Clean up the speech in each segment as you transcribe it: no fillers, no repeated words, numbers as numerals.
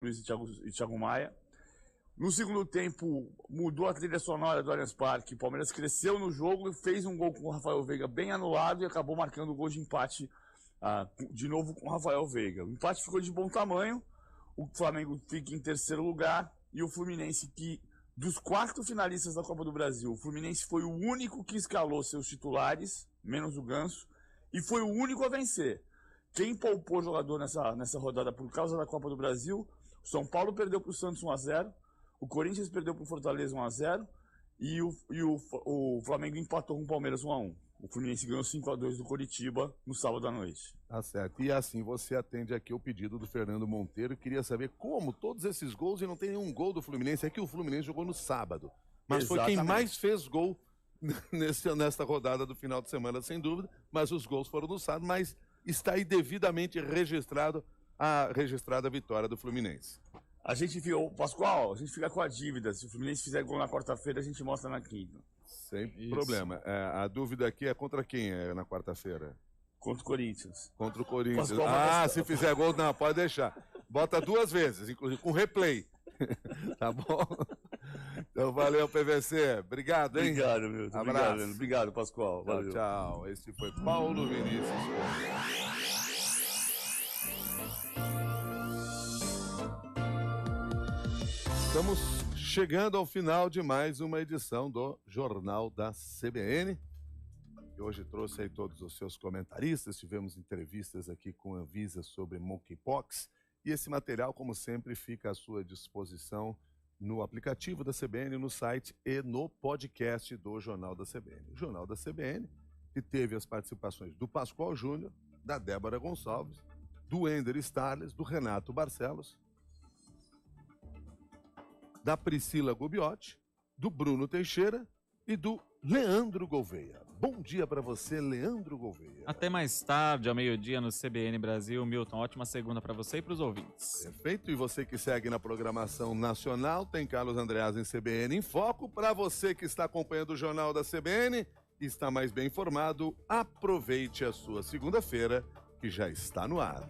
Luiz e Thiago Maia. No segundo tempo, mudou a trilha sonora do Allianz Parque. O Palmeiras cresceu no jogo, fez um gol com o Rafael Veiga bem anulado e acabou marcando o gol de empate de novo com o Rafael Veiga. O empate ficou de bom tamanho, o Flamengo fica em terceiro lugar e o Fluminense, que dos 4 finalistas da Copa do Brasil, o Fluminense foi o único que escalou seus titulares, menos o Ganso, e foi o único a vencer. Quem poupou jogador nessa rodada por causa da Copa do Brasil, o São Paulo perdeu para o Santos 1-0, o Corinthians perdeu para o Fortaleza 1-0 e o Flamengo empatou com o Palmeiras 1-1. O Fluminense ganhou 5-2 do Coritiba no sábado à noite. Tá certo. E assim, você atende aqui o pedido do Fernando Monteiro. Queria saber como todos esses gols e não tem nenhum gol do Fluminense. É que o Fluminense jogou no sábado. Mas Exatamente. Foi quem mais fez gol nesta rodada do final de semana, sem dúvida. Mas os gols foram no sábado, mas está aí devidamente registrada a vitória do Fluminense. A gente viu, Pascoal, a gente fica com a dívida. Se o Fluminense fizer gol na quarta-feira, a gente mostra na quinta. Sem problema. A dúvida aqui é contra quem na quarta-feira? Contra o Corinthians. Contra o Corinthians. Pascoal, se fizer gol, não, pode deixar. Bota 2 vezes, inclusive com replay. Tá bom? Então valeu, PVC. Obrigado, hein? Obrigado, meu. Abraço. Obrigado, Pascoal. Valeu. Tchau. Esse foi Paulo Vinícius. Estamos chegando ao final de mais uma edição do Jornal da CBN. E hoje trouxe aí todos os seus comentaristas, tivemos entrevistas aqui com a Anvisa sobre monkeypox. E esse material, como sempre, fica à sua disposição no aplicativo da CBN, no site e no podcast do Jornal da CBN. O Jornal da CBN, que teve as participações do Pascoal Júnior, da Débora Gonçalves, do Ender Starles, do Renato Barcelos, da Priscila Gubiotti, do Bruno Teixeira e do Leandro Gouveia. Bom dia para você, Leandro Gouveia. Até mais tarde, ao meio-dia, no CBN Brasil. Milton, ótima segunda para você e para os ouvintes. Perfeito. E você que segue na programação nacional, tem Carlos Andreasa em CBN em Foco. Para você que está acompanhando o Jornal da CBN e está mais bem informado, aproveite a sua segunda-feira, que já está no ar.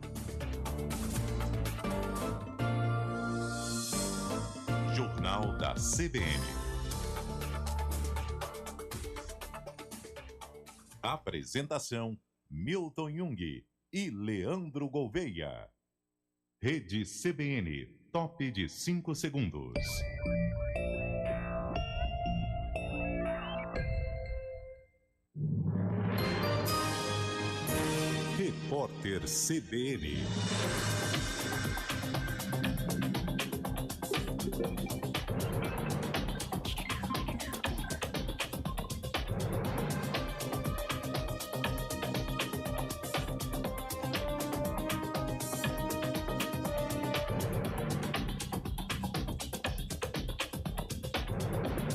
Jornal da CBN. Apresentação: Milton Jung e Leandro Gouveia. Rede CBN, top de 5 segundos. Repórter CBN.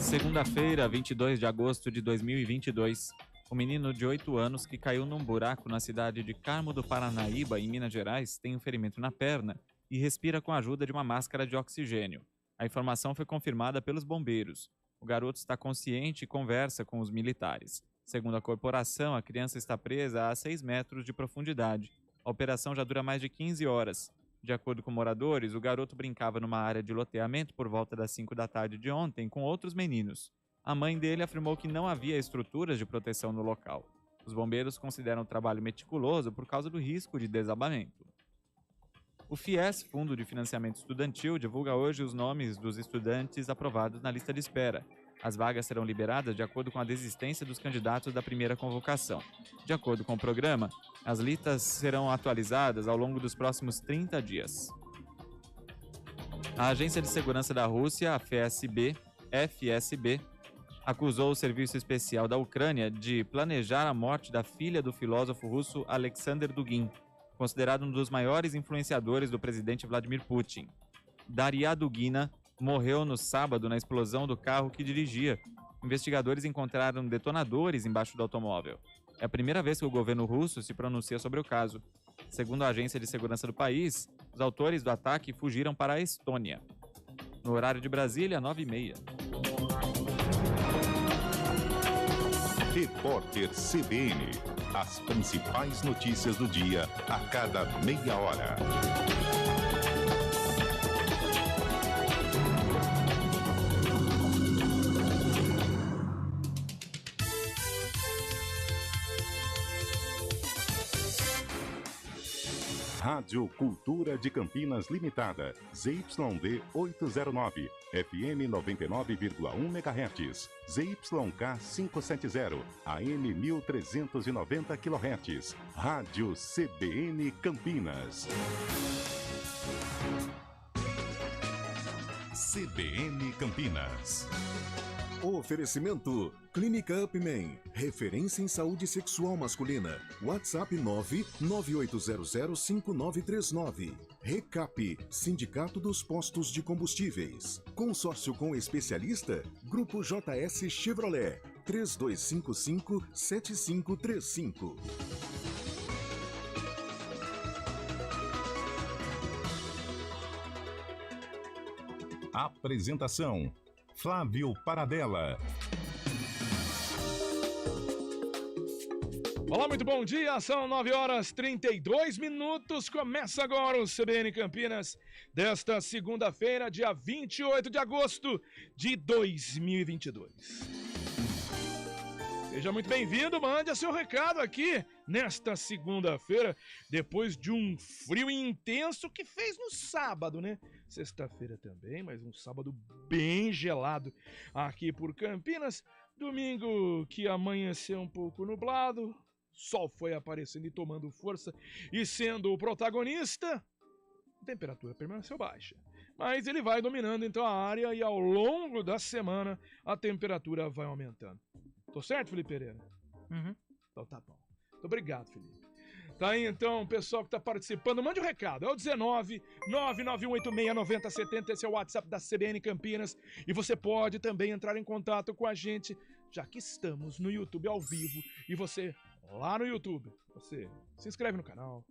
Segunda-feira, 22 de agosto de 2022, o menino de 8 anos que caiu num buraco na cidade de Carmo do Paranaíba, em Minas Gerais, tem um ferimento na perna e respira com a ajuda de uma máscara de oxigênio. A informação foi confirmada pelos bombeiros. O garoto está consciente e conversa com os militares. Segundo a corporação, a criança está presa a 6 metros de profundidade. A operação já dura mais de 15 horas. De acordo com moradores, o garoto brincava numa área de loteamento por volta das 5 da tarde de ontem com outros meninos. A mãe dele afirmou que não havia estruturas de proteção no local. Os bombeiros consideram o trabalho meticuloso por causa do risco de desabamento. O FIES, Fundo de Financiamento Estudantil, divulga hoje os nomes dos estudantes aprovados na lista de espera. As vagas serão liberadas de acordo com a desistência dos candidatos da primeira convocação. De acordo com o programa, as listas serão atualizadas ao longo dos próximos 30 dias. A Agência de Segurança da Rússia, a FSB, acusou o Serviço Especial da Ucrânia de planejar a morte da filha do filósofo russo Alexander Dugin, considerado um dos maiores influenciadores do presidente Vladimir Putin. Daria Dugina morreu no sábado na explosão do carro que dirigia. Investigadores encontraram detonadores embaixo do automóvel. É a primeira vez que o governo russo se pronuncia sobre o caso. Segundo a Agência de Segurança do país, os autores do ataque fugiram para a Estônia. No horário de Brasília, 9h30. Repórter CBN. As principais notícias do dia a cada meia hora. Rádio Cultura de Campinas Limitada, ZYD 809, FM 99,1 MHz, ZYK 570, AM 1390 kHz, Rádio CBN Campinas. CBN Campinas. Oferecimento Clínica Upman, referência em saúde sexual masculina. WhatsApp 998005939. Recap, Sindicato dos Postos de Combustíveis. Consórcio com especialista, Grupo JS Chevrolet, 3255-7535. Apresentação: Flávio Paradella. Olá, muito bom dia, são 9h32. Começa agora o CBN Campinas desta segunda-feira, dia 28 de agosto de 2022. Seja muito bem-vindo, mande seu recado aqui nesta segunda-feira, depois de um frio intenso que fez no sábado, né? Sexta-feira também, mas um sábado bem gelado aqui por Campinas. Domingo que amanheceu um pouco nublado, sol foi aparecendo e tomando força e sendo o protagonista. A temperatura permaneceu baixa, mas ele vai dominando então a área e ao longo da semana a temperatura vai aumentando. Tô certo, Felipe Pereira? Uhum. Então tá bom. Muito obrigado, Felipe. Tá aí então, o pessoal que tá participando, mande um recado. É o 19-99186-9070, esse é o WhatsApp da CBN Campinas. E você pode também entrar em contato com a gente, já que estamos no YouTube ao vivo. E você, lá no YouTube, você se inscreve no canal,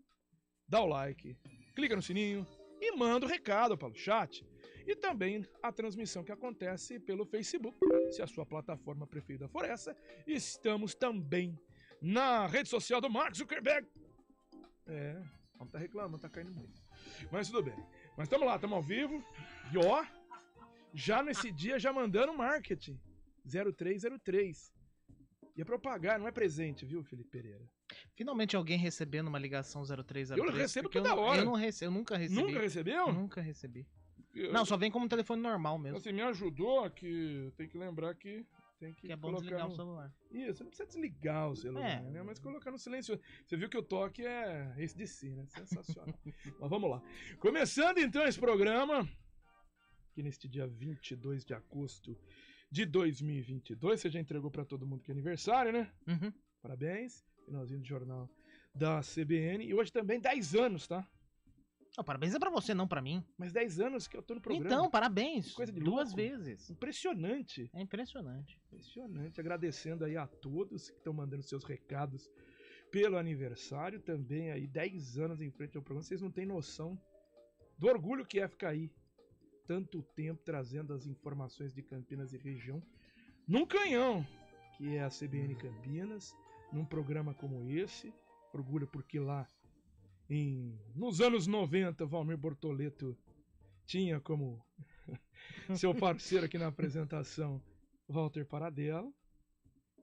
dá o like, clica no sininho e manda o recado para o chat. E também a transmissão que acontece pelo Facebook, se a sua plataforma preferida for essa. Estamos também na rede social do Mark Zuckerberg. Não tá reclamando, tá caindo muito. Mas tudo bem. Mas estamos lá, estamos ao vivo. E ó, já nesse dia já mandando marketing 0303. E é propagar, não é presente, viu, Felipe Pereira? Finalmente alguém recebendo uma ligação 0303. Eu recebo toda hora. Eu nunca recebi. Nunca recebeu? Nunca recebi. Não, só vem como telefone normal mesmo. Assim, me ajudou que tem que lembrar que tem que é bom desligar o celular. Isso, não precisa desligar o celular, né? Mas colocar no silêncio. Você viu que o toque é esse de si, né? Sensacional. Mas vamos lá. Começando então esse programa, que neste dia 22 de agosto de 2022, você já entregou pra todo mundo que é aniversário, né? Uhum. Parabéns. Finalzinho do jornal da CBN. E hoje também 10 anos, tá? Não, parabéns é pra você, não pra mim. Mas 10 anos que eu tô no programa. Então, parabéns. Coisa de duas louco. vezes. Impressionante. É impressionante. Impressionante. Agradecendo aí a todos que estão mandando seus recados pelo aniversário. Também aí 10 anos em frente ao programa. Vocês não têm noção do orgulho que é ficar aí tanto tempo trazendo as informações de Campinas e região num canhão, que é a CBN Campinas, num programa como esse. Orgulho porque lá nos anos 90, Valmir Bortoleto tinha como seu parceiro aqui na apresentação Walter Paradella.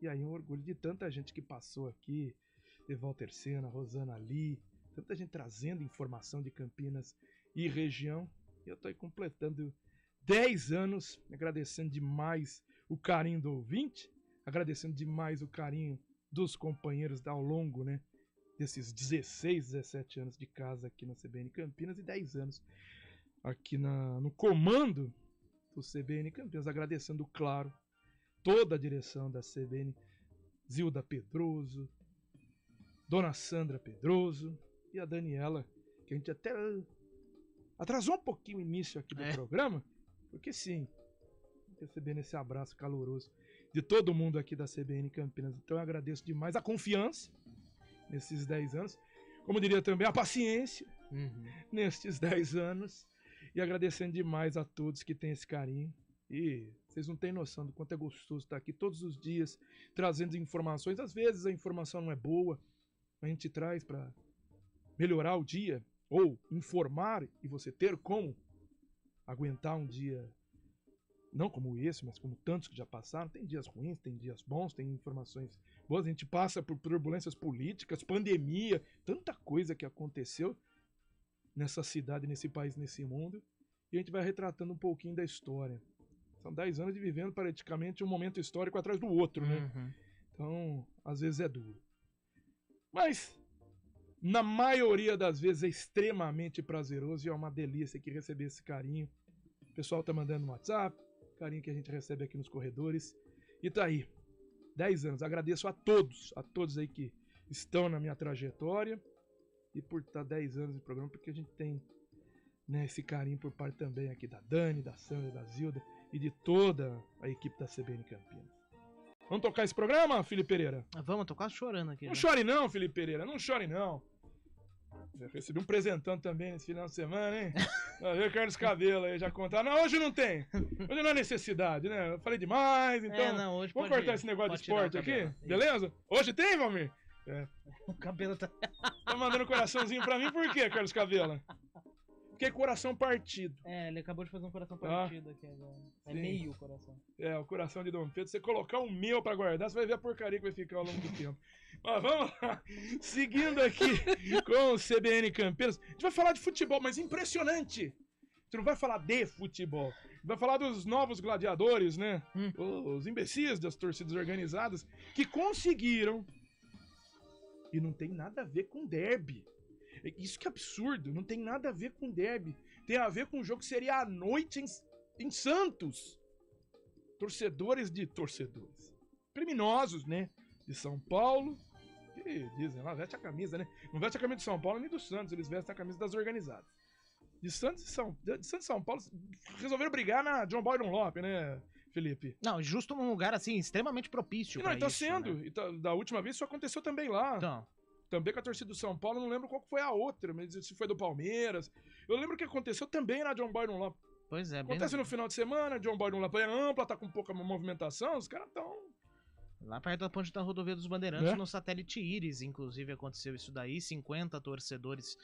E aí um orgulho de tanta gente que passou aqui, de Walter Sena, Rosana Lee, tanta gente trazendo informação de Campinas e região. E eu tô aí completando 10 anos, agradecendo demais o carinho do ouvinte, agradecendo demais o carinho dos companheiros ao longo, né, desses 16, 17 anos de casa aqui na CBN Campinas e 10 anos aqui no comando do CBN Campinas, agradecendo, claro, toda a direção da CBN, Zilda Pedroso, Dona Sandra Pedroso e a Daniela, que a gente até atrasou um pouquinho o início aqui do programa, porque sim, recebendo esse abraço caloroso de todo mundo aqui da CBN Campinas. Então eu agradeço demais a confiança nesses 10 anos, como diria também a paciência nestes 10 anos, e agradecendo demais a todos que têm esse carinho. E vocês não têm noção do quanto é gostoso estar aqui todos os dias trazendo informações. Às vezes a informação não é boa, a gente traz para melhorar o dia ou informar e você ter como aguentar um dia não como esse, mas como tantos que já passaram. Tem dias ruins, tem dias bons, tem informações boas. A gente passa por turbulências políticas, pandemia, tanta coisa que aconteceu. nessa cidade, nesse país, nesse mundo. E a gente vai retratando um pouquinho da história. São 10 anos de vivendo praticamente um momento histórico atrás do outro, né? Então, às vezes é duro. Mas, na maioria das vezes, é extremamente prazeroso e é uma delícia aqui receber esse carinho. O pessoal tá mandando no WhatsApp, carinho que a gente recebe aqui nos corredores. E tá aí, 10 anos. Agradeço a todos aí que estão na minha trajetória e por estar 10 anos de programa, porque a gente tem, né, esse carinho por parte também aqui da Dani, da Sandra, da Zilda e de toda a equipe da CBN Campinas. Vamos tocar esse programa, Felipe Pereira? Vamos, tô quase chorando aqui. Não chore não, Felipe Pereira, não chore não. Já recebi um presentão também nesse final de semana, hein? Vai ver Carlos Cabelo aí, já contar. Não, hoje não tem. Hoje não há necessidade, né? Eu falei demais, então... não, hoje vamos pode cortar esse negócio de esporte aqui? Isso. Beleza? Hoje tem, Valmir? O cabelo tá... Tá mandando coraçãozinho pra mim por quê, Carlos Cabelo? Porque coração partido. Ele acabou de fazer um coração partido aqui agora. É Sim. meio coração. O coração de Dom Pedro. Você colocar um meu pra guardar, você vai ver a porcaria que vai ficar ao longo do tempo. Mas vamos lá. Seguindo aqui com o CBN Campinas. A gente vai falar de futebol, mas impressionante. A gente não vai falar de futebol. A gente vai falar dos novos gladiadores, né? Os imbecis das torcidas organizadas que conseguiram. E não tem nada a ver com derby. Isso que é absurdo, não tem nada a ver com derby. Tem a ver com um jogo que seria à noite em Santos. Torcedores. Criminosos, né? De São Paulo. Que dizem lá, veste a camisa, né? Não veste a camisa de São Paulo nem do Santos, eles vestem a camisa das organizadas. De Santos e São Paulo resolveram brigar na John Boy Dunlop, né, Felipe? Não, justo num lugar assim, extremamente propício. Não, pra e tá isso, sendo. Né? E da última vez isso aconteceu também lá. Então. Também com a torcida do São Paulo, não lembro qual foi a outra, mas se foi do Palmeiras. Eu lembro que aconteceu também na John Boy Dunlop. Pois é, acontece no final de semana, John Boy Dunlop é ampla, tá com pouca movimentação, os caras estão... Lá perto da ponte da Rodovia dos Bandeirantes, no satélite Íris, inclusive aconteceu isso daí, 50 torcedores,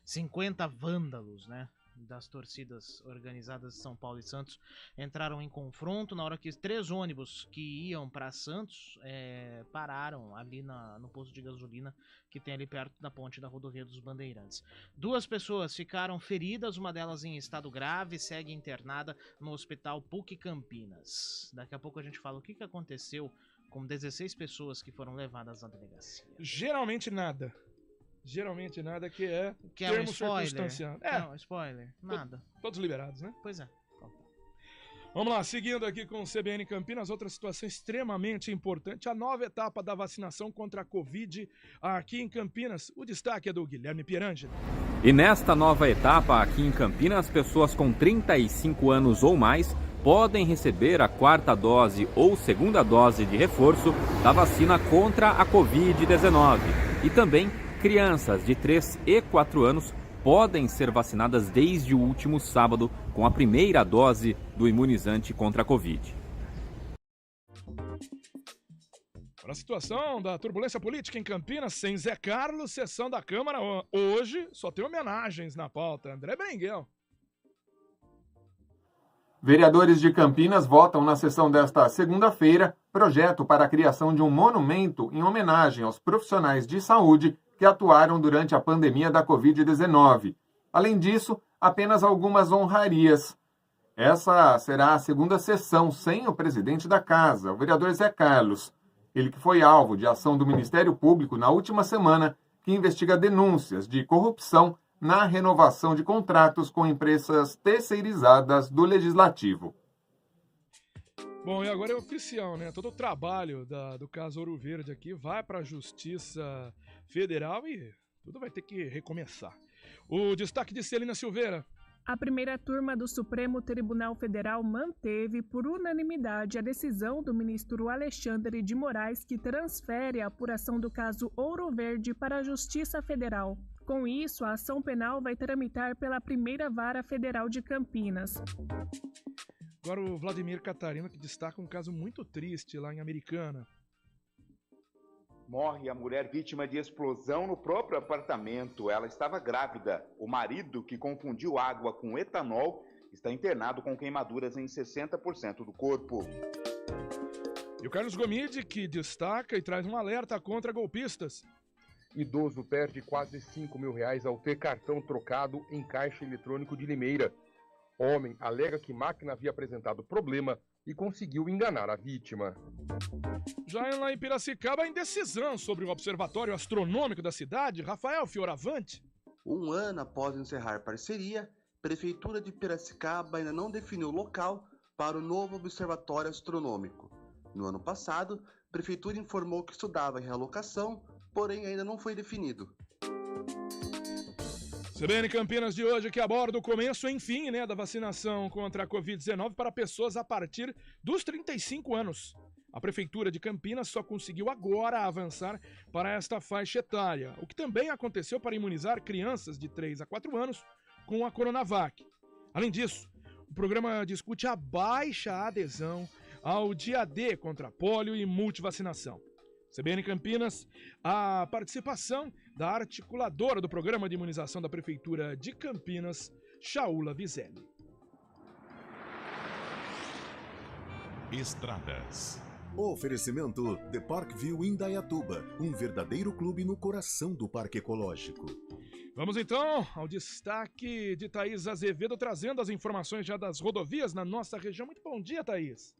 50 vândalos, né, das torcidas organizadas de São Paulo e Santos entraram em confronto na hora que 3 ônibus que iam para Santos pararam ali no posto de gasolina que tem ali perto da ponte da Rodovia dos Bandeirantes. 2 pessoas ficaram feridas, uma delas em estado grave, segue internada no Hospital PUC Campinas. Daqui a pouco a gente fala o que aconteceu com 16 pessoas que foram levadas à delegacia. Geralmente nada que é termo circunstancial. Não, spoiler, nada. Todos liberados, né? Pois é. Vamos lá, seguindo aqui com o CBN Campinas, outra situação extremamente importante, a nova etapa da vacinação contra a Covid aqui em Campinas. O destaque é do Guilherme Pierangeli. E nesta nova etapa aqui em Campinas, pessoas com 35 anos ou mais podem receber a 4ª dose ou 2ª dose de reforço da vacina contra a Covid-19. E também crianças de 3 e 4 anos podem ser vacinadas desde o último sábado com a primeira dose do imunizante contra a Covid. Para a situação da turbulência política em Campinas, sem Zé Carlos, sessão da Câmara hoje só tem homenagens na pauta. André Berenguel. Vereadores de Campinas votam na sessão desta segunda-feira projeto para a criação de um monumento em homenagem aos profissionais de saúde que atuaram durante a pandemia da Covid-19. Além disso, apenas algumas honrarias. Essa será a segunda sessão sem o presidente da casa, o vereador Zé Carlos. Ele que foi alvo de ação do Ministério Público na última semana, que investiga denúncias de corrupção na renovação de contratos com empresas terceirizadas do Legislativo. Bom, e agora é oficial, né? Todo o trabalho do caso Ouro Verde aqui vai para a Justiça Federal e tudo vai ter que recomeçar. O destaque de Celina Silveira. A primeira turma do Supremo Tribunal Federal manteve por unanimidade a decisão do ministro Alexandre de Moraes que transfere a apuração do caso Ouro Verde para a Justiça Federal. Com isso, a ação penal vai tramitar pela primeira vara federal de Campinas. Agora o Vladimir Catarino, que destaca um caso muito triste lá em Americana. Morre a mulher vítima de explosão no próprio apartamento. Ela estava grávida. O marido, que confundiu água com etanol, está internado com queimaduras em 60% do corpo. E o Carlos Gomide, que destaca e traz um alerta contra golpistas. Idoso perde quase R$5.000 ao ter cartão trocado em caixa eletrônico de Limeira. Homem alega que máquina havia apresentado problema e conseguiu enganar a vítima. Já lá em Piracicaba, a indecisão sobre o observatório astronômico da cidade. Rafael Fioravante. Um ano após encerrar parceria, a Prefeitura de Piracicaba ainda não definiu o local para o novo observatório astronômico. No ano passado, a Prefeitura informou que estudava a realocação, porém ainda não foi definido. CBN Campinas de hoje que aborda o começo, enfim, da vacinação contra a Covid-19 para pessoas a partir dos 35 anos. A Prefeitura de Campinas só conseguiu agora avançar para esta faixa etária, o que também aconteceu para imunizar crianças de 3 a 4 anos com a Coronavac. Além disso, o programa discute a baixa adesão ao dia D contra pólio e multivacinação. CBN Campinas, a participação da articuladora do programa de imunização da Prefeitura de Campinas, Shaula Vizelli. Estradas. Oferecimento The Parkview Indaiatuba, um verdadeiro clube no coração do Parque Ecológico. Vamos então ao destaque de Thaís Azevedo, trazendo as informações já das rodovias na nossa região. Muito bom dia, Thaís.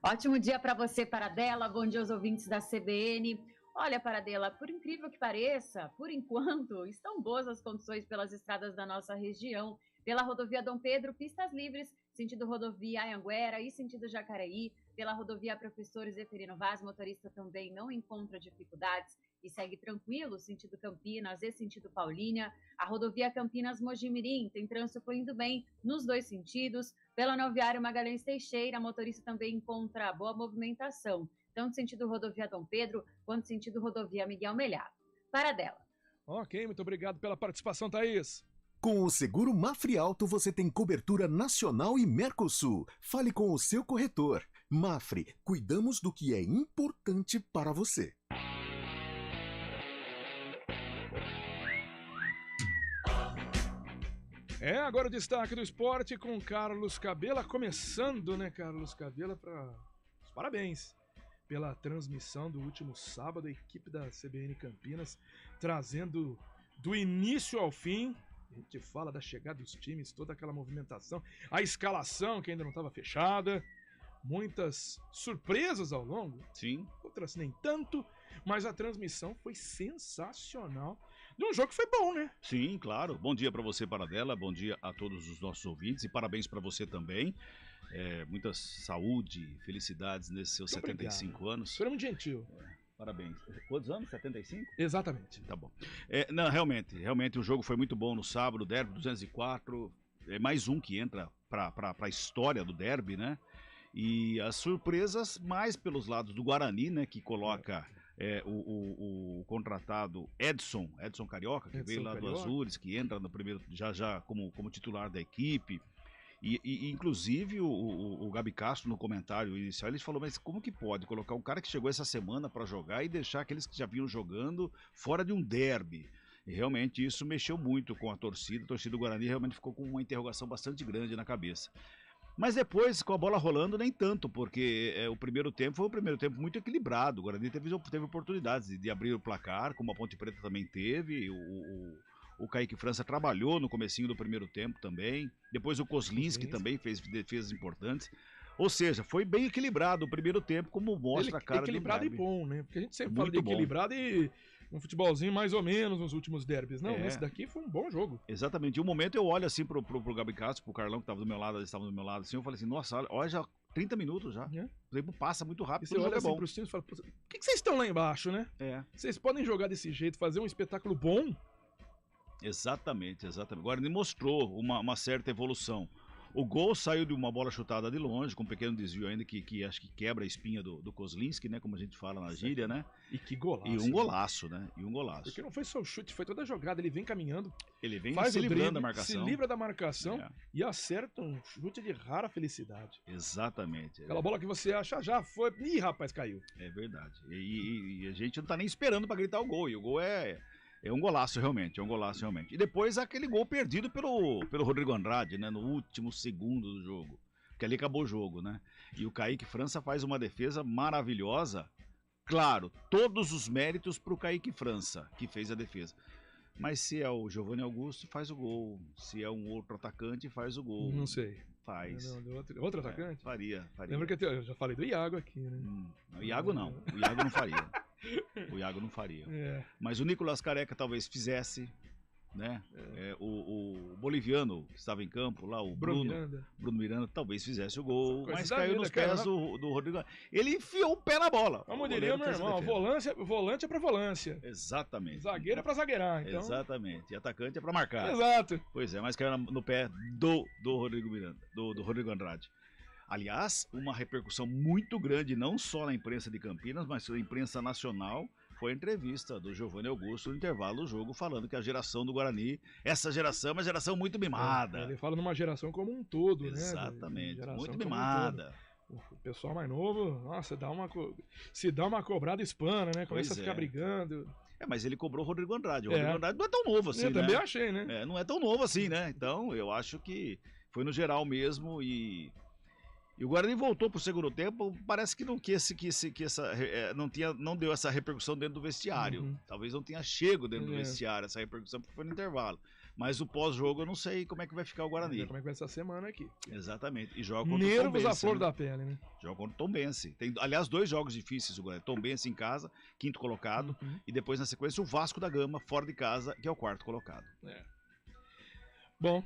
Ótimo dia para você, Paradela. Bom dia aos ouvintes da CBN. Olha, Paradela, por incrível que pareça, por enquanto, estão boas as condições pelas estradas da nossa região. Pela rodovia Dom Pedro, pistas livres, sentido rodovia Anhanguera e sentido Jacareí. Pela rodovia Professor Zeferino Vaz, motorista também não encontra dificuldades e segue tranquilo, sentido Campinas e sentido Paulínia. A rodovia Campinas-Mojimirim tem trânsito fluindo bem nos dois sentidos. Pela Aeroviária Magalhães Teixeira, motorista também encontra boa movimentação, tanto sentido rodovia Dom Pedro, quanto sentido rodovia Miguel Melhado. Paradela. Ok, muito obrigado pela participação, Thaís. Com o seguro Mafre Alto você tem cobertura nacional e Mercosul. Fale com o seu corretor. Mafre, cuidamos do que é importante para você. Agora o destaque do esporte com Carlos Cabela, começando, Carlos Cabela, parabéns pela transmissão do último sábado, a equipe da CBN Campinas, trazendo do início ao fim, a gente fala da chegada dos times, toda aquela movimentação, a escalação que ainda não estava fechada, muitas surpresas ao longo, sim, outras nem tanto, mas a transmissão foi sensacional. De um jogo que foi bom, né? Sim, claro. Bom dia para você, Paradela. Bom dia a todos os nossos ouvintes e parabéns para você também. Muita saúde, felicidades nesses seus Muito 75 obrigado. anos. Foi muito gentil. Parabéns. Quantos anos? 75? Exatamente. Tá bom. Não, realmente o jogo foi muito bom no sábado, Derby 204. É mais um que entra para a história do Derby, né? E as surpresas mais pelos lados do Guarani, né? Que coloca... o contratado Edson Carioca, que veio lá do Azures, que entra no primeiro, já como titular da equipe. E inclusive o Gabi Castro, no comentário inicial, ele falou, mas como que pode colocar um cara que chegou essa semana para jogar e deixar aqueles que já vinham jogando fora de um derby? E realmente isso mexeu muito com a torcida do Guarani realmente ficou com uma interrogação bastante grande na cabeça. Mas depois, com a bola rolando, nem tanto, porque o primeiro tempo foi um primeiro tempo muito equilibrado. O Guarani teve oportunidades de abrir o placar, como a Ponte Preta também teve. O Kaique França trabalhou no comecinho do primeiro tempo também. Depois o Kozlinski também fez defesas importantes. Ou seja, foi bem equilibrado o primeiro tempo, como mostra a cara do equilibrado e bom, né? Porque a gente sempre fala de equilibrado e um futebolzinho mais ou menos nos últimos derbys. Não, esse daqui foi um bom jogo. Exatamente. E um momento eu olho assim pro Gabi Castro, pro Carlão, que estava do meu lado, eles estavam do meu lado, assim, eu falei assim, nossa, olha já 30 minutos já. O tempo passa muito rápido. E você olha assim pros times e fala, por que vocês estão lá embaixo, né? Vocês podem jogar desse jeito, fazer um espetáculo bom? Exatamente. Agora ele mostrou uma certa evolução. O gol saiu de uma bola chutada de longe, com um pequeno desvio ainda, que acho que quebra a espinha do Kozlinski, né? Como a gente fala na gíria, né? E que golaço. E um golaço, né? E um golaço. Porque não foi só o chute, foi toda a jogada. Ele vem caminhando. Ele vem faz se livrando drible, da marcação. Se livra da marcação e acerta um chute de rara felicidade. Exatamente. Aquela bola que você acha já foi. Ih, rapaz, caiu. É verdade. E a gente não tá nem esperando pra gritar o gol. E o gol é um golaço realmente, E depois aquele gol perdido pelo Rodrigo Andrade, né? No último segundo do jogo. Porque ali acabou o jogo, né? E o Kaique França faz uma defesa maravilhosa claro, todos os méritos para o Kaique França, que fez a defesa. Mas se é o Giovanni Augusto, faz o gol. Se é um outro atacante, faz o gol. Não sei. Faz. Outro atacante? Faria. Lembra que eu já falei do Iago aqui, né? O Iago não. O Iago não faria. O Iago não faria. Mas o Nicolas Careca talvez fizesse, né? O boliviano que estava em campo lá, o Bruno Miranda, talvez fizesse o gol, mas caiu nos pés do Rodrigo. Ele enfiou o pé na bola. Como diria meu irmão, volante é pra volância. Exatamente. Zagueiro é pra zagueirar, então. Exatamente. E atacante é pra marcar. Exato. Pois é, mas caiu no pé do Rodrigo Miranda, do Rodrigo Andrade. Aliás, uma repercussão muito grande, não só na imprensa de Campinas, mas na imprensa nacional, foi a entrevista do Giovanni Augusto no intervalo do jogo, falando que a geração do Guarani, essa geração é uma geração muito mimada. Ele fala numa geração como um todo, né? Exatamente, muito mimada. O pessoal mais novo, nossa, se dá uma cobrada hispana, né? Começa a ficar brigando. Mas ele cobrou o Rodrigo Andrade. O Rodrigo Andrade não é tão novo assim, eu também achei, né? Não é tão novo assim, né? Então, eu acho que foi no geral mesmo e o Guarani voltou pro segundo tempo, parece que não deu essa repercussão dentro do vestiário. Talvez não tenha chego dentro do vestiário essa repercussão, porque foi no intervalo. Mas o pós-jogo eu não sei como é que vai ficar o Guarani. Como é que vai essa semana aqui. Exatamente. E joga contra o Nervos Tombense, à flor da pele, né? Joga contra o Tombense. Tem, aliás, 2 jogos difíceis o Guarani. Tombense em casa, 5º colocado. E depois, na sequência, o Vasco da Gama, fora de casa, que é o 4º colocado. Bom,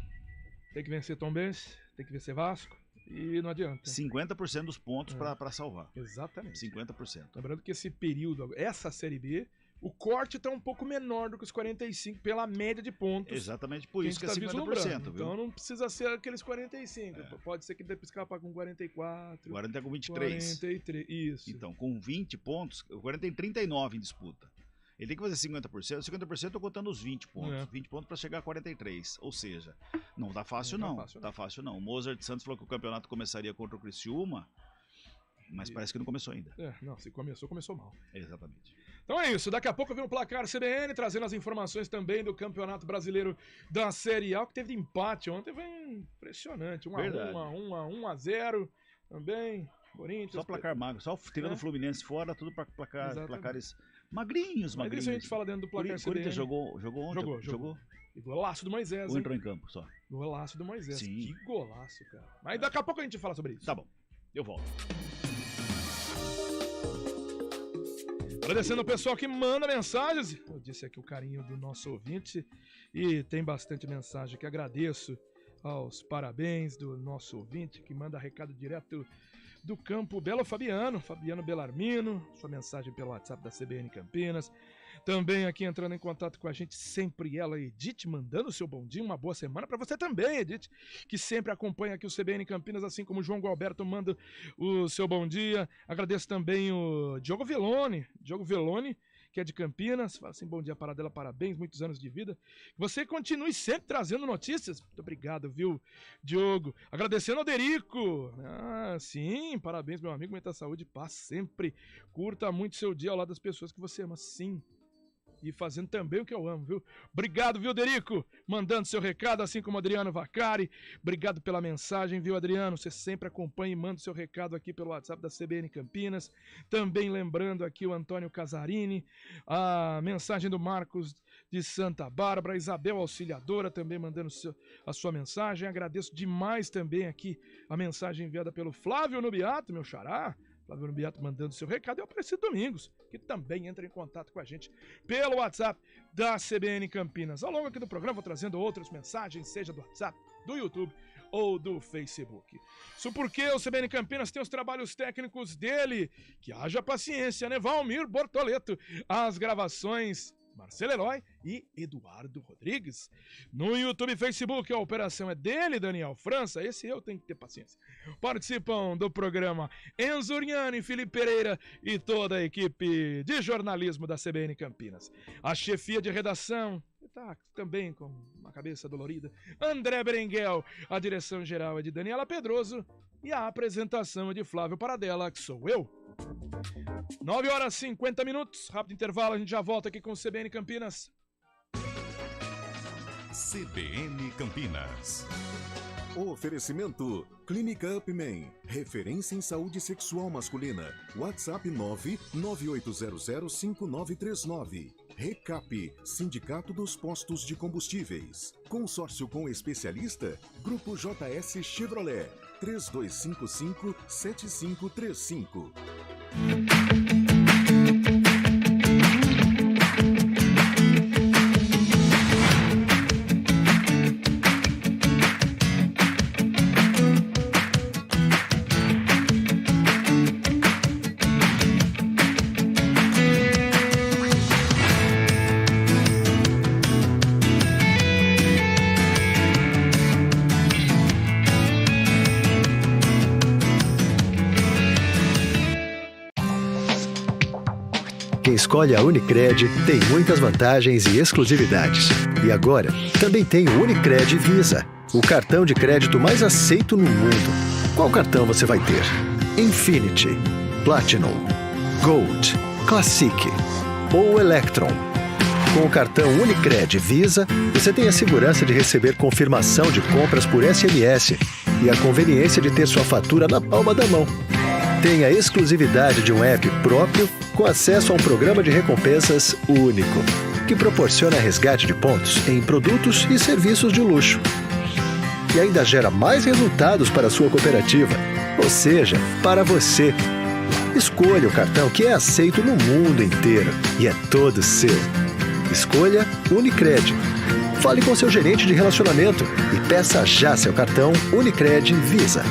tem que vencer Tombense, tem que vencer Vasco. E não adianta. 50% dos pontos para salvar. Exatamente. 50%. Lembrando que esse período, essa Série B, o corte está um pouco menor do que os 45 pela média de pontos. Exatamente por isso que é 50%. Viu? Então não precisa ser aqueles 45. Pode ser que dê para escapar com 44. 40 com 23. 43, isso. Então, com 20 pontos, o 40 tem 39 em disputa. Ele tem que fazer 50%, 50% eu tô contando os 20 pontos. 20 pontos para chegar a 43. Ou seja, não tá fácil não. Tá fácil não. O Mozart Santos falou que o campeonato começaria contra o Criciúma, mas parece que não começou ainda. Não, se começou mal. Exatamente. Então é isso, daqui a pouco vem o Placar CBN, trazendo as informações também do Campeonato Brasileiro da Série A, que teve empate ontem, foi impressionante. 1-0 também. Corinthians. Só placar magro, só tirando o Fluminense fora, tudo para placares magrinhos. Mas isso a gente fala dentro do placar CBN. O Corinthians jogou ontem? Jogou. E golaço do Moisés. Ou entrou em campo só? Golaço do Moisés. Sim. Que golaço, cara. Mas daqui a pouco a gente fala sobre isso. Tá bom, eu volto. Agradecendo o pessoal que manda mensagens. Eu disse aqui o carinho do nosso ouvinte e tem bastante mensagem que agradeço aos parabéns do nosso ouvinte que manda recado direto do Campo Belo, Fabiano Belarmino, sua mensagem pelo WhatsApp da CBN Campinas. Também aqui entrando em contato com a gente, sempre ela, Edith, mandando o seu bom dia, uma boa semana para você também, Edith, que sempre acompanha aqui o CBN Campinas, assim como o João Gualberto manda o seu bom dia. Agradeço também o Diogo Veloni, que é de Campinas, fala assim, bom dia, Paradela, parabéns, muitos anos de vida. Você continue sempre trazendo notícias. Muito obrigado, viu, Diogo? Agradecendo ao Derico. Sim, parabéns, meu amigo, muita saúde e paz sempre. Curta muito seu dia ao lado das pessoas que você ama, sim. E fazendo também o que eu amo, viu? Obrigado, viu, Derico? Mandando seu recado, assim como o Adriano Vacari. Obrigado pela mensagem, viu, Adriano? Você sempre acompanha e manda seu recado aqui pelo WhatsApp da CBN Campinas. Também lembrando aqui o Antônio Casarini, a mensagem do Marcos de Santa Bárbara, Isabel Auxiliadora também mandando a sua mensagem. Agradeço demais também aqui a mensagem enviada pelo Flávio Nubiato, meu xará. Flávio Nubiato mandando seu recado, e o Aparecido Domingos, que também entra em contato com a gente pelo WhatsApp da CBN Campinas. Ao longo aqui do programa vou trazendo outras mensagens, seja do WhatsApp, do YouTube ou do Facebook. Isso porque o CBN Campinas tem os trabalhos técnicos dele, que haja paciência, né? Valmir Bortoleto, as gravações Marcelo Herói e Eduardo Rodrigues. No YouTube e Facebook a operação é dele, Daniel França, esse eu tenho que ter paciência. Participam do programa Enzo Uriani, Felipe Pereira e toda a equipe de jornalismo da CBN Campinas. A chefia de redação tá também com uma cabeça dolorida, André Berenguel. A direção geral é de Daniela Pedroso e a apresentação é de Flávio Paradela, que sou eu. 9h50, rápido intervalo, a gente já volta aqui com o CBN Campinas. CBN Campinas. Oferecimento Clínica Upman, referência em saúde sexual masculina. WhatsApp 998005939. Recap, Sindicato dos Postos de Combustíveis. Consórcio com especialista, Grupo JS Chevrolet, 3255-7535. Quem escolhe a Unicred tem muitas vantagens e exclusividades. E agora, também tem o Unicred Visa, o cartão de crédito mais aceito no mundo. Qual cartão você vai ter? Infinity, Platinum, Gold, Classic ou Electron? Com o cartão Unicred Visa, você tem a segurança de receber confirmação de compras por SMS e a conveniência de ter sua fatura na palma da mão. Tem a exclusividade de um app próprio com acesso a um programa de recompensas único, que proporciona resgate de pontos em produtos e serviços de luxo. E ainda gera mais resultados para a sua cooperativa, ou seja, para você. Escolha o cartão que é aceito no mundo inteiro e é todo seu. Escolha Unicred. Fale com seu gerente de relacionamento e peça já seu cartão Unicred Visa.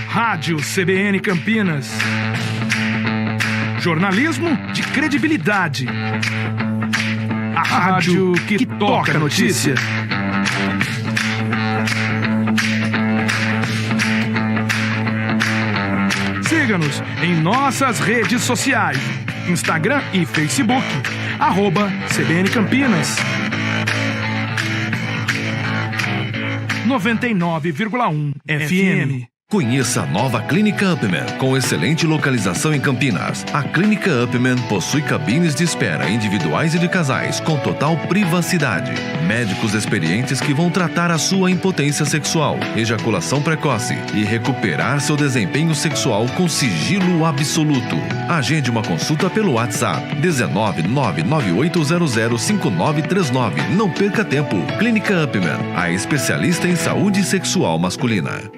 Rádio CBN Campinas. Jornalismo de credibilidade. A rádio que toca a notícia. Siga-nos em nossas redes sociais. Instagram e Facebook. @CBN Campinas. 99,1 FM. Conheça a nova Clínica Upman, com excelente localização em Campinas. A Clínica Upman possui cabines de espera individuais e de casais, com total privacidade. Médicos experientes que vão tratar a sua impotência sexual, ejaculação precoce e recuperar seu desempenho sexual com sigilo absoluto. Agende uma consulta pelo WhatsApp 19998005939. Não perca tempo. Clínica Upman, a especialista em saúde sexual masculina.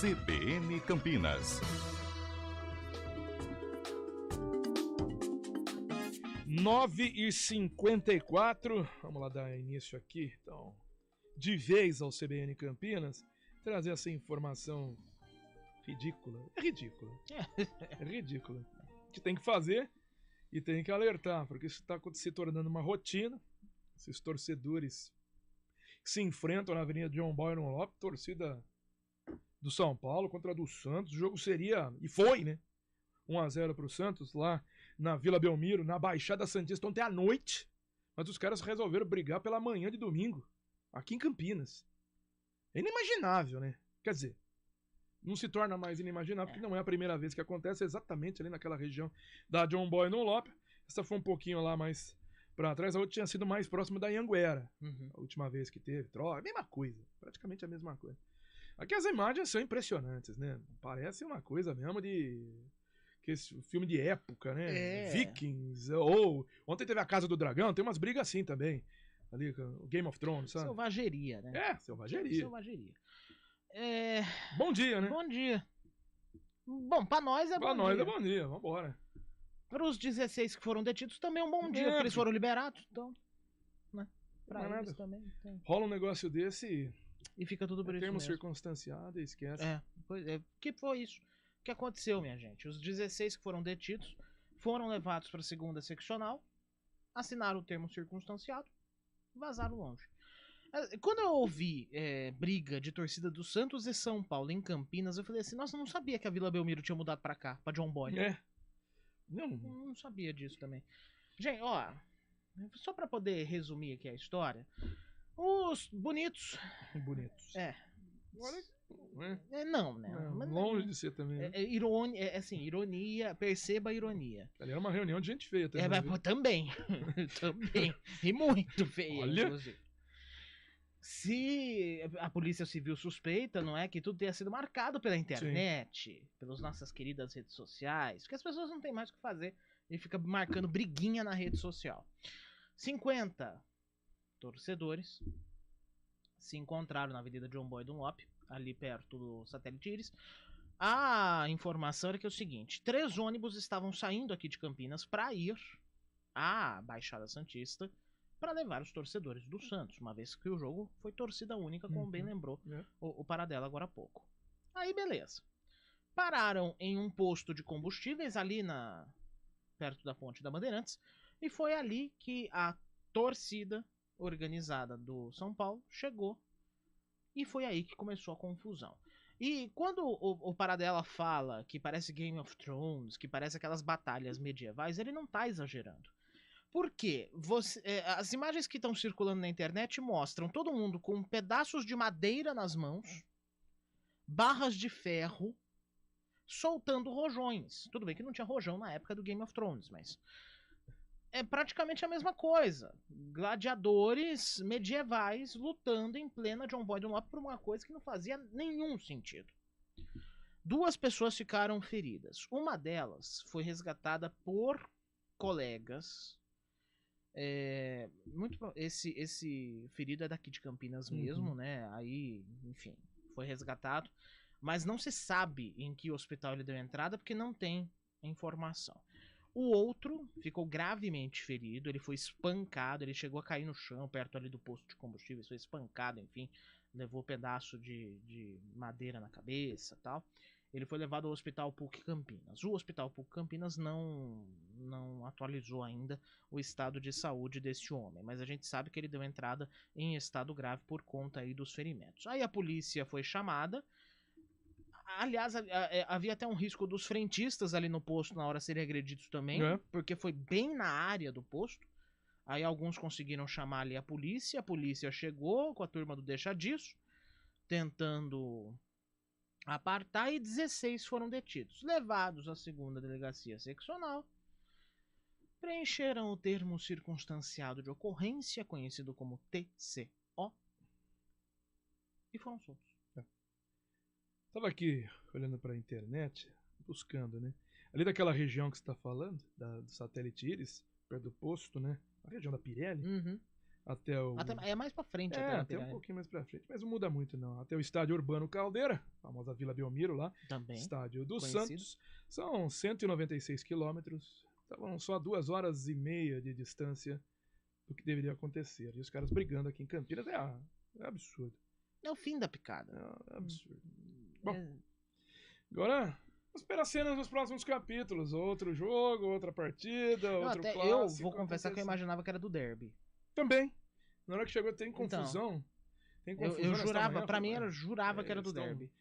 CBN Campinas. 9h54, vamos lá dar início aqui, então, de vez ao CBN Campinas, trazer essa informação ridícula. É ridícula. É ridícula. Que tem que fazer e tem que alertar, porque isso está se tornando uma rotina. Esses torcedores que se enfrentam na Avenida John Byron Lopes, torcida do São Paulo contra a do Santos. O jogo seria, e foi, né? 1-0 pro Santos lá na Vila Belmiro, na Baixada Santista, ontem à noite. Mas os caras resolveram brigar pela manhã de domingo, aqui em Campinas. É inimaginável, né? Quer dizer, não se torna mais inimaginável, porque não é a primeira vez que acontece, exatamente ali naquela região da John Byron Lopes. Essa foi um pouquinho lá mais pra trás, a outra tinha sido mais próxima da Anhanguera. A última vez que teve troca, a mesma coisa, praticamente a mesma coisa. Aqui as imagens são impressionantes, né? Parece uma coisa mesmo de que esse filme de época, né? Vikings, ou ontem teve a Casa do Dragão, tem umas brigas assim também. Ali, o Game of Thrones, sabe? Selvageria, né? Selvageria. Selvageria. Bom dia, né? Bom dia. Bom, pra nós é bom dia. Pra nós é bom dia, vambora. Para os 16 que foram detidos também é um bom dia, porque eles foram liberados, então, né? Pra eles também. Então. Rola um negócio desse e fica tudo por isso termo mesmo. Circunstanciado, esquece. Pois é. Que foi isso que aconteceu, minha gente. Os 16 que foram detidos foram levados para a segunda seccional assinaram o termo circunstanciado, vazaram longe. Quando eu ouvi briga de torcida do Santos e São Paulo em Campinas, eu falei assim, nossa, eu não sabia que a Vila Belmiro tinha mudado pra cá, pra John Boy. Não sabia disso também. Gente, ó, só pra poder resumir aqui a história, os bonitos... Não, né? Longe de ser também. Né? Ironia, perceba a ironia. Ali era uma reunião de gente feia também. Também. E muito feia, inclusive. Se a Polícia Civil suspeita, não é, que tudo tenha sido marcado pela internet, pelas nossas queridas redes sociais, porque as pessoas não têm mais o que fazer e fica marcando briguinha na rede social. 50 torcedores se encontraram na Avenida John Boy Dunlop, ali perto do Satélite Íris. A informação era que é o seguinte, 3 ônibus estavam saindo aqui de Campinas para ir à Baixada Santista para levar os torcedores do Santos, uma vez que o jogo foi torcida única, como bem lembrou o Paradela agora há pouco. Aí beleza. Pararam em um posto de combustíveis ali perto da Ponte da Bandeirantes, e foi ali que a torcida organizada do São Paulo chegou, e foi aí que começou a confusão. E quando o Paradela fala que parece Game of Thrones, que parece aquelas batalhas medievais, ele não tá exagerando. Por quê? As imagens que estão circulando na internet mostram todo mundo com pedaços de madeira nas mãos, barras de ferro, soltando rojões. Tudo bem que não tinha rojão na época do Game of Thrones, mas é praticamente a mesma coisa. Gladiadores medievais lutando em plena John Boy Dunlop por uma coisa que não fazia nenhum sentido. 2 pessoas ficaram feridas. Uma delas foi resgatada por colegas. Esse ferido é daqui de Campinas mesmo, né? Aí, enfim, foi resgatado. Mas não se sabe em que hospital ele deu entrada, porque não tem informação. O outro ficou gravemente ferido, ele foi espancado, ele chegou a cair no chão, perto ali do posto de combustíveis, foi espancado, enfim, levou pedaço de madeira na cabeça e tal. Ele foi levado ao Hospital PUC Campinas. O Hospital PUC Campinas não atualizou ainda o estado de saúde desse homem, mas a gente sabe que ele deu entrada em estado grave por conta aí dos ferimentos. Aí a polícia foi chamada. Aliás, havia até um risco dos frentistas ali no posto na hora serem agredidos também, porque foi bem na área do posto. Aí alguns conseguiram chamar ali a polícia chegou com a turma do Deixa Disso, tentando apartar, e 16 foram detidos, levados à 2ª Delegacia Seccional, preencheram o termo circunstanciado de ocorrência, conhecido como TCO, e foram soltos. Tava aqui olhando pra internet, buscando, né? Ali daquela região que você tá falando, do Satélite Íris, perto do posto, né? A região da Pirelli. Até é mais pra frente. Até um pouquinho mais pra frente, mas não muda muito não. Até o Estádio Urbano Caldeira, a famosa Vila Belmiro lá. Também. Estádio do Santos. São 196 quilômetros. Estavam só 2 horas e meia de distância do que deveria acontecer. E os caras brigando aqui em Campinas é absurdo. É o fim da picada. É absurdo. Bom, agora vamos esperar cenas nos próximos capítulos. Outro jogo, outra partida, outro clássico. Eu vou confessar que eu imaginava que era do derby. Também. Na hora que chegou tem confusão. Eu jurava, pra mim eu jurava que era do derby.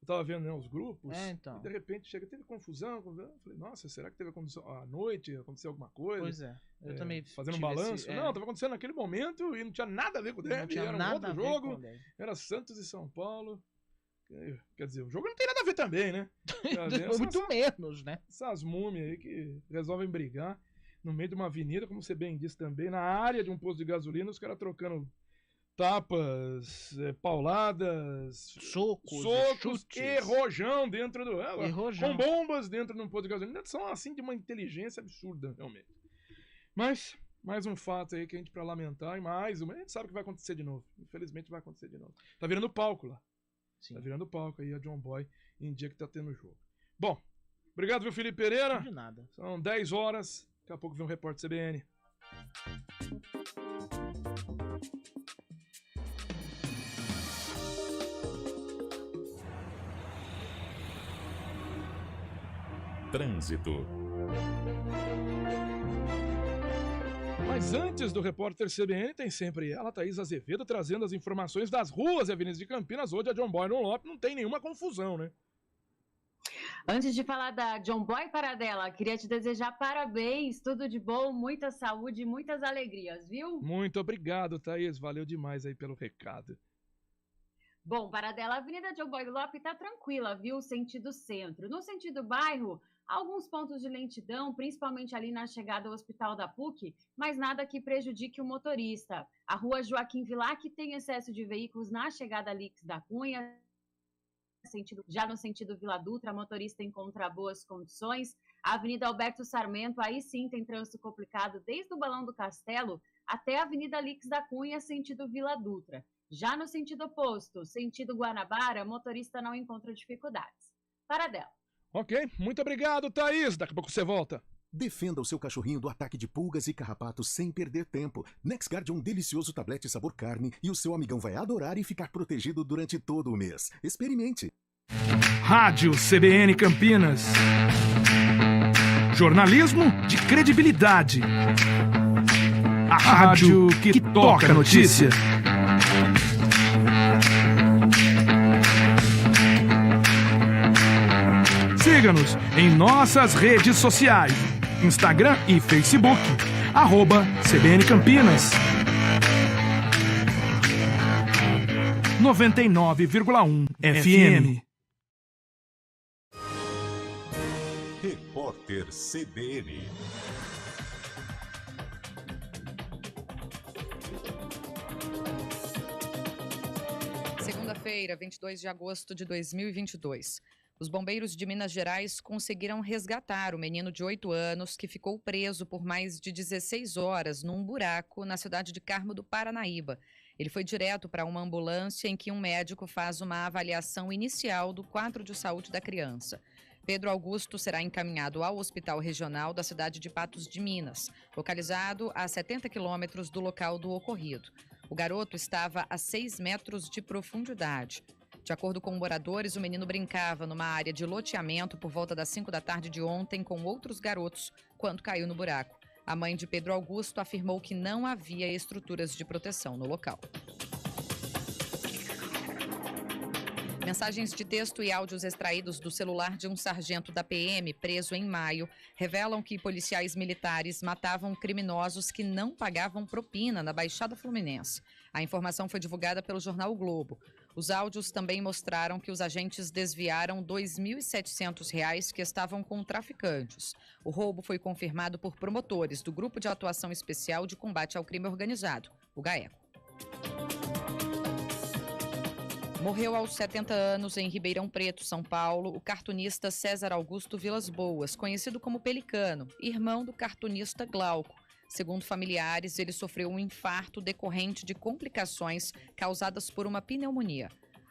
Eu tava vendo, né, os grupos, então. E de repente teve confusão. Eu falei, nossa, será que teve confusão à noite? Aconteceu alguma coisa? Pois é, eu também fazendo um balanço. Não, tava acontecendo naquele momento e não tinha nada a ver com o derby, era um outro jogo. Era Santos e São Paulo. Quer dizer, o jogo não tem nada a ver também, né? Muito menos, né? Essas múmias aí que resolvem brigar no meio de uma avenida, como você bem disse também, na área de um posto de gasolina, os caras trocando tapas, pauladas, socos e rojão dentro do... com bombas dentro de um posto de gasolina. São assim de uma inteligência absurda, realmente. Mas, mais um fato aí que a gente pra lamentar, e mais uma, a gente sabe que vai acontecer de novo. Infelizmente vai acontecer de novo. Tá virando palco lá. Sim. Tá virando palco aí a John Boy em dia que tá tendo jogo. Bom, obrigado, viu, Felipe Pereira? De nada. São 10 horas. Daqui a pouco vem um repórter CBN. Trânsito. Mas antes do repórter CBN, tem sempre ela, Thaís Azevedo, trazendo as informações das ruas e avenidas de Campinas. Hoje a John Boy no Lopes não tem nenhuma confusão, né? Antes de falar da John Boy Paradela, queria te desejar parabéns, tudo de bom, muita saúde e muitas alegrias, viu? Muito obrigado, Thaís. Valeu demais aí pelo recado. Bom, Paradela, a Avenida John Boy Lopes tá tranquila, viu? Sentido centro. No sentido bairro, alguns pontos de lentidão, principalmente ali na chegada ao Hospital da PUC, mas nada que prejudique o motorista. A rua Joaquim Vilac tem excesso de veículos na chegada a Lix da Cunha. Já no sentido Vila Dutra, motorista encontra boas condições. A Avenida Alberto Sarmento, aí sim tem trânsito complicado desde o Balão do Castelo até a Avenida Lix da Cunha, sentido Vila Dutra. Já no sentido oposto, sentido Guanabara, motorista não encontra dificuldades. Paradela. Ok, muito obrigado, Thaís. Daqui a pouco você volta. Defenda o seu cachorrinho do ataque de pulgas e carrapatos sem perder tempo. NexGard é um delicioso tablete sabor carne e o seu amigão vai adorar e ficar protegido durante todo o mês. Experimente. Rádio CBN Campinas. Jornalismo de credibilidade. A rádio que toca a notícia. Siga-nos em nossas redes sociais. Instagram e Facebook, @CBN Campinas. 99,1 FM. Repórter CBN. Segunda-feira, 22 de agosto de 2022. Os bombeiros de Minas Gerais conseguiram resgatar o menino de 8 anos que ficou preso por mais de 16 horas num buraco na cidade de Carmo do Paranaíba. Ele foi direto para uma ambulância em que um médico faz uma avaliação inicial do quadro de saúde da criança. Pedro Augusto será encaminhado ao Hospital Regional da cidade de Patos de Minas, localizado a 70 quilômetros do local do ocorrido. O garoto estava a 6 metros de profundidade. De acordo com moradores, o menino brincava numa área de loteamento por volta das 5 da tarde de ontem com outros garotos quando caiu no buraco. A mãe de Pedro Augusto afirmou que não havia estruturas de proteção no local. Mensagens de texto e áudios extraídos do celular de um sargento da PM preso em maio revelam que policiais militares matavam criminosos que não pagavam propina na Baixada Fluminense. A informação foi divulgada pelo jornal O Globo. Os áudios também mostraram que os agentes desviaram R$ 2.700 que estavam com traficantes. O roubo foi confirmado por promotores do Grupo de Atuação Especial de Combate ao Crime Organizado, o GAECO. Morreu aos 70 anos em Ribeirão Preto, São Paulo, o cartunista César Augusto Vilas Boas, conhecido como Pelicano, irmão do cartunista Glauco. Segundo familiares, ele sofreu um infarto decorrente de complicações causadas por uma pneumonia.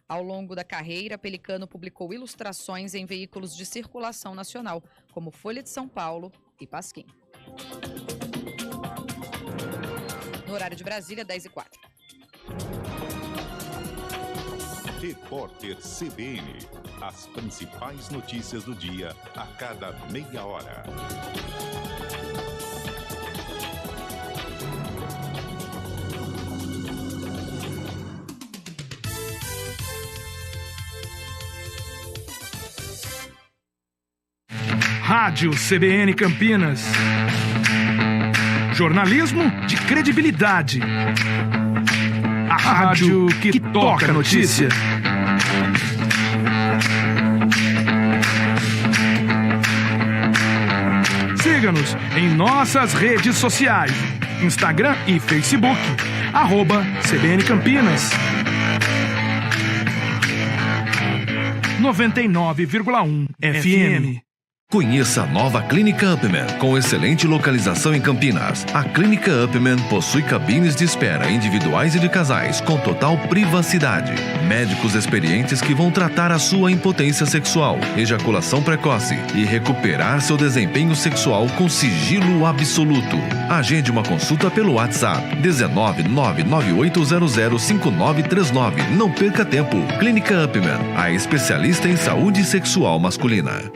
Ao longo da carreira, Pelicano publicou ilustrações em veículos de circulação nacional, como Folha de São Paulo e Pasquim. No horário de Brasília, 10h04. Repórter CBN. As principais notícias do dia a cada meia hora. Rádio CBN Campinas. Jornalismo de credibilidade. A rádio que toca a notícia. Siga-nos em nossas redes sociais. Instagram e Facebook. @CBN Campinas. 99,1 FM. Conheça a nova Clínica Upman, com excelente localização em Campinas. A Clínica Upman possui cabines de espera individuais e de casais, com total privacidade. Médicos experientes que vão tratar a sua impotência sexual, ejaculação precoce e recuperar seu desempenho sexual com sigilo absoluto. Agende uma consulta pelo WhatsApp 19998005939. Não perca tempo. Clínica Upman, a especialista em saúde sexual masculina.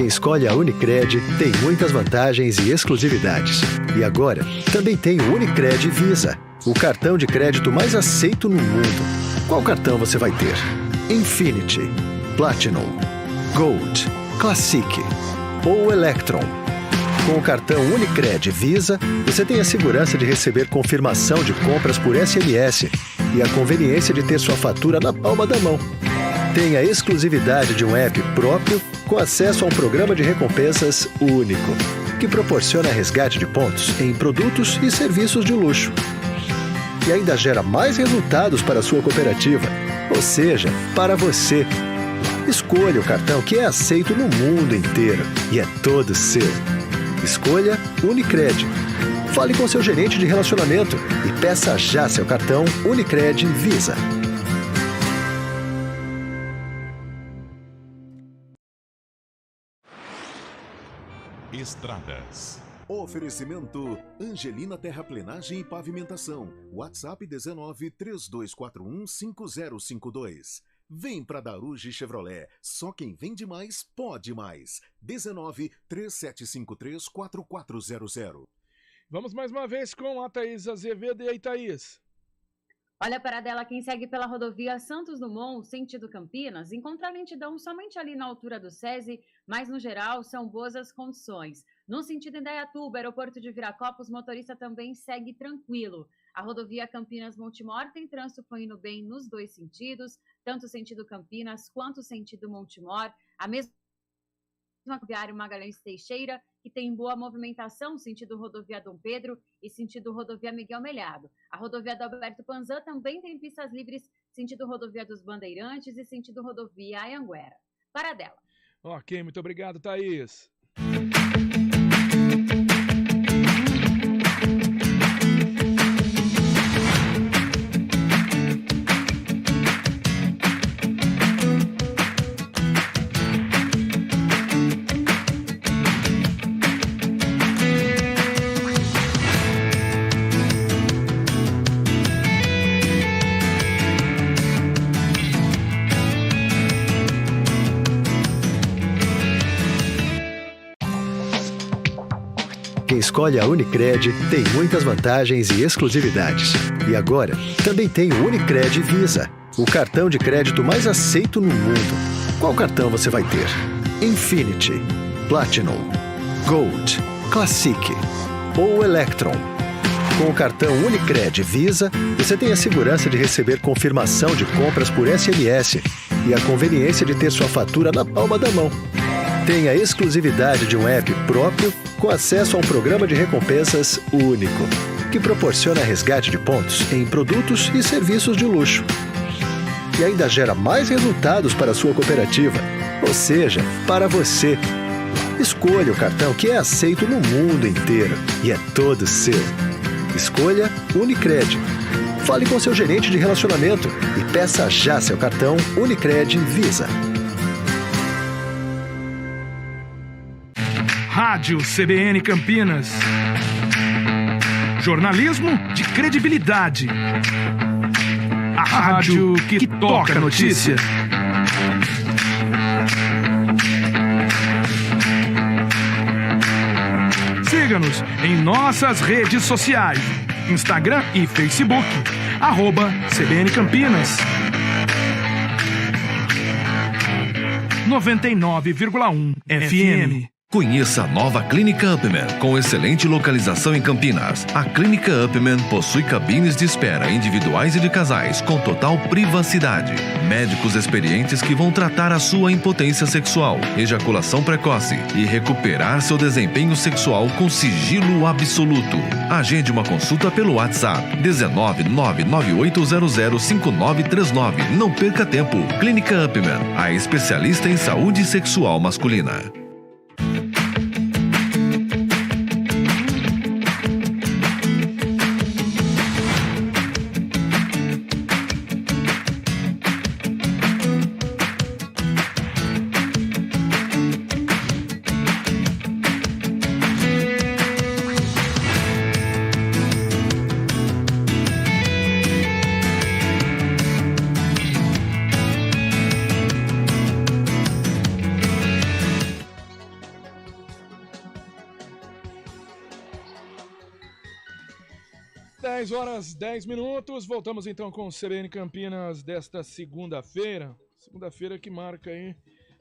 Quem escolhe a Unicred tem muitas vantagens e exclusividades. E agora, também tem o Unicred Visa, o cartão de crédito mais aceito no mundo. Qual cartão você vai ter? Infinity, Platinum, Gold, Classic ou Electron? Com o cartão Unicred Visa, você tem a segurança de receber confirmação de compras por SMS e a conveniência de ter sua fatura na palma da mão. Tem a exclusividade de um app próprio com acesso a um programa de recompensas único, que proporciona resgate de pontos em produtos e serviços de luxo. E ainda gera mais resultados para a sua cooperativa, ou seja, para você. Escolha o cartão que é aceito no mundo inteiro e é todo seu. Escolha Unicred. Fale com seu gerente de relacionamento e peça já seu cartão Unicred Visa. Estradas. Oferecimento Angelina Terraplenagem e Pavimentação. WhatsApp 19 3241 5052. Vem pra Daruge Chevrolet. Só quem vende mais, pode mais. 19 3753 4400. Vamos mais uma vez com a Thaís Azevedo. E aí, Thaís? Olha, Paradela, quem segue pela rodovia Santos Dumont, sentido Campinas, encontra lentidão somente ali na altura do SESI, mas no geral são boas as condições. No sentido Indaiatuba, aeroporto de Viracopos, o motorista também segue tranquilo. A rodovia Campinas-Montemor tem trânsito fluindo bem nos dois sentidos, tanto sentido Campinas quanto sentido Montemor. A mesma rodoviária Magalhães Teixeira, que tem boa movimentação, sentido rodovia Dom Pedro e sentido rodovia Miguel Melhado. A rodovia do Alberto Panzan também tem pistas livres, sentido rodovia dos Bandeirantes e sentido rodovia Anhanguera. Paradela. Ok, muito obrigado, Thaís. Quem escolhe a Unicred tem muitas vantagens e exclusividades. E agora, também tem o Unicred Visa, o cartão de crédito mais aceito no mundo. Qual cartão você vai ter? Infinity, Platinum, Gold, Classic ou Electron? Com o cartão Unicred Visa, você tem a segurança de receber confirmação de compras por SMS e a conveniência de ter sua fatura na palma da mão. Tem a exclusividade de um app próprio com acesso a um programa de recompensas único, que proporciona resgate de pontos em produtos e serviços de luxo. E ainda gera mais resultados para a sua cooperativa, ou seja, para você. Escolha o cartão que é aceito no mundo inteiro e é todo seu. Escolha Unicred. Fale com seu gerente de relacionamento e peça já seu cartão Unicred Visa. Rádio CBN Campinas. Jornalismo de credibilidade. A rádio que toca a notícia. Siga-nos em nossas redes sociais. Instagram e Facebook. @CBN Campinas. 99,1 FM. Conheça a nova Clínica Upman, com excelente localização em Campinas. A Clínica Upman possui cabines de espera individuais e de casais, com total privacidade. Médicos experientes que vão tratar a sua impotência sexual, ejaculação precoce e recuperar seu desempenho sexual com sigilo absoluto. Agende uma consulta pelo WhatsApp 19998005939. Não perca tempo. Clínica Upman, a especialista em saúde sexual masculina. 10h10. Voltamos então com o CBN Campinas desta segunda-feira. Segunda-feira que marca aí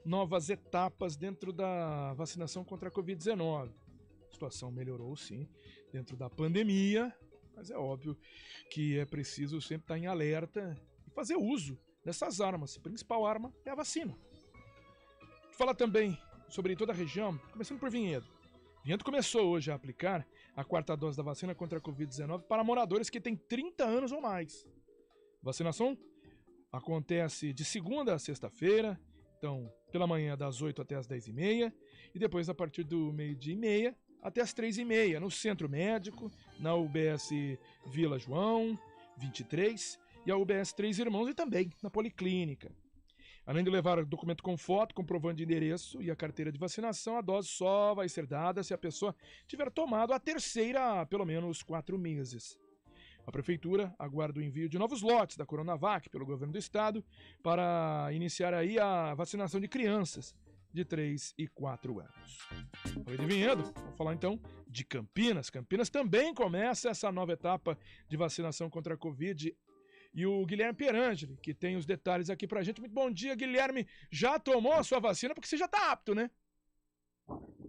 novas etapas dentro da vacinação contra a Covid-19. A situação melhorou sim dentro da pandemia, mas é óbvio que é preciso sempre estar em alerta e fazer uso dessas armas. A principal arma é a vacina. Vou falar também sobre toda a região, começando por Vinhedo. Vinhedo começou hoje a aplicar a 4ª dose da vacina contra a Covid-19 para moradores que têm 30 anos ou mais. Vacinação acontece de segunda a sexta-feira, então pela manhã das 8 até as 10h30 e depois a partir do meio-dia e meia até as 3h30 no Centro Médico, na UBS Vila João 23 e a UBS Três Irmãos e também na Policlínica. Além de levar documento com foto, comprovante de endereço e a carteira de vacinação, a dose só vai ser dada se a pessoa tiver tomado a terceira há pelo menos 4 meses. A Prefeitura aguarda o envio de novos lotes da Coronavac pelo Governo do Estado para iniciar aí a vacinação de crianças de 3 e 4 anos. Falei de Vinhedo, vamos falar então de Campinas. Campinas também começa essa nova etapa de vacinação contra a Covid. E o Guilherme Pierangeli, que tem os detalhes aqui pra gente. Muito bom dia, Guilherme. Já tomou a sua vacina? Porque você já tá apto, né?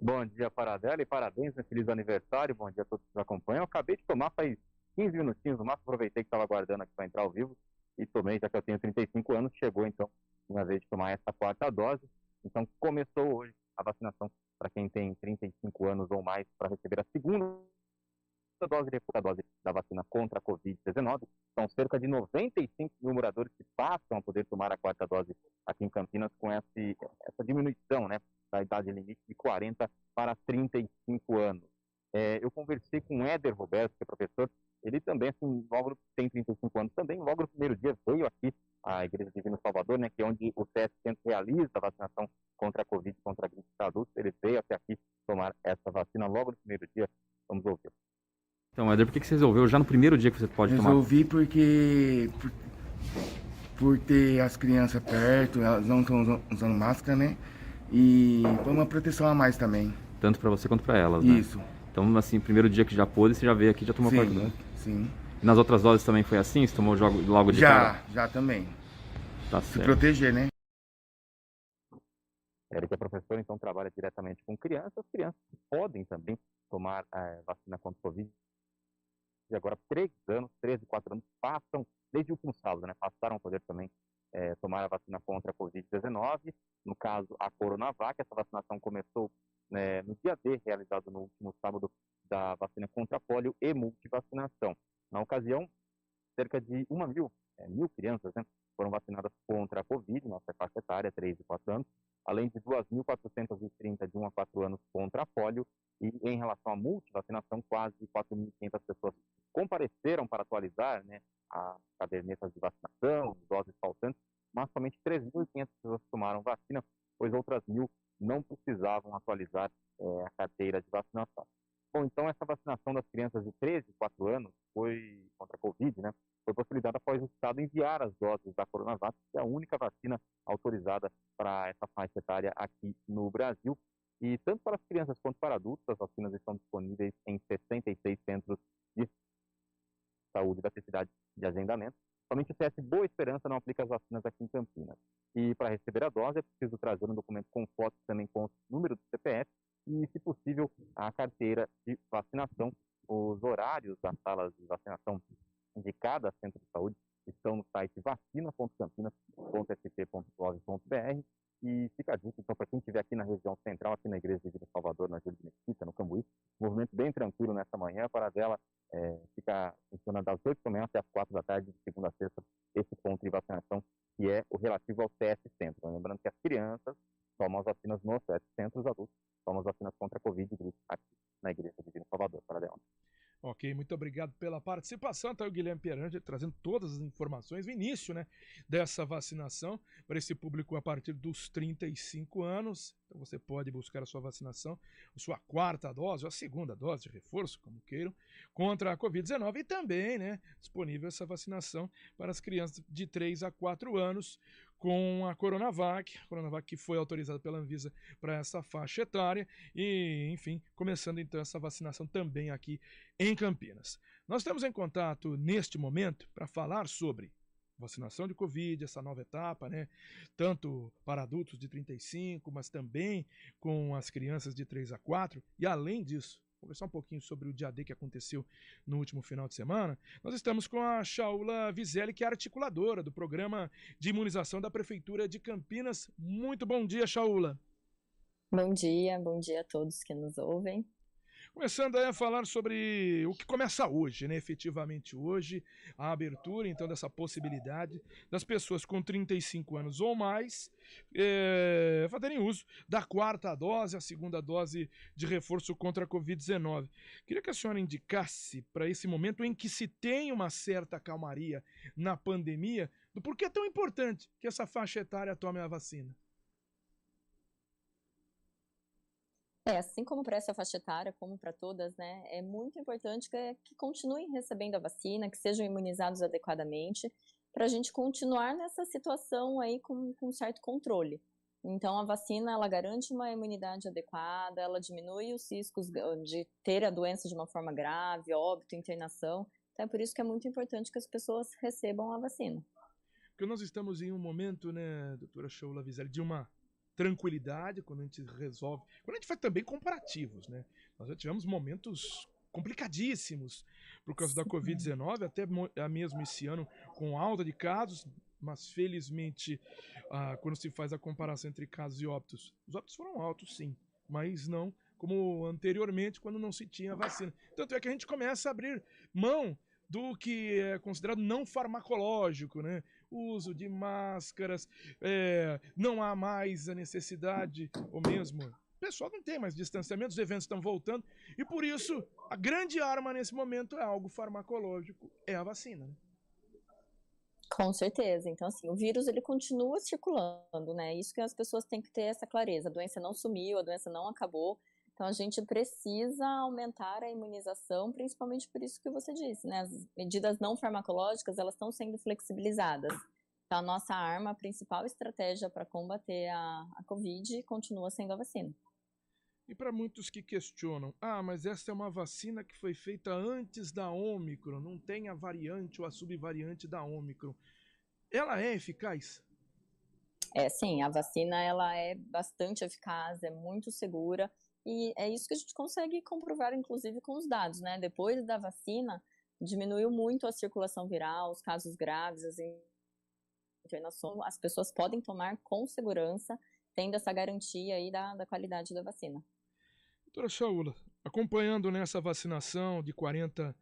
Bom dia, Paradela, e parabéns, né? Feliz aniversário. Bom dia a todos que nos acompanham. Eu acabei de tomar faz 15 minutinhos no máximo. Aproveitei que estava aguardando aqui para entrar ao vivo e tomei, já que eu tenho 35 anos. Chegou, então, minha vez de tomar essa 4ª dose. Então, começou hoje a vacinação para quem tem 35 anos ou mais para receber a segunda dose da vacina contra a Covid-19. São cerca de 95 mil moradores que passam a poder tomar a 4ª dose aqui em Campinas com essa diminuição, né, da idade limite de 40 para 35 anos. Eu conversei com o Éder Roberto, que é professor. Ele também, assim, logo tem 35 anos também. Logo no primeiro dia veio aqui à Igreja Divino Salvador, né, que é onde o CS Centro realiza a vacinação contra a Covid, contra a gripe para adultos. Ele veio até aqui tomar essa vacina logo no primeiro dia. Vamos ouvir. Então, Éder, por que você resolveu já no primeiro dia que você pode tomar? Resolvi porque por ter as crianças perto, elas não estão usando máscara, né? E foi uma proteção a mais também. Tanto para você quanto para elas, né? Isso. Então, assim, primeiro dia que já pôde, você já veio aqui e já tomou parte, né? Sim. E nas outras doses também foi assim? Você tomou logo de cara? Já também. Tá Se certo. proteger, né? Eric é professor, então trabalha diretamente com crianças. As crianças podem também tomar a vacina contra o Covid. E agora 3 e 4 anos passam, desde o último sábado, né? Passaram a poder também tomar a vacina contra a Covid-19. No caso, a Coronavac. Essa vacinação começou no dia D, realizado no último sábado, da vacina contra polio e multivacinação. Na ocasião, cerca de 1.000 crianças, né, foram vacinadas contra a Covid, nossa faixa etária, 3 e 4 anos, além de 2.430 de 1 a 4 anos contra a polio. E em relação à multivacinação, quase 4.500 pessoas compareceram para atualizar, né, as cadernetas de vacinação, doses faltantes, mas somente 3.500 pessoas tomaram vacina, pois outras 1.000 não precisavam atualizar a carteira de vacinação. Bom, então essa vacinação das crianças de 13 e 4 anos foi contra a Covid, né? Foi possibilitada após o Estado enviar as doses da Coronavac, que é a única vacina autorizada para essa faixa etária aqui no Brasil. E tanto para as crianças quanto para adultos, as vacinas estão disponíveis em 66 centros de saúde da cidade de agendamento. Somente o CS Boa Esperança não aplica as vacinas aqui em Campinas. E para receber a dose é preciso trazer um documento com foto, também com o número do CPF e, se possível, a carteira de vacinação. Os horários das salas de vacinação de cada centro de saúde estão no site vacina.campinas.sp.gov.br. E fica a dica, então, para quem estiver aqui na região central, aqui na Igreja Divino Salvador, na Júlio de Mesquita, no Cambuí, movimento bem tranquilo nessa manhã. Para dela fica funcionando das 8 da manhã até as 4 da tarde, de segunda a sexta, esse ponto de vacinação, que é o relativo ao CS Centro. Lembrando que as crianças tomam as vacinas no CS Centro, os adultos tomam as vacinas contra a Covid e gripe aqui na Igreja Divino Salvador. Para dela. Ok, muito obrigado pela participação. Tá aí o Guilherme Pierangeli trazendo todas as informações, o início, né, dessa vacinação para esse público a partir dos 35 anos. Então você pode buscar a sua vacinação, a sua 4ª dose, ou a 2ª dose de reforço, como queiram, contra a Covid-19 e também, né, disponível essa vacinação para as crianças de 3 a 4 anos com a Coronavac que foi autorizada pela Anvisa para essa faixa etária e, enfim, começando então essa vacinação também aqui em Campinas. Nós estamos em contato neste momento para falar sobre vacinação de Covid, essa nova etapa, né? Tanto para adultos de 35, mas também com as crianças de 3 a 4, e além disso, conversar um pouquinho sobre o dia D que aconteceu no último final de semana. Nós estamos com a Shaula Vizelli, que é articuladora do programa de imunização da Prefeitura de Campinas. Muito bom dia, Shaula. Bom dia a todos que nos ouvem. Começando aí a falar sobre o que começa hoje, né? Efetivamente hoje, a abertura, então, dessa possibilidade das pessoas com 35 anos ou mais fazerem uso da 4ª dose, a 2ª dose de reforço contra a Covid-19. Queria que a senhora indicasse, para esse momento em que se tem uma certa calmaria na pandemia, do porquê é tão importante que essa faixa etária tome a vacina. Assim como para essa faixa etária, como para todas, né, é muito importante que continuem recebendo a vacina, que sejam imunizados adequadamente, para a gente continuar nessa situação aí com certo controle. Então, a vacina, ela garante uma imunidade adequada, ela diminui os riscos de ter a doença de uma forma grave, óbito, internação. Então, é por isso que é muito importante que as pessoas recebam a vacina. Porque nós estamos em um momento, né, doutora Shaula Vizelli, de uma tranquilidade quando a gente resolve, quando a gente faz também comparativos, né? Nós já tivemos momentos complicadíssimos por causa da Covid-19, até mesmo esse ano com alta de casos, mas felizmente quando se faz a comparação entre casos e óbitos, os óbitos foram altos sim, mas não como anteriormente quando não se tinha vacina. Tanto é que a gente começa a abrir mão do que é considerado não farmacológico, né? O uso de máscaras, não há mais a necessidade, ou mesmo, o pessoal não tem mais distanciamento, os eventos estão voltando, e por isso a grande arma nesse momento é algo farmacológico, é a vacina, né? Com certeza. Então, assim, o vírus ele continua circulando, né? Isso que as pessoas têm que ter essa clareza. A doença não sumiu, a doença não acabou. Então, a gente precisa aumentar a imunização, principalmente por isso que você disse, né? As medidas não farmacológicas, elas estão sendo flexibilizadas. Então, a nossa arma, a principal estratégia para combater a Covid continua sendo a vacina. E para muitos que questionam, mas essa é uma vacina que foi feita antes da Ômicron, não tem a variante ou a subvariante da Ômicron. Ela é eficaz? Sim, a vacina ela é bastante eficaz, é muito segura. E é isso que a gente consegue comprovar, inclusive, com os dados, né? Depois da vacina, diminuiu muito a circulação viral, os casos graves, as internações. As pessoas podem tomar com segurança, tendo essa garantia aí da qualidade da vacina. Doutora Shaula, acompanhando nessa vacinação de 40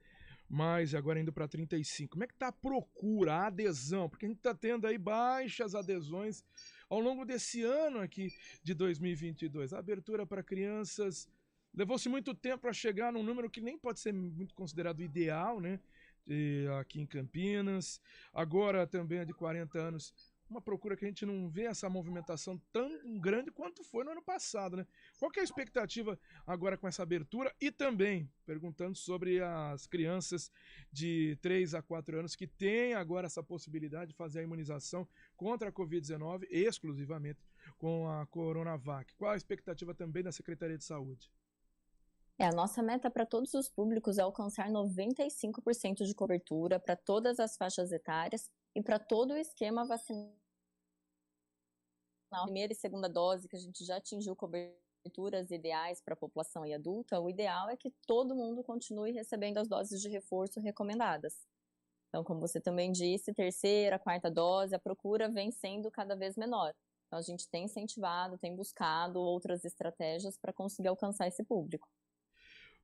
mais e agora indo para 35, como é que está a procura, a adesão? Porque a gente está tendo aí baixas adesões ao longo desse ano aqui de 2022. A abertura para crianças levou-se muito tempo para chegar num número que nem pode ser muito considerado ideal, né? Aqui em Campinas. Agora também é de 40 anos. Uma procura que a gente não vê essa movimentação tão grande quanto foi no ano passado, né? Qual que é a expectativa agora com essa abertura? E também perguntando sobre as crianças de 3 a 4 anos que têm agora essa possibilidade de fazer a imunização contra a Covid-19 exclusivamente com a Coronavac. Qual a expectativa também da Secretaria de Saúde? A nossa meta para todos os públicos é alcançar 95% de cobertura para todas as faixas etárias e para todo o esquema vacinal. Primeira e segunda dose, que a gente já atingiu coberturas ideais para a população e adulta, o ideal é que todo mundo continue recebendo as doses de reforço recomendadas. Então, como você também disse, 3ª, 4ª dose, a procura vem sendo cada vez menor. Então, a gente tem incentivado, tem buscado outras estratégias para conseguir alcançar esse público.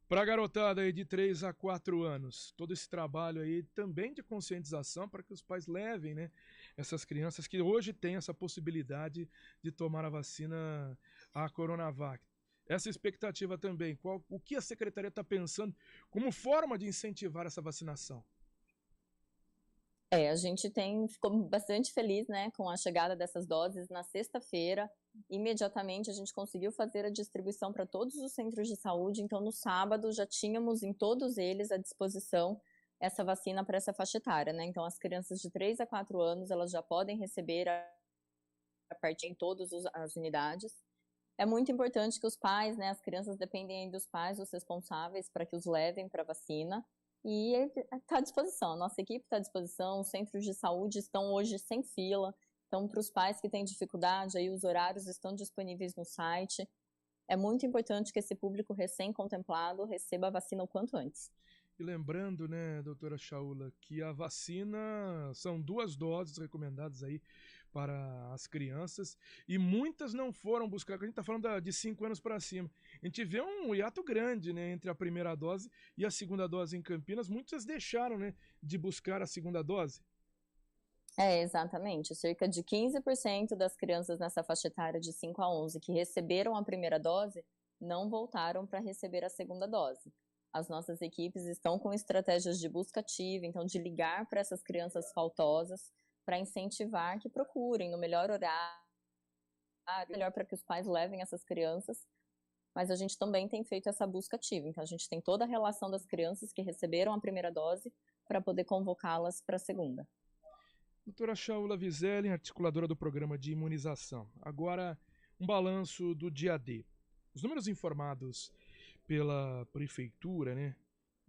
Para a garotada aí de 3 a 4 anos, todo esse trabalho aí também de conscientização para que os pais levem, né, essas crianças que hoje têm essa possibilidade de tomar a vacina, a Coronavac. Essa expectativa também, o que a Secretaria está pensando como forma de incentivar essa vacinação? A gente ficou bastante feliz, né, com a chegada dessas doses na sexta-feira. Imediatamente a gente conseguiu fazer a distribuição para todos os centros de saúde, então no sábado já tínhamos em todos eles à disposição essa vacina para essa faixa etária, né? Então as crianças de 3 a 4 anos, elas já podem receber partir em todas as unidades. É muito importante que os pais, né, as crianças dependem dos pais, os responsáveis, para que os levem para a vacina. E está à disposição, a nossa equipe está à disposição, os centros de saúde estão hoje sem fila. Então, para os pais que têm dificuldade, aí os horários estão disponíveis no site. É muito importante que esse público recém-contemplado receba a vacina o quanto antes. E lembrando, né, doutora Shaula, que a vacina são 2 doses recomendadas aí para as crianças e muitas não foram buscar, a gente está falando de 5 anos para cima. A gente vê um hiato grande, né, entre a primeira dose e a segunda dose em Campinas. Muitas deixaram, né, de buscar a segunda dose. Exatamente. Cerca de 15% das crianças nessa faixa etária de 5 a 11 que receberam a primeira dose não voltaram para receber a segunda dose. As nossas equipes estão com estratégias de busca ativa, então de ligar para essas crianças faltosas, para incentivar que procurem no melhor horário, melhor para que os pais levem essas crianças. Mas a gente também tem feito essa busca ativa, então a gente tem toda a relação das crianças que receberam a primeira dose para poder convocá-las para a segunda. Doutora Shaula Vizelli, articuladora do programa de imunização. Agora, um balanço do dia D. Os números informados pela prefeitura, né,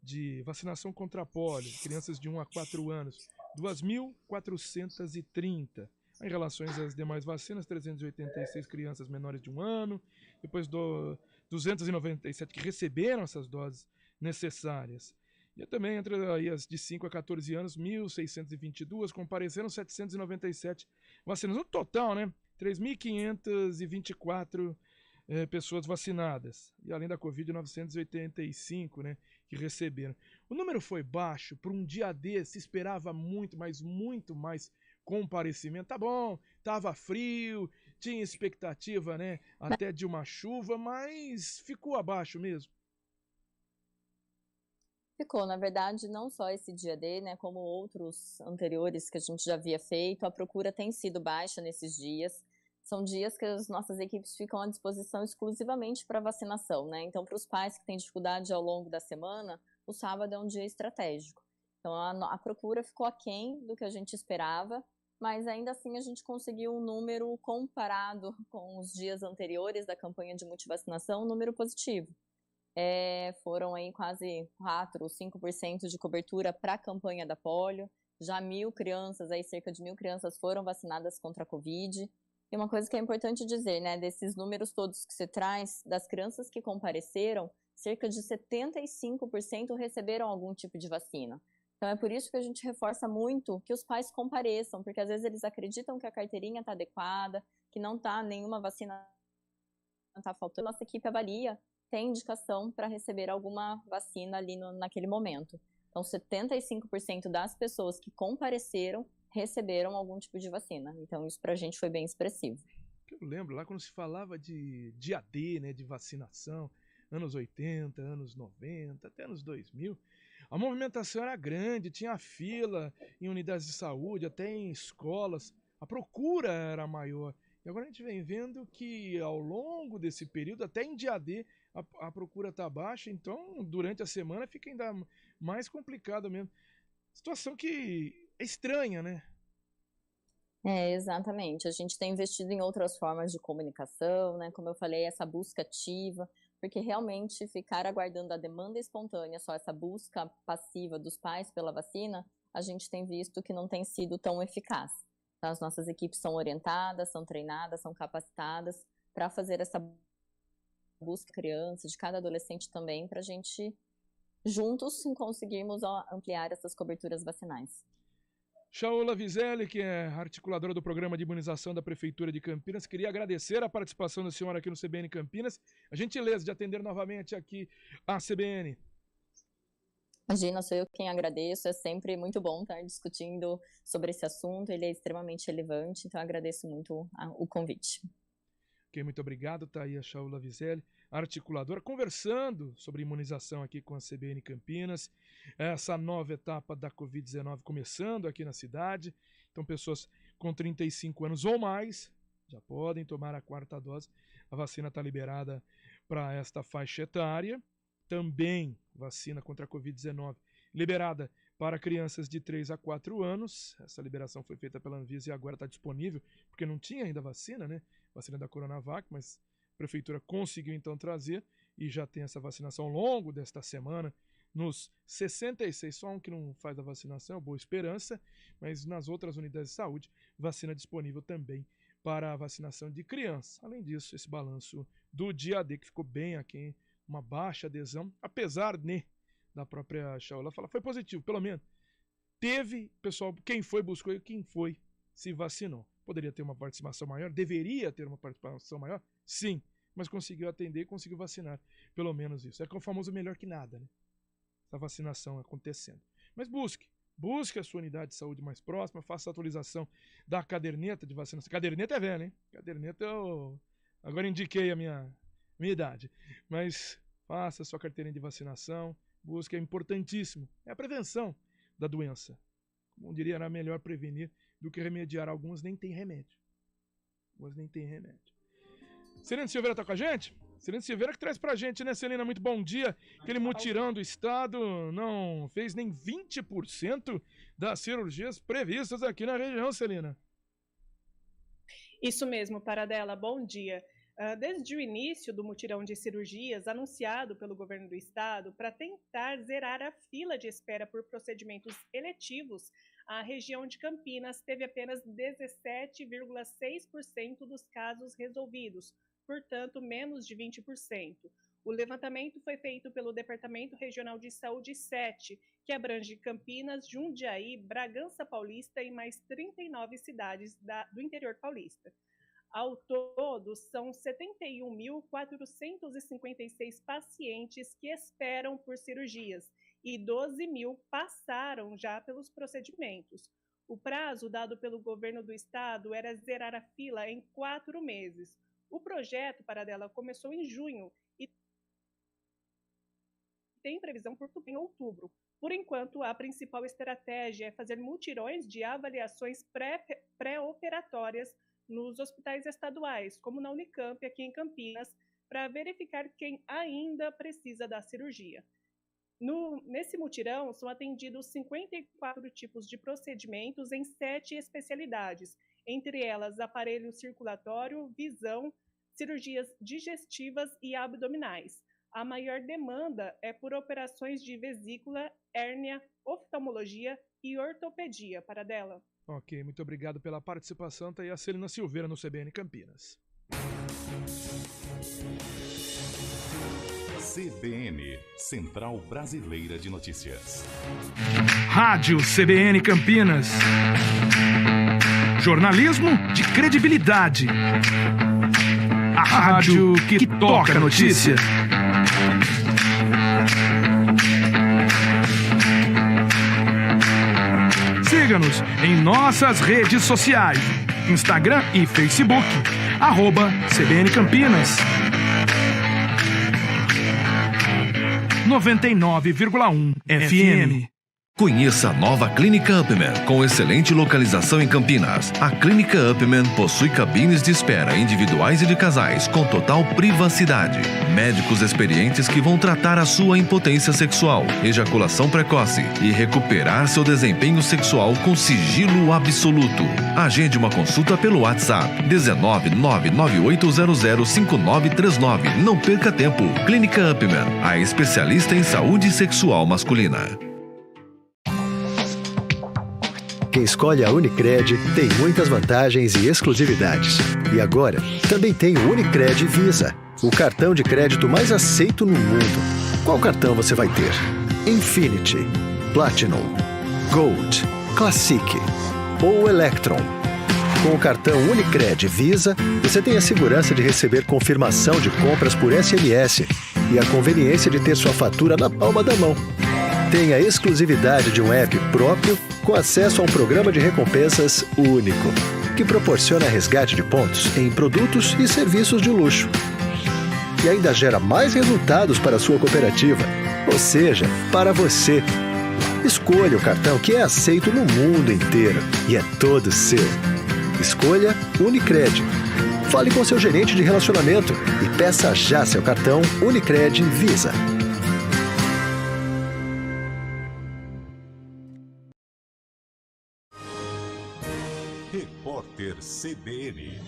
de vacinação contra a polio, crianças de 1 a 4 anos, 2.430. Em relação às demais vacinas, 386 crianças menores de 1 ano, depois 297 que receberam essas doses necessárias. E também entre aí as de 5 a 14 anos, 1.622, compareceram 797 vacinas. No total, né, 3.524 pessoas vacinadas. E além da Covid, 985, né, que receberam. O número foi baixo, por um dia D se esperava muito, mas muito mais comparecimento. Tá bom, tava frio, tinha expectativa, né, até de uma chuva, mas ficou abaixo mesmo. Ficou, na verdade, não só esse dia D, né, como outros anteriores que a gente já havia feito, a procura tem sido baixa nesses dias. São dias que as nossas equipes ficam à disposição exclusivamente para vacinação, né? Então, para os pais que têm dificuldade ao longo da semana, o sábado é um dia estratégico. Então, a procura ficou aquém do que a gente esperava, mas ainda assim a gente conseguiu um número comparado com os dias anteriores da campanha de multivacinação, um número positivo. Foram aí quase 4 ou 5% de cobertura para a campanha da polio. Já 1.000 crianças, aí cerca de 1.000 crianças foram vacinadas contra a Covid. E uma coisa que é importante dizer, né, desses números todos que você traz, das crianças que compareceram, cerca de 75% receberam algum tipo de vacina. Então é por isso que a gente reforça muito que os pais compareçam, porque às vezes eles acreditam que a carteirinha está adequada, que não está nenhuma vacina, não está faltando. Nossa equipe avalia, tem indicação para receber alguma vacina ali naquele momento. Então 75% das pessoas que compareceram receberam algum tipo de vacina. Então isso pra gente foi bem expressivo. Eu lembro lá quando se falava de dia D, né, de vacinação, anos 80, anos 90, até anos 2000, a movimentação era grande, tinha fila em unidades de saúde, até em escolas, a procura era maior. E agora a gente vem vendo que ao longo desse período, até em dia D, a procura está baixa, então durante a semana fica ainda mais complicado mesmo. Situação que é estranha, né? Exatamente. A gente tem investido em outras formas de comunicação, né? Como eu falei, essa busca ativa, porque realmente ficar aguardando a demanda espontânea, só essa busca passiva dos pais pela vacina, a gente tem visto que não tem sido tão eficaz. Então, as nossas equipes são orientadas, são treinadas, são capacitadas para fazer essa busca de criança, de cada adolescente também, para a gente juntos conseguirmos ampliar essas coberturas vacinais. Shaula Vizelli, que é articuladora do programa de imunização da Prefeitura de Campinas, queria agradecer a participação da senhora aqui no CBN Campinas, a gentileza de atender novamente aqui a CBN. Imagina, sou eu quem agradeço, é sempre muito bom estar discutindo sobre esse assunto, ele é extremamente relevante, então agradeço muito o convite. Ok, muito obrigado, tá aí a Shaula Vizelli, articuladora, conversando sobre imunização aqui com a CBN Campinas, essa nova etapa da Covid-19 começando aqui na cidade, então pessoas com 35 anos ou mais já podem tomar a 4ª dose, a vacina está liberada para esta faixa etária, também vacina contra a Covid-19 liberada para crianças de 3 a 4 anos. Essa liberação foi feita pela Anvisa e agora está disponível, porque não tinha ainda vacina, né? Vacina da Coronavac, mas a prefeitura conseguiu então trazer e já tem essa vacinação ao longo desta semana nos 66, só um que não faz a vacinação, Boa Esperança, mas nas outras unidades de saúde, vacina disponível também para a vacinação de crianças. Além disso, esse balanço do dia D, que ficou bem aqui, uma baixa adesão, apesar da própria Shaula falar, foi positivo, pelo menos. Teve, pessoal, quem foi, buscou e quem foi, se vacinou. Poderia ter uma participação maior? Deveria ter uma participação maior? Sim, mas conseguiu atender e conseguiu vacinar. Pelo menos isso. É o famoso melhor que nada, né? Essa vacinação acontecendo. Mas busque a sua unidade de saúde mais próxima, faça a atualização da caderneta de vacinação. Caderneta é velha, hein? Caderneta agora indiquei a minha idade. Mas faça a sua carteirinha de vacinação, busque, é importantíssimo. É a prevenção da doença. Como diria, era melhor prevenir do que remediar. Alguns nem tem remédio. Celina Silveira está com a gente? Celina Silveira que traz pra gente, né, Celina? Muito bom dia. Aquele mutirão do Estado não fez nem 20% das cirurgias previstas aqui na região, Celina. Isso mesmo, Paradela. Bom dia. Desde o início do mutirão de cirurgias anunciado pelo governo do estado para tentar zerar a fila de espera por procedimentos eletivos, a região de Campinas teve apenas 17,6% dos casos resolvidos, portanto, menos de 20%. O levantamento foi feito pelo Departamento Regional de Saúde 7, que abrange Campinas, Jundiaí, Bragança Paulista e mais 39 cidades do interior paulista. Ao todo, são 71.456 pacientes que esperam por cirurgias e 12.000 passaram já pelos procedimentos. O prazo dado pelo governo do estado era zerar a fila em 4 meses. O projeto, Paradela, começou em junho e tem previsão por em outubro. Por enquanto, a principal estratégia é fazer mutirões de avaliações pré-operatórias nos hospitais estaduais, como na Unicamp, aqui em Campinas, para verificar quem ainda precisa da cirurgia. Nesse mutirão, são atendidos 54 tipos de procedimentos em 7 especialidades, entre elas aparelho circulatório, visão, cirurgias digestivas e abdominais. A maior demanda é por operações de vesícula, hérnia, oftalmologia e ortopedia, Paradela. Ok, muito obrigado pela participação. Tá aí a Celina Silveira no CBN Campinas. CBN, Central Brasileira de Notícias. Rádio CBN Campinas. Jornalismo de credibilidade. A rádio que toca a notícia. Siga-nos em nossas redes sociais, Instagram e Facebook, @CBN Campinas. 99,1 FM. Conheça a nova Clínica Upman, com excelente localização em Campinas. A Clínica Upman possui cabines de espera individuais e de casais, com total privacidade. Médicos experientes que vão tratar a sua impotência sexual, ejaculação precoce e recuperar seu desempenho sexual com sigilo absoluto. Agende uma consulta pelo WhatsApp 19998005939. Não perca tempo. Clínica Upman, a especialista em saúde sexual masculina. Quem escolhe a Unicred tem muitas vantagens e exclusividades. E agora, também tem o Unicred Visa, o cartão de crédito mais aceito no mundo. Qual cartão você vai ter? Infinity, Platinum, Gold, Classic ou Electron? Com o cartão Unicred Visa, você tem a segurança de receber confirmação de compras por SMS e a conveniência de ter sua fatura na palma da mão. Tem a exclusividade de um app próprio com acesso a um programa de recompensas único, que proporciona resgate de pontos em produtos e serviços de luxo. E ainda gera mais resultados para a sua cooperativa, ou seja, para você. Escolha o cartão que é aceito no mundo inteiro e é todo seu. Escolha Unicred. Fale com seu gerente de relacionamento e peça já seu cartão Unicred Visa. Repórter CBN.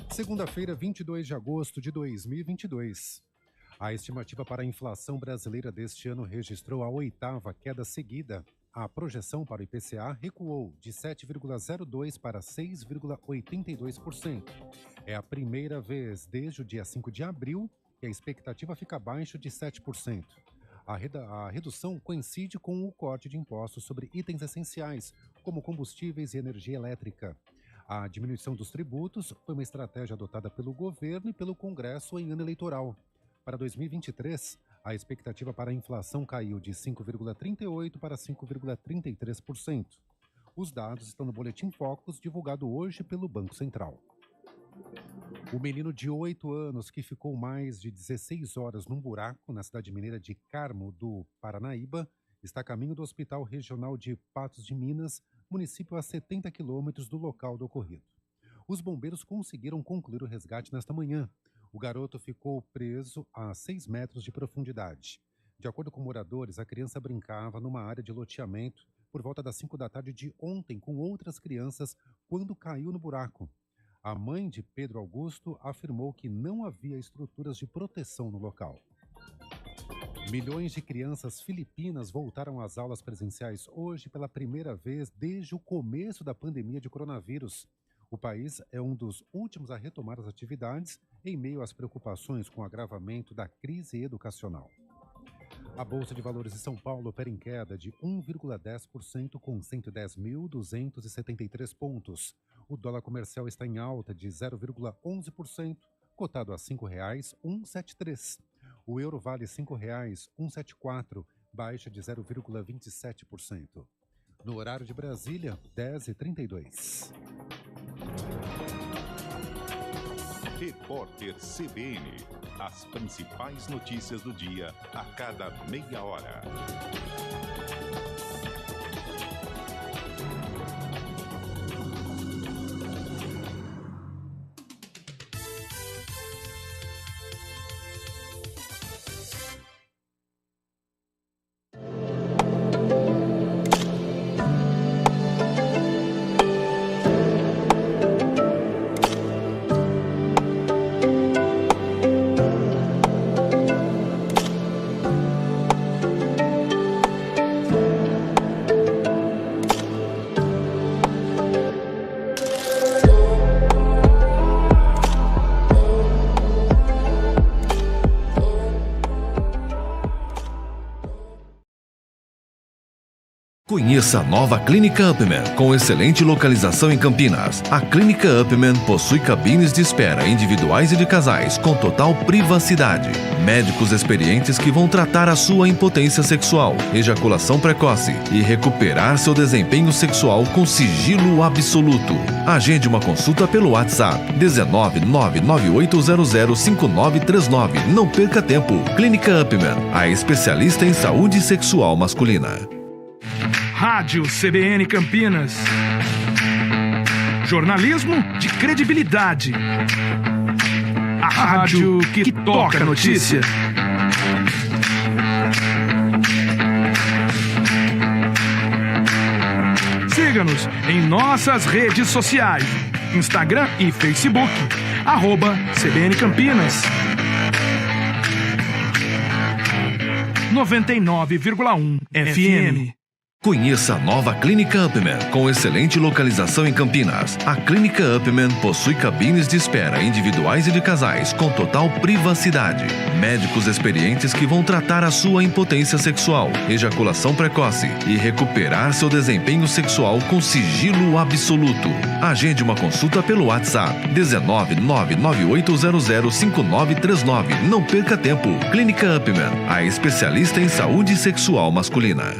Segunda-feira, 22 de agosto de 2022. A estimativa para a inflação brasileira deste ano registrou a 8ª queda seguida. A projeção para o IPCA recuou de 7,02% para 6,82%. É a primeira vez desde o dia 5 de abril que a expectativa fica abaixo de 7%. A redução coincide com o corte de impostos sobre itens essenciais, como combustíveis e energia elétrica. A diminuição dos tributos foi uma estratégia adotada pelo governo e pelo Congresso em ano eleitoral. Para 2023, a expectativa para a inflação caiu de 5,38% para 5,33%. Os dados estão no Boletim Focus, divulgado hoje pelo Banco Central. O menino de 8 anos que ficou mais de 16 horas num buraco na cidade mineira de Carmo do Paranaíba está a caminho do Hospital Regional de Patos de Minas, município a 70 quilômetros do local do ocorrido. Os bombeiros conseguiram concluir o resgate nesta manhã. O garoto ficou preso a 6 metros de profundidade. De acordo com moradores, a criança brincava numa área de loteamento por volta das 5 da tarde de ontem com outras crianças quando caiu no buraco. A mãe de Pedro Augusto afirmou que não havia estruturas de proteção no local. Milhões de crianças filipinas voltaram às aulas presenciais hoje pela primeira vez desde o começo da pandemia de coronavírus. O país é um dos últimos a retomar as atividades em meio às preocupações com o agravamento da crise educacional. A Bolsa de Valores de São Paulo opera em queda de 1,10% com 110.273 pontos. O dólar comercial está em alta de 0,11%, cotado a R$ 5,173. O euro vale R$ 5,174, baixa de 0,27%. No horário de Brasília, 10h32. Repórter CBN. As principais notícias do dia a cada meia hora. Conheça a nova Clínica Upman, com excelente localização em Campinas. A Clínica Upman possui cabines de espera individuais e de casais, com total privacidade. Médicos experientes que vão tratar a sua impotência sexual, ejaculação precoce e recuperar seu desempenho sexual com sigilo absoluto. Agende uma consulta pelo WhatsApp 19998005939. Não perca tempo. Clínica Upman, a especialista em saúde sexual masculina. Rádio CBN Campinas. Jornalismo de credibilidade. A rádio que toca a notícia. Siga-nos em nossas redes sociais. Instagram e Facebook. @CBN Campinas. 99,1 FM. Conheça a nova Clínica Upman, com excelente localização em Campinas. A Clínica Upman possui cabines de espera individuais e de casais, com total privacidade. Médicos experientes que vão tratar a sua impotência sexual, ejaculação precoce e recuperar seu desempenho sexual com sigilo absoluto. Agende uma consulta pelo WhatsApp 19998005939. Não perca tempo. Clínica Upman, a especialista em saúde sexual masculina.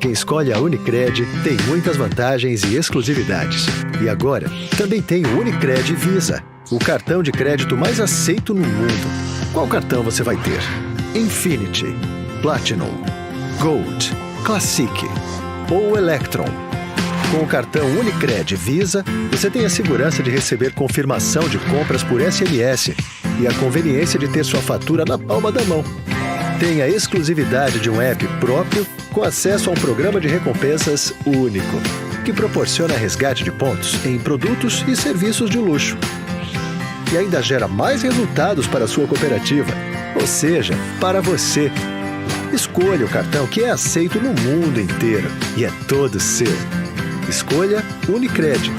Quem escolhe a Unicred tem muitas vantagens e exclusividades. E agora, também tem o Unicred Visa, o cartão de crédito mais aceito no mundo. Qual cartão você vai ter? Infinity, Platinum, Gold, Classic ou Electron? Com o cartão Unicred Visa, você tem a segurança de receber confirmação de compras por SMS e a conveniência de ter sua fatura na palma da mão. Tem a exclusividade de um app próprio com acesso a um programa de recompensas único, que proporciona resgate de pontos em produtos e serviços de luxo. E ainda gera mais resultados para a sua cooperativa, ou seja, para você. Escolha o cartão que é aceito no mundo inteiro e é todo seu. Escolha Unicred.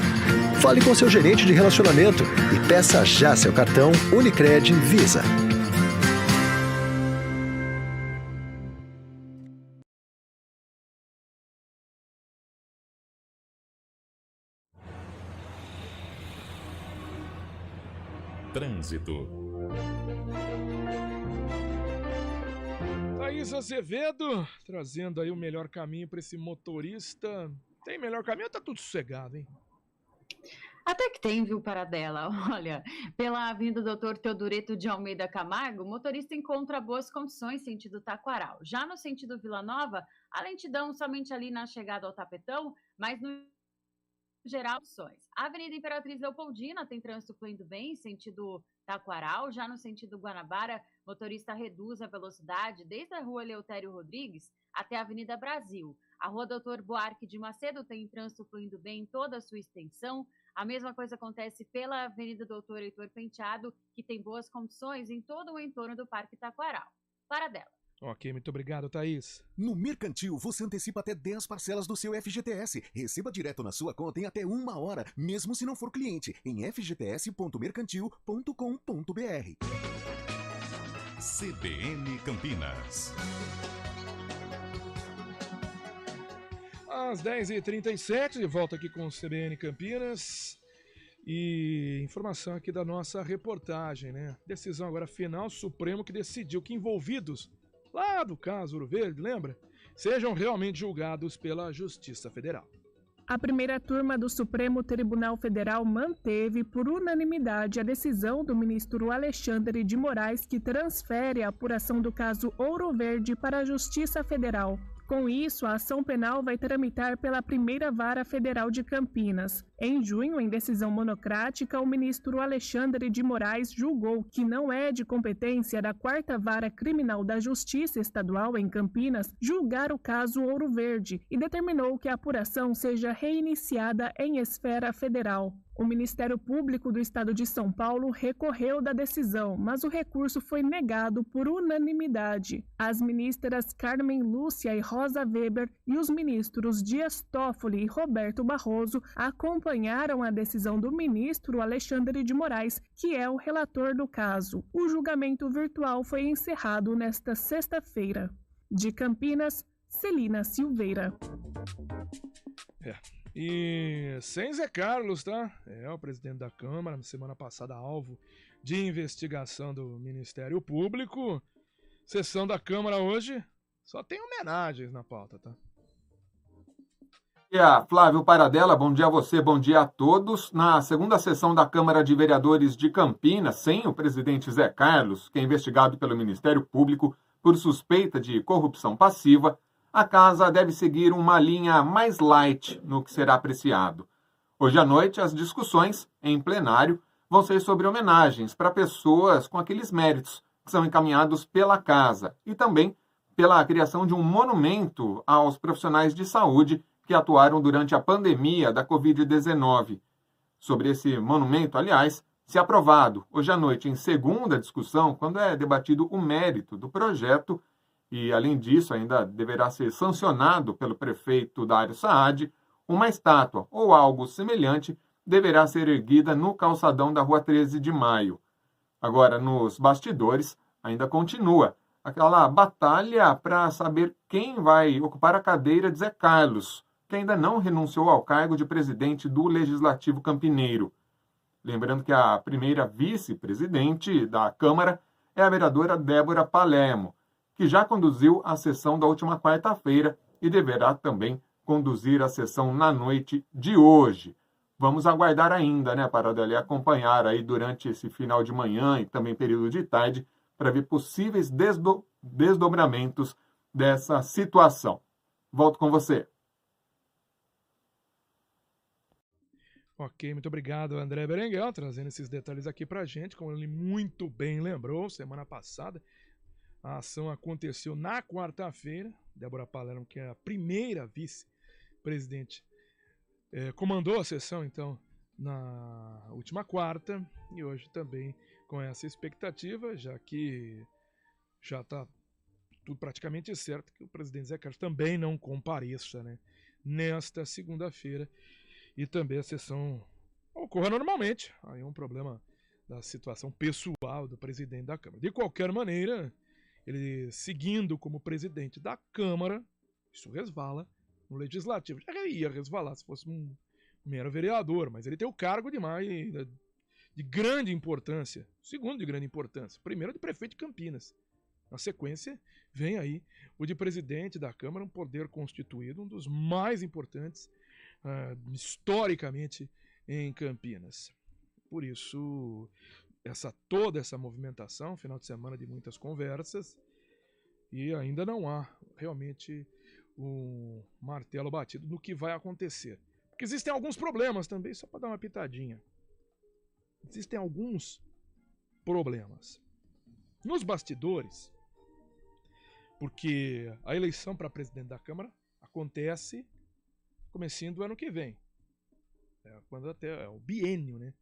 Fale com seu gerente de relacionamento e peça já seu cartão Unicred Visa. Trânsito. Thaís Azevedo, trazendo aí o melhor caminho para esse motorista. Tem melhor caminho ou tá tudo sossegado, hein? Até que tem, viu, Paradela? Olha, pela Avenida Doutor Teodoreto de Almeida Camargo, o motorista encontra boas condições sentido Taquaral. Já no sentido Vila Nova, a lentidão somente ali na chegada ao Tapetão, mas no geral, opções. A Avenida Imperatriz Leopoldina tem trânsito fluindo bem, sentido Taquaral. Já no sentido Guanabara, motorista reduz a velocidade desde a Rua Eleutério Rodrigues até a Avenida Brasil. A Rua Doutor Buarque de Macedo tem trânsito fluindo bem em toda a sua extensão. A mesma coisa acontece pela Avenida Doutor Heitor Penteado, que tem boas condições em todo o entorno do Parque Taquaral. Paradela. Ok, muito obrigado, Thaís. No Mercantil, você antecipa até 10 parcelas do seu FGTS. Receba direto na sua conta em até 1 hora, mesmo se não for cliente, em fgts.mercantil.com.br. CBN Campinas. Às 10h37, de volta aqui com o CBN Campinas. E informação aqui da nossa reportagem, né? Decisão agora final, Supremo que decidiu que envolvidos lá do caso Ouro Verde, lembra? Sejam realmente julgados pela Justiça Federal. A primeira turma do Supremo Tribunal Federal manteve, por unanimidade, a decisão do ministro Alexandre de Moraes que transfere a apuração do caso Ouro Verde para a Justiça Federal. Com isso, a ação penal vai tramitar pela primeira vara federal de Campinas. Em junho, em decisão monocrática, o ministro Alexandre de Moraes julgou que não é de competência da 4ª Vara Criminal da Justiça Estadual em Campinas julgar o caso Ouro Verde e determinou que a apuração seja reiniciada em esfera federal. O Ministério Público do Estado de São Paulo recorreu da decisão, mas o recurso foi negado por unanimidade. As ministras Carmen Lúcia e Rosa Weber e os ministros Dias Toffoli e Roberto Barroso acompanharam a decisão do ministro Alexandre de Moraes, que é o relator do caso. O julgamento virtual foi encerrado nesta sexta-feira. De Campinas, Celina Silveira. E sem Zé Carlos, tá? O presidente da Câmara, na semana passada, alvo de investigação do Ministério Público. Sessão da Câmara hoje, só tem homenagens na pauta, tá? Bom dia, Flávio Paradela, bom dia a você, bom dia a todos. Na segunda sessão da Câmara de Vereadores de Campinas, sem o presidente Zé Carlos, que é investigado pelo Ministério Público por suspeita de corrupção passiva, a casa deve seguir uma linha mais light no que será apreciado. Hoje à noite, as discussões, em plenário, vão ser sobre homenagens para pessoas com aqueles méritos que são encaminhados pela casa e também pela criação de um monumento aos profissionais de saúde que atuaram durante a pandemia da Covid-19. Sobre esse monumento, aliás, se aprovado hoje à noite em segunda discussão, quando é debatido o mérito do projeto, e, além disso, ainda deverá ser sancionado pelo prefeito Dário Saad, uma estátua ou algo semelhante deverá ser erguida no calçadão da Rua 13 de Maio. Agora, nos bastidores, ainda continua aquela batalha para saber quem vai ocupar a cadeira de Zé Carlos, que ainda não renunciou ao cargo de presidente do Legislativo Campineiro. Lembrando que a primeira vice-presidente da Câmara é a vereadora Débora Palermo, que já conduziu a sessão da última quarta-feira e deverá também conduzir a sessão na noite de hoje. Vamos aguardar ainda, né, para dali acompanhar aí durante esse final de manhã e também período de tarde para ver possíveis desdobramentos dessa situação. Volto com você. Ok, muito obrigado, André Berenguel, trazendo esses detalhes aqui pra gente. Como ele muito bem lembrou, semana passada, a ação aconteceu na quarta-feira. Débora Palermo, que é a primeira vice-presidente, comandou a sessão, então, na última quarta, e hoje também com essa expectativa, já que já está tudo praticamente certo que o presidente Zé Carlos também não compareça, né, nesta segunda-feira, e também a sessão ocorra normalmente. Aí é um problema da situação pessoal do presidente da Câmara. De qualquer maneira, ele seguindo como presidente da Câmara, isso resvala no Legislativo. Já ia resvalar se fosse um mero vereador, mas ele tem o cargo de grande importância, segundo de grande importância, primeiro de prefeito de Campinas. Na sequência, vem aí o de presidente da Câmara, um poder constituído, um dos mais importantes historicamente em Campinas. Por isso, toda essa movimentação, final de semana de muitas conversas, e ainda não há realmente um martelo batido no que vai acontecer. Porque existem alguns problemas também, só para dar uma pitadinha. Existem alguns problemas nos bastidores, porque a eleição para presidente da Câmara acontece comecinho do ano que vem. Quando até é o biênio, né,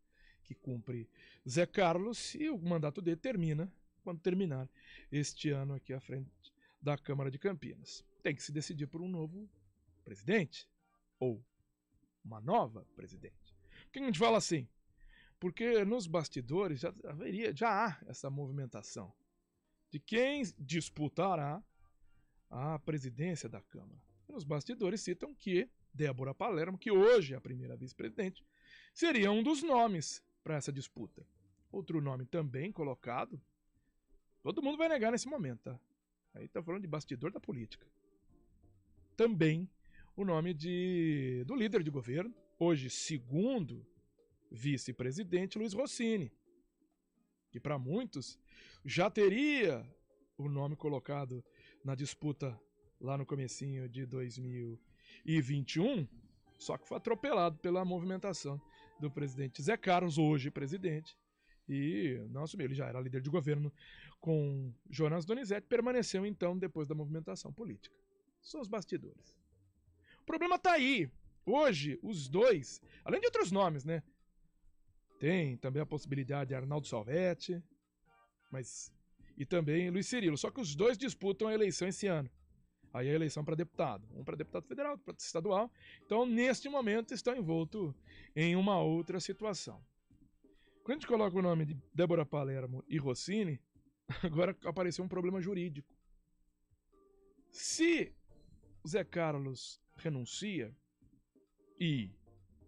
que cumpre Zé Carlos, e o mandato dele termina quando terminar este ano aqui à frente da Câmara de Campinas. Tem que se decidir por um novo presidente ou uma nova presidente. Por que a gente fala assim? Porque nos bastidores já há essa movimentação de quem disputará a presidência da Câmara. E nos bastidores citam que Débora Palermo, que hoje é a primeira vice-presidente, seria um dos nomes para essa disputa. Outro nome também colocado, todo mundo vai negar nesse momento, tá? Aí tá falando de bastidor da política. Também o nome do líder de governo, hoje segundo vice-presidente, Luiz Rossini, que para muitos já teria o nome colocado na disputa lá no comecinho de 2021, só que foi atropelado pela movimentação do presidente Zé Carlos, hoje presidente, e não assumiu. Ele já era líder de governo com Jonas Donizete, permaneceu então depois da movimentação política. São os bastidores. O problema tá aí. Hoje, os dois, além de outros nomes, né? Tem também a possibilidade de Arnaldo Salvetti, e também Luiz Cirilo. Só que os dois disputam a eleição esse ano. Aí a eleição para deputado. Um para deputado federal, outro para estadual. Então, neste momento, estão envoltos em uma outra situação. Quando a gente coloca o nome de Débora Palermo e Rossini, agora apareceu um problema jurídico. Se Zé Carlos renuncia e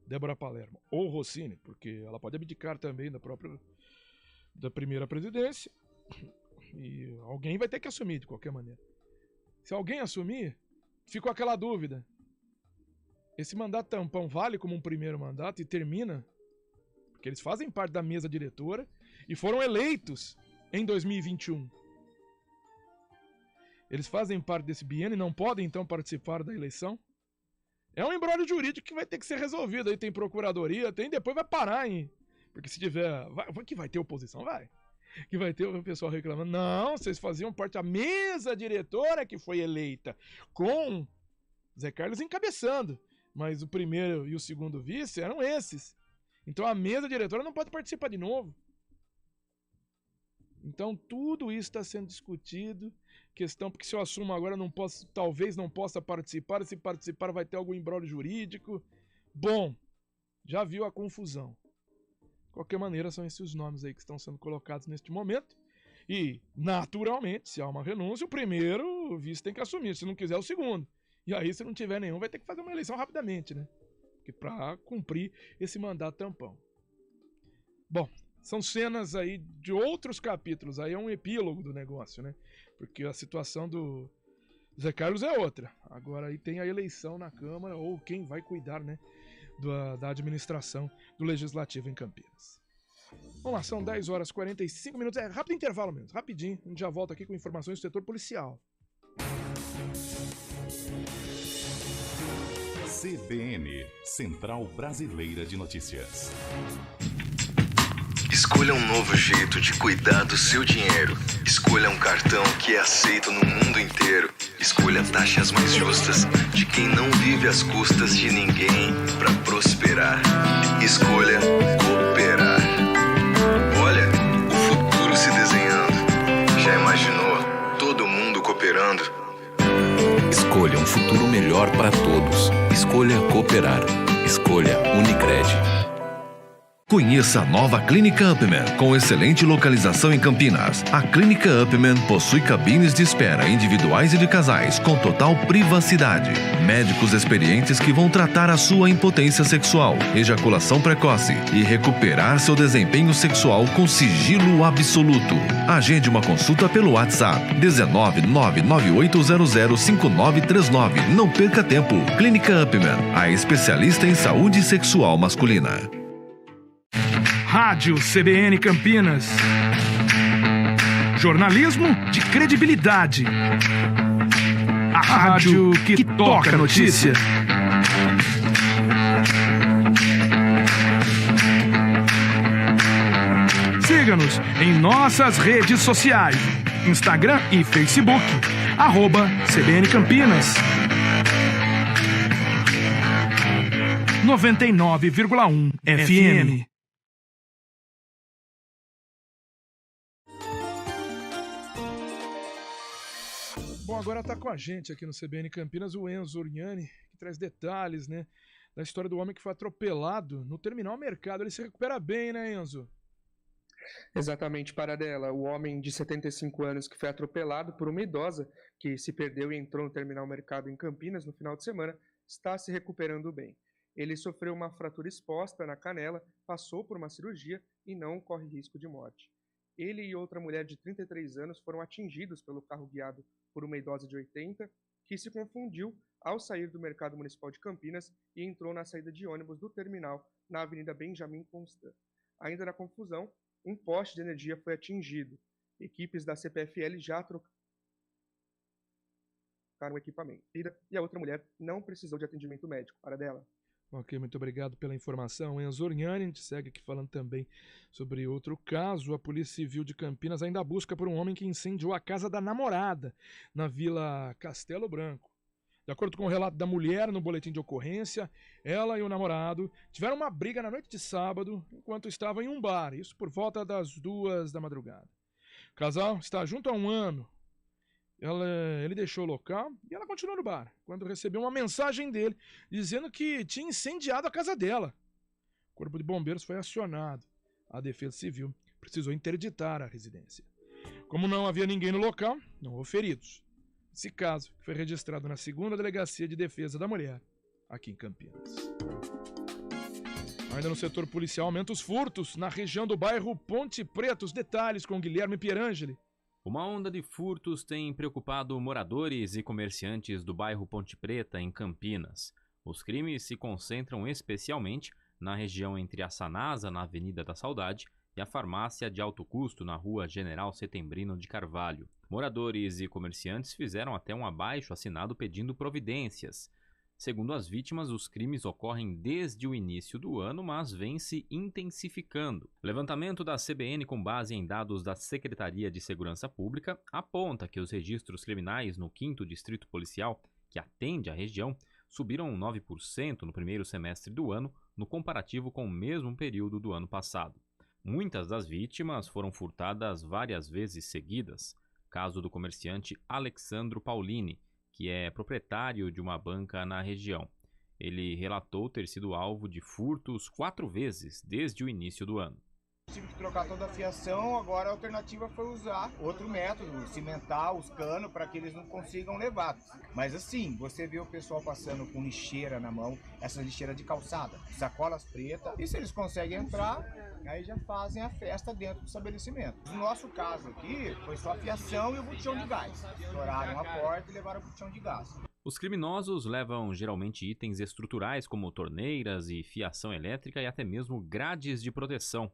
Débora Palermo ou Rossini, porque ela pode abdicar também da primeira presidência, e alguém vai ter que assumir de qualquer maneira. Se alguém assumir, ficou aquela dúvida. Esse mandato tampão vale como um primeiro mandato e termina? Porque eles fazem parte da mesa diretora e foram eleitos em 2021. Eles fazem parte desse biênio e não podem, então, participar da eleição? É um imbróglio jurídico que vai ter que ser resolvido. Aí tem procuradoria, depois vai parar, hein? Porque se tiver... que vai ter oposição, vai. Que vai ter o pessoal reclamando. Não, vocês faziam parte da mesa diretora que foi eleita, com Zé Carlos encabeçando. Mas o primeiro e o segundo vice eram esses. Então a mesa diretora não pode participar de novo. Então tudo isso está sendo discutido. Questão, porque se eu assumo agora, talvez não possa participar. E se participar, vai ter algum imbróglio jurídico. Bom, já viu a confusão. De qualquer maneira, são esses os nomes aí que estão sendo colocados neste momento. E, naturalmente, se há uma renúncia, o primeiro vice tem que assumir. Se não quiser, o segundo. E aí, se não tiver nenhum, vai ter que fazer uma eleição rapidamente, né? Para cumprir esse mandato tampão. Bom, são cenas aí de outros capítulos. Aí é um epílogo do negócio, né? Porque a situação do Zé Carlos é outra. Agora aí tem a eleição na Câmara, ou quem vai cuidar, né? Da administração do Legislativo em Campinas. Vamos lá, são 10 horas e 45 minutos. É rápido intervalo mesmo, rapidinho. A gente já volta aqui com informações do setor policial. CBN, Central Brasileira de Notícias. Escolha um novo jeito de cuidar do seu dinheiro. Escolha um cartão que é aceito no mundo inteiro. Escolha taxas mais justas de quem não vive às custas de ninguém para prosperar. Escolha cooperar. Olha, o futuro se desenhando. Já imaginou todo mundo cooperando? Escolha um futuro melhor para todos. Escolha cooperar. Escolha Unicred. Conheça a nova Clínica Upman, com excelente localização em Campinas. A Clínica Upman possui cabines de espera individuais e de casais, com total privacidade. Médicos experientes que vão tratar a sua impotência sexual, ejaculação precoce e recuperar seu desempenho sexual com sigilo absoluto. Agende uma consulta pelo WhatsApp 19998005939. Não perca tempo. Clínica Upman, a especialista em saúde sexual masculina. Rádio CBN Campinas. Jornalismo de credibilidade. A rádio que toca a notícia. Siga-nos em nossas redes sociais. Instagram e Facebook. @CBN Campinas. 99,1 FM. Bom, agora está com a gente aqui no CBN Campinas o Enzo Orgnani, que traz detalhes, né, da história do homem que foi atropelado no Terminal Mercado. Ele se recupera bem, né, Enzo? Exatamente, Paradela. O homem de 75 anos que foi atropelado por uma idosa que se perdeu e entrou no Terminal Mercado em Campinas no final de semana está se recuperando bem. Ele sofreu uma fratura exposta na canela, passou por uma cirurgia e não corre risco de morte. Ele e outra mulher de 33 anos foram atingidos pelo carro guiado por uma idosa de 80, que se confundiu ao sair do Mercado Municipal de Campinas e entrou na saída de ônibus do terminal na Avenida Benjamin Constant. Ainda na confusão, um poste de energia foi atingido. Equipes da CPFL já trocaram o equipamento. E a outra mulher não precisou de atendimento médico. Para dela. Ok, muito obrigado pela informação. Enzo Orgnani, a gente segue aqui falando também sobre outro caso. A Polícia Civil de Campinas ainda busca por um homem que incendiou a casa da namorada na Vila Castelo Branco. De acordo com o relato da mulher no boletim de ocorrência, ela e o namorado tiveram uma briga na noite de sábado enquanto estavam em um bar, isso por volta das 2 da madrugada. O casal está junto há um ano. Ele deixou o local e ela continuou no bar, quando recebeu uma mensagem dele dizendo que tinha incendiado a casa dela. O Corpo de Bombeiros foi acionado. A Defesa Civil precisou interditar a residência. Como não havia ninguém no local, não houve feridos. Esse caso foi registrado na 2ª Delegacia de Defesa da Mulher, aqui em Campinas. Ainda no setor policial, aumenta os furtos na região do bairro Ponte Preta. Os detalhes com Guilherme Pierangeli. Uma onda de furtos tem preocupado moradores e comerciantes do bairro Ponte Preta, em Campinas. Os crimes se concentram especialmente na região entre a Sanasa, na Avenida da Saudade, e a farmácia de alto custo, na Rua General Setembrino de Carvalho. Moradores e comerciantes fizeram até um abaixo-assinado pedindo providências. Segundo as vítimas, os crimes ocorrem desde o início do ano, mas vêm se intensificando. O levantamento da CBN, com base em dados da Secretaria de Segurança Pública, aponta que os registros criminais no 5º Distrito Policial, que atende a região, subiram 9% no primeiro semestre do ano, no comparativo com o mesmo período do ano passado. Muitas das vítimas foram furtadas várias vezes seguidas. Caso do comerciante Alexandro Paulini, que é proprietário de uma banca na região. Ele relatou ter sido alvo de furtos 4 vezes desde o início do ano. Tive que trocar toda a fiação, agora a alternativa foi usar outro método, cimentar os canos para que eles não consigam levar. Mas assim, você vê o pessoal passando com lixeira na mão, essa lixeira de calçada, sacolas pretas, e se eles conseguem entrar, aí já fazem a festa dentro do estabelecimento. No nosso caso aqui, foi só a fiação e o botijão de gás. Estouraram a porta e levaram o botijão de gás. Os criminosos levam geralmente itens estruturais como torneiras e fiação elétrica e até mesmo grades de proteção.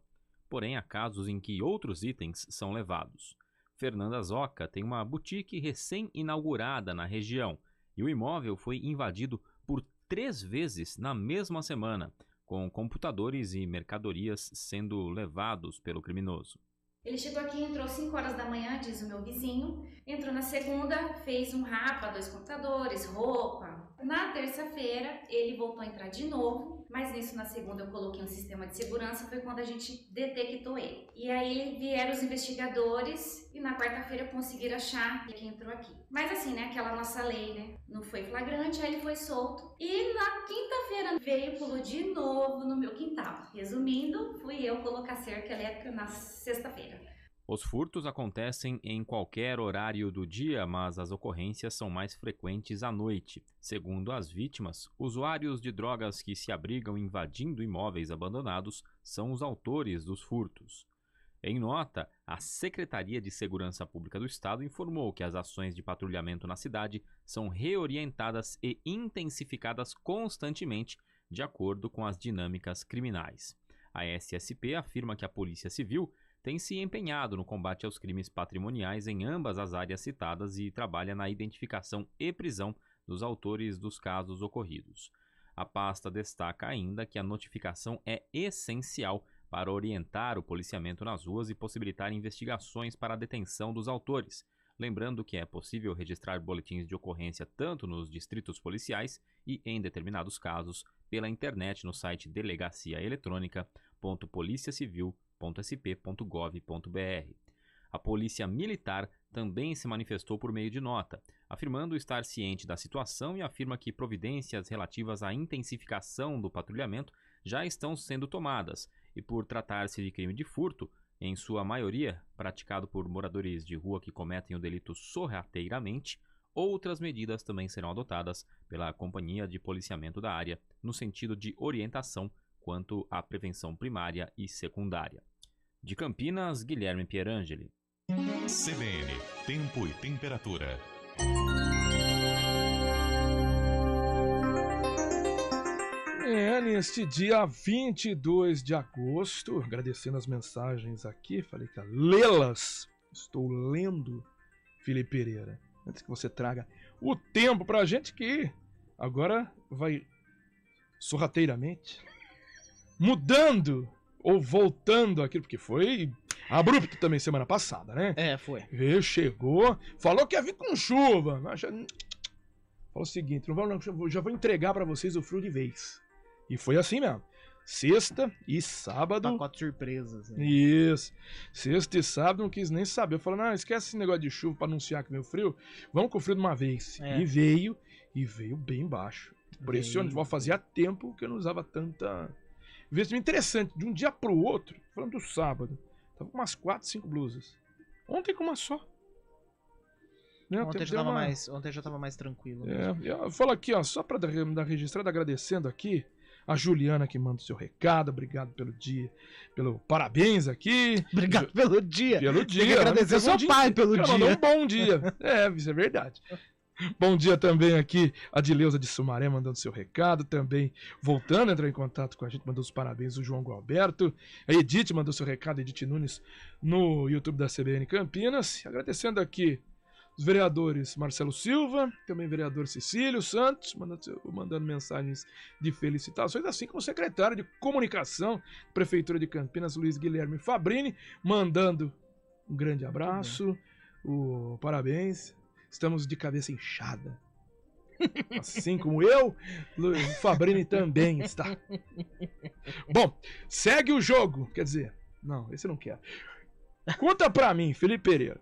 Porém, há casos em que outros itens são levados. Fernanda Zoca tem uma boutique recém-inaugurada na região e o imóvel foi invadido por 3 vezes na mesma semana, com computadores e mercadorias sendo levados pelo criminoso. Ele chegou aqui, entrou 5 horas da manhã, diz o meu vizinho. Entrou na segunda, fez um rapa, 2 computadores, roupa. Na terça-feira, ele voltou a entrar de novo, mas nisso na segunda eu coloquei um sistema de segurança, foi quando a gente detectou ele. E aí vieram os investigadores e na quarta-feira conseguiram achar que entrou aqui. Mas assim, né, aquela nossa lei, né, não foi flagrante, aí ele foi solto. E na quinta-feira veio e pulou de novo no meu quintal. Resumindo, fui eu colocar cerca elétrica na sexta-feira. Os furtos acontecem em qualquer horário do dia, mas as ocorrências são mais frequentes à noite. Segundo as vítimas, usuários de drogas que se abrigam invadindo imóveis abandonados são os autores dos furtos. Em nota, a Secretaria de Segurança Pública do Estado informou que as ações de patrulhamento na cidade são reorientadas e intensificadas constantemente de acordo com as dinâmicas criminais. A SSP afirma que a Polícia Civil tem se empenhado no combate aos crimes patrimoniais em ambas as áreas citadas e trabalha na identificação e prisão dos autores dos casos ocorridos. A pasta destaca ainda que a notificação é essencial para orientar o policiamento nas ruas e possibilitar investigações para a detenção dos autores, lembrando que é possível registrar boletins de ocorrência tanto nos distritos policiais e, em determinados casos, pela internet no site delegaciaeletronica.policiacivil.sp.gov.br. A Polícia Militar também se manifestou por meio de nota, afirmando estar ciente da situação e afirma que providências relativas à intensificação do patrulhamento já estão sendo tomadas e, por tratar-se de crime de furto, em sua maioria praticado por moradores de rua que cometem o delito sorrateiramente, outras medidas também serão adotadas pela Companhia de Policiamento da área no sentido de orientação quanto à prevenção primária e secundária. De Campinas, Guilherme Pierangeli. CBN, tempo e temperatura. Neste dia 22 de agosto, agradecendo as mensagens aqui, falei que lê-las, estou lendo, Felipe Pereira, antes que você traga o tempo pra gente que agora vai sorrateiramente mudando ou voltando aquilo, porque foi abrupto também semana passada, né? Foi. Ele chegou, falou que ia vir com chuva, mas falou o seguinte, não, já vou entregar pra vocês o frio de vez. E foi assim mesmo. Sexta e sábado... Pacote surpresas. Né? Isso. Sexta e sábado não quis nem saber. Eu falei, não, esquece esse negócio de chuva pra anunciar que veio frio. Vamos com o frio de uma vez. E veio bem baixo. Impressionante. Fazia tempo que eu não usava tanta... Investimento interessante. De um dia pro outro, falando do sábado, tava com umas 4, 5 blusas. Ontem com uma só. Ontem já tava mais tranquilo. Eu falo aqui, ó, só pra dar registrado, agradecendo aqui a Juliana que manda o seu recado, obrigado pelo dia, pelo parabéns aqui. Obrigado pelo dia. Pelo dia. Tem que agradecer seu pai pelo dia. Mandou um bom dia. Isso é verdade. Bom dia também aqui, a Dileuza de Sumaré mandando seu recado, também voltando a entrar em contato com a gente, mandou os parabéns o João Gualberto, a Edith mandou seu recado, Edith Nunes, no YouTube da CBN Campinas, agradecendo aqui os vereadores Marcelo Silva, também vereador Cecílio Santos, mandando mensagens de felicitações, assim como o secretário de Comunicação da Prefeitura de Campinas, Luiz Guilherme Fabrini, mandando um grande abraço, parabéns, estamos de cabeça inchada. Assim como eu, Luiz Fabrini também está. Bom, segue o jogo, quer dizer, não, esse eu não quero. Conta pra mim, Felipe Pereira.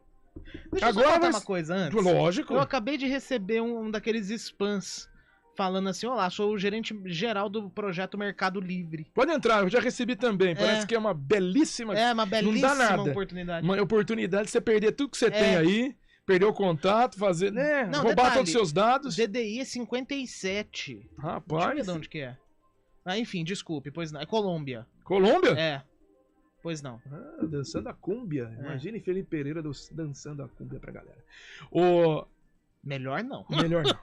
Deixa eu só contar uma coisa antes. Lógico. Eu acabei de receber um daqueles spams falando assim, olá, sou o gerente geral do projeto Mercado Livre. Pode entrar, eu já recebi também. Parece que é uma belíssima... uma belíssima não dá nada. Oportunidade. Uma oportunidade de você perder tudo que você tem aí, perder o contato, fazer, não, roubar detalhe, todos os seus dados. DDI é 57. Rapaz. Deixa eu ver de onde que é. Enfim, desculpe, pois não. É Colômbia. Colômbia? Pois não. Dançando a cúmbia. Imagine Felipe Pereira dançando a cúmbia pra galera. Melhor não. Melhor não.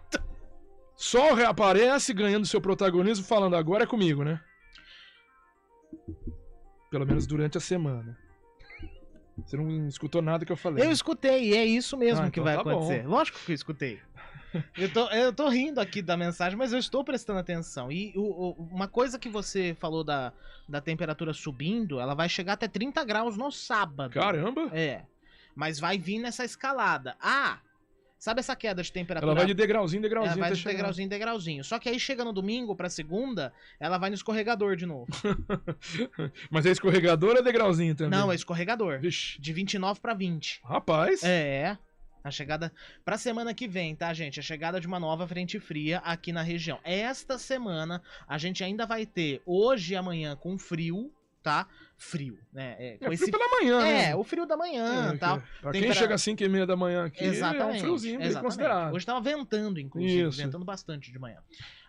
Sol reaparece ganhando seu protagonismo, falando agora é comigo, né? Pelo menos durante a semana. Você não escutou nada que eu falei. Eu escutei, e é isso mesmo que então vai tá acontecer. Bom. Lógico que eu escutei. Eu tô rindo aqui da mensagem, mas eu estou prestando atenção. E uma coisa que você falou da temperatura subindo, ela vai chegar até 30 graus no sábado. Caramba! É. Mas vai vir nessa escalada. Sabe essa queda de temperatura? Ela vai de degrauzinho em degrauzinho. Ela vai até de chegar. degrauzinho em degrauzinho. Só que aí chega no domingo pra segunda, ela vai no escorregador de novo. Mas é escorregador ou é degrauzinho também? Não, é escorregador. Vixe. De 29 pra 20. Rapaz. É. A chegada pra semana que vem, tá, gente? A chegada de uma nova frente fria aqui na região. Esta semana a gente ainda vai ter hoje e amanhã com frio, tá? Frio, né? É frio pela manhã, né? É, o frio da manhã, tal. Pra quem chega às 5h30 da manhã aqui, exatamente, é um friozinho bem considerado. Hoje tava ventando, inclusive, Isso. ventando bastante de manhã.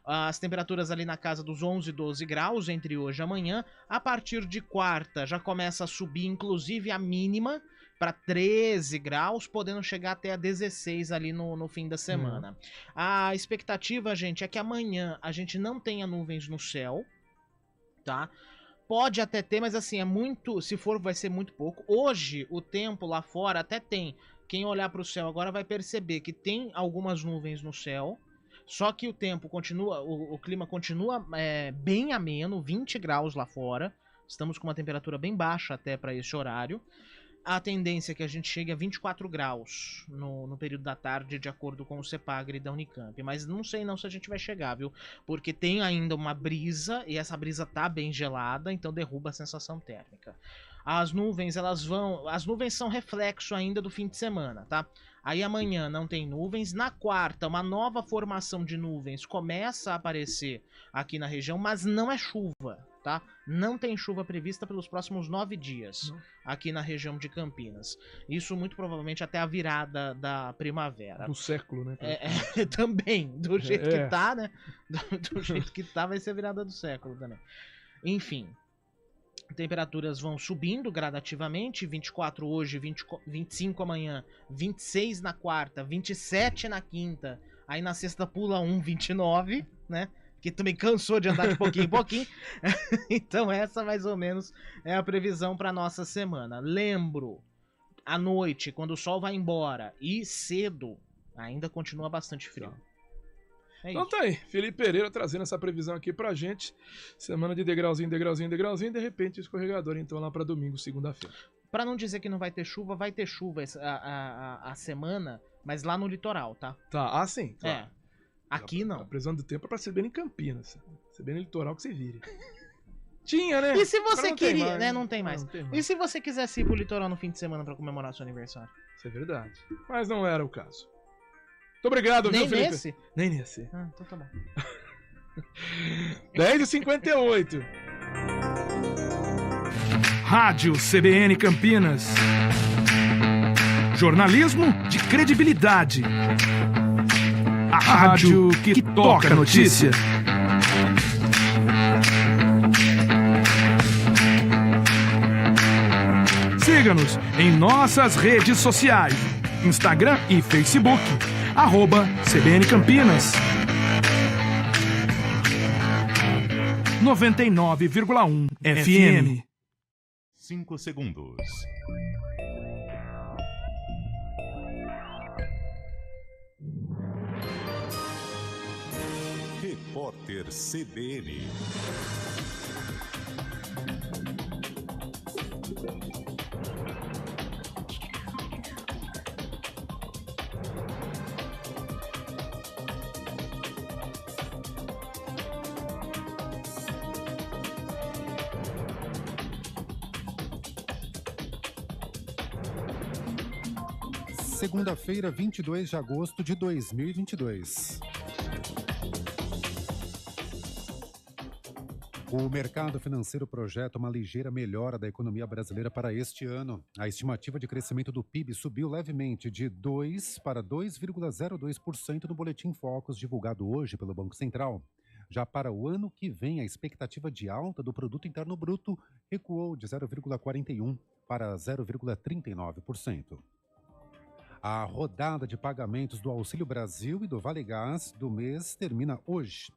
As temperaturas ali na casa dos 11 e 12 graus entre hoje e amanhã. A partir de quarta já começa a subir, inclusive, a mínima para 13 graus, podendo chegar até a 16 ali no fim da semana. A expectativa, gente, é que amanhã a gente não tenha nuvens no céu, tá? Pode até ter, mas assim, é muito. Se for, vai ser muito pouco. Hoje, o tempo lá fora até tem. Quem olhar para o céu agora vai perceber que tem algumas nuvens no céu. Só que o tempo continua. O clima continua bem ameno, 20 graus lá fora. Estamos com uma temperatura bem baixa até para esse horário. A tendência é que a gente chegue a 24 graus no período da tarde, de acordo com o CEPAGRE da Unicamp. Mas não sei não se a gente vai chegar, viu? Porque tem ainda uma brisa, e essa brisa tá bem gelada, então derruba a sensação térmica. As nuvens, as nuvens são reflexo ainda do fim de semana, tá? Aí amanhã não tem nuvens. Na quarta, uma nova formação de nuvens começa a aparecer aqui na região, mas não é chuva, tá? Não tem chuva prevista pelos próximos 9 dias aqui na região de Campinas. Isso muito provavelmente até a virada da primavera. Do século, né? Também, do jeito que tá, né? Do jeito que tá, vai ser a virada do século também. Enfim, temperaturas vão subindo gradativamente, 24 hoje, 25 amanhã, 26 na quarta, 27 na quinta, aí na sexta pula 29, né? Que também cansou de andar de pouquinho em pouquinho. Então essa mais ou menos é a previsão para nossa semana. Lembro, à noite, quando o sol vai embora e cedo, ainda continua bastante frio. Então tá aí, Felipe Pereira trazendo essa previsão aqui pra gente. Semana de degrauzinho, degrauzinho, degrauzinho, de repente escorregador, então lá pra domingo, segunda-feira. Pra não dizer que não vai ter chuva a semana, mas lá no litoral, tá? Tá, sim. Claro. Aqui não. A previsão do tempo é pra ser bem em Campinas. Ser bem no litoral que você vire. Tinha, né? E se você queria, mais, né? Não tem mais. E se você quisesse ir pro litoral no fim de semana pra comemorar seu aniversário? Isso é verdade. Mas não era o caso. Muito obrigado, viu, Felipe? Nesse? Nem nesse. Ah, então tá bom. 10h58. Rádio CBN Campinas. Jornalismo de credibilidade. A rádio que toca a notícia. Siga-nos em nossas redes sociais. Instagram e Facebook. @CBN Campinas. 99,1 FM. 5 segundos. Repórter CBN. Segunda-feira, 22 de agosto de 2022. O mercado financeiro projeta uma ligeira melhora da economia brasileira para este ano. A estimativa de crescimento do PIB subiu levemente de 2% para 2,02% no Boletim Focus divulgado hoje pelo Banco Central. Já para o ano que vem, a expectativa de alta do Produto Interno Bruto recuou de 0,41% para 0,39%. A rodada de pagamentos do Auxílio Brasil e do Vale Gás do mês termina hoje.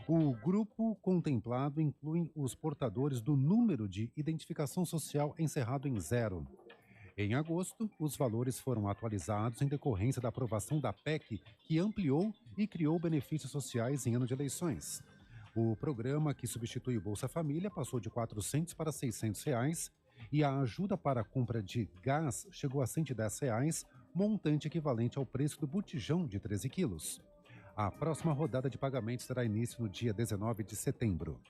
O grupo contemplado inclui os portadores do número de identificação social encerrado em 0. Em agosto, os valores foram atualizados em decorrência da aprovação da PEC, que ampliou e criou benefícios sociais em ano de eleições. O programa, que substitui o Bolsa Família, passou de R$ 400 para R$ 600 reais, e a ajuda para a compra de gás chegou a R$ 110 reais, montante equivalente ao preço do botijão de 13 quilos. A próxima rodada de pagamentos terá início no dia 19 de setembro.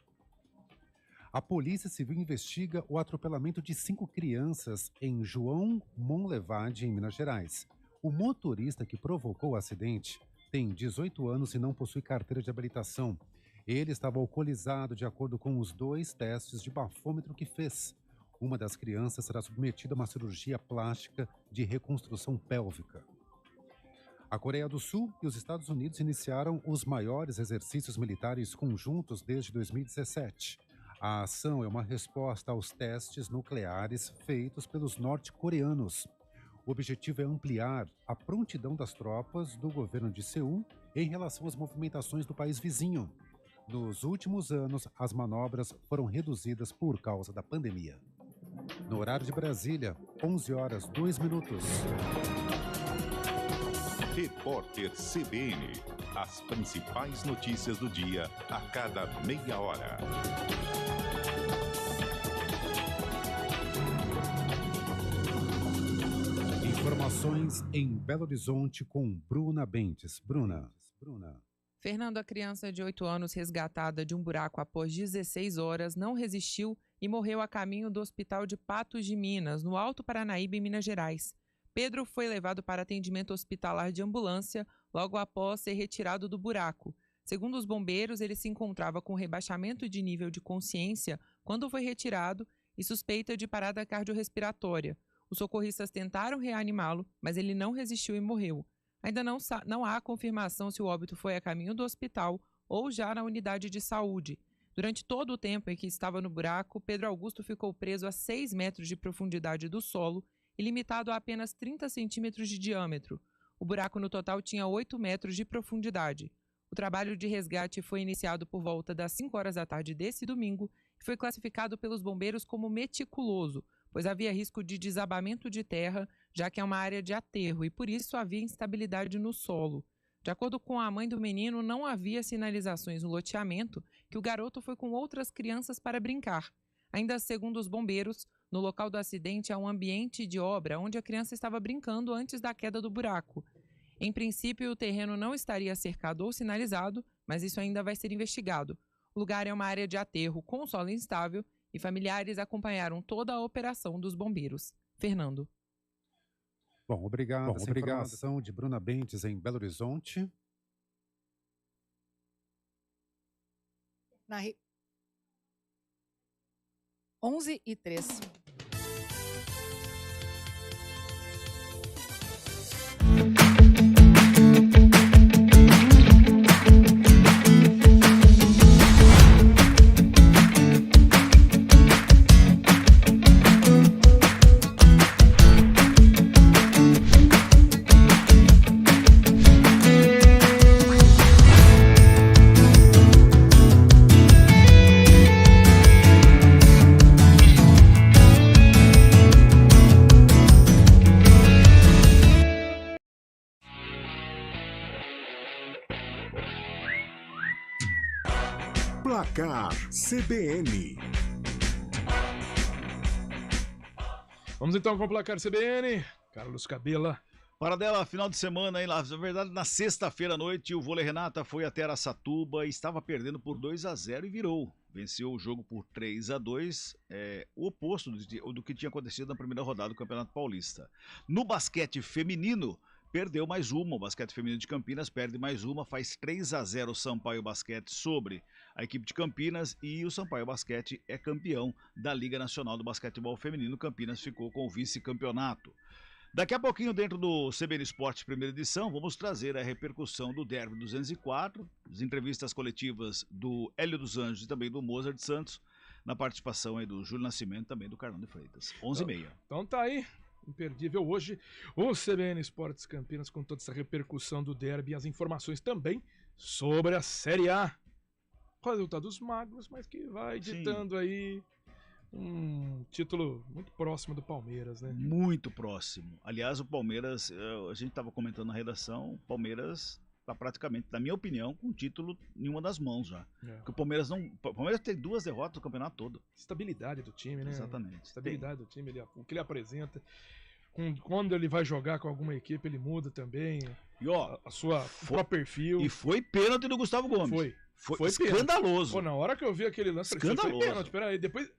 A Polícia Civil investiga o atropelamento de 5 crianças em João Monlevade, em Minas Gerais. O motorista que provocou o acidente tem 18 anos e não possui carteira de habilitação. Ele estava alcoolizado de acordo com os 2 testes de bafômetro que fez. Uma das crianças será submetida a uma cirurgia plástica de reconstrução pélvica. A Coreia do Sul e os Estados Unidos iniciaram os maiores exercícios militares conjuntos desde 2017. A ação é uma resposta aos testes nucleares feitos pelos norte-coreanos. O objetivo é ampliar a prontidão das tropas do governo de Seul em relação às movimentações do país vizinho. Nos últimos anos, as manobras foram reduzidas por causa da pandemia. No horário de Brasília, 11h02. Repórter CBN. As principais notícias do dia a cada meia hora. Informações em Belo Horizonte com Bruna Bentes. Bruna. Fernando, a criança de 8 anos resgatada de um buraco após 16 horas, não resistiu e morreu a caminho do Hospital de Patos de Minas, no Alto Paranaíba, em Minas Gerais. Pedro foi levado para atendimento hospitalar de ambulância logo após ser retirado do buraco. Segundo os bombeiros, ele se encontrava com rebaixamento de nível de consciência quando foi retirado e suspeita de parada cardiorrespiratória. Os socorristas tentaram reanimá-lo, mas ele não resistiu e morreu. Ainda não há confirmação se o óbito foi a caminho do hospital ou já na unidade de saúde. Durante todo o tempo em que estava no buraco, Pedro Augusto ficou preso a 6 metros de profundidade do solo e limitado a apenas 30 centímetros de diâmetro. O buraco no total tinha 8 metros de profundidade. O trabalho de resgate foi iniciado por volta das 5 horas da tarde desse domingo e foi classificado pelos bombeiros como meticuloso, pois havia risco de desabamento de terra, já que é uma área de aterro e por isso havia instabilidade no solo. De acordo com a mãe do menino, não havia sinalizações no loteamento que o garoto foi com outras crianças para brincar. Ainda segundo os bombeiros, no local do acidente há um ambiente de obra onde a criança estava brincando antes da queda do buraco. Em princípio, o terreno não estaria cercado ou sinalizado, mas isso ainda vai ser investigado. O lugar é uma área de aterro com solo instável e familiares acompanharam toda a operação dos bombeiros. Fernando. Bom, obrigado. Informação de Bruna Bentes em Belo Horizonte. 11h03. Placar CBN. Vamos então com o placar CBN. Carlos Cabela. Paradela, final de semana, hein? Na verdade, na sexta-feira à noite, o Vôlei Renata foi até Araçatuba e estava perdendo por 2-0 e virou. Venceu o jogo por 3-2, o oposto do que tinha acontecido na primeira rodada do Campeonato Paulista. No basquete feminino, perdeu mais uma. O basquete feminino de Campinas perde mais uma, faz 3-0 o Sampaio Basquete sobre a equipe de Campinas e o Sampaio Basquete é campeão da Liga Nacional do Basquetebol Feminino. Campinas ficou com o vice-campeonato. Daqui a pouquinho, dentro do CBN Esporte primeira edição, vamos trazer a repercussão do Derby 204, as entrevistas coletivas do Hélio dos Anjos e também do Mozart Santos, na participação aí do Júlio Nascimento e também do Carlão de Freitas. 11h30. Então tá aí. Imperdível hoje, o CBN Esportes Campinas com toda essa repercussão do derby e as informações também sobre a Série A. O resultado dos magros, mas que vai ditando aí um título muito próximo do Palmeiras, né? Muito próximo. Aliás, o Palmeiras, a gente estava comentando na redação, o Palmeiras está praticamente, na minha opinião, com o título em uma das mãos já. Porque o Palmeiras tem 2 derrotas no campeonato todo. Estabilidade do time, né? Exatamente. Estabilidade do time, o que ele apresenta. Quando ele vai jogar com alguma equipe, ele muda também. E ó, o próprio perfil. E foi pênalti do Gustavo Gomes. Foi escandaloso. Pô, na hora que eu vi aquele lance, eu falei, isso foi pênalti, peraí. Depois,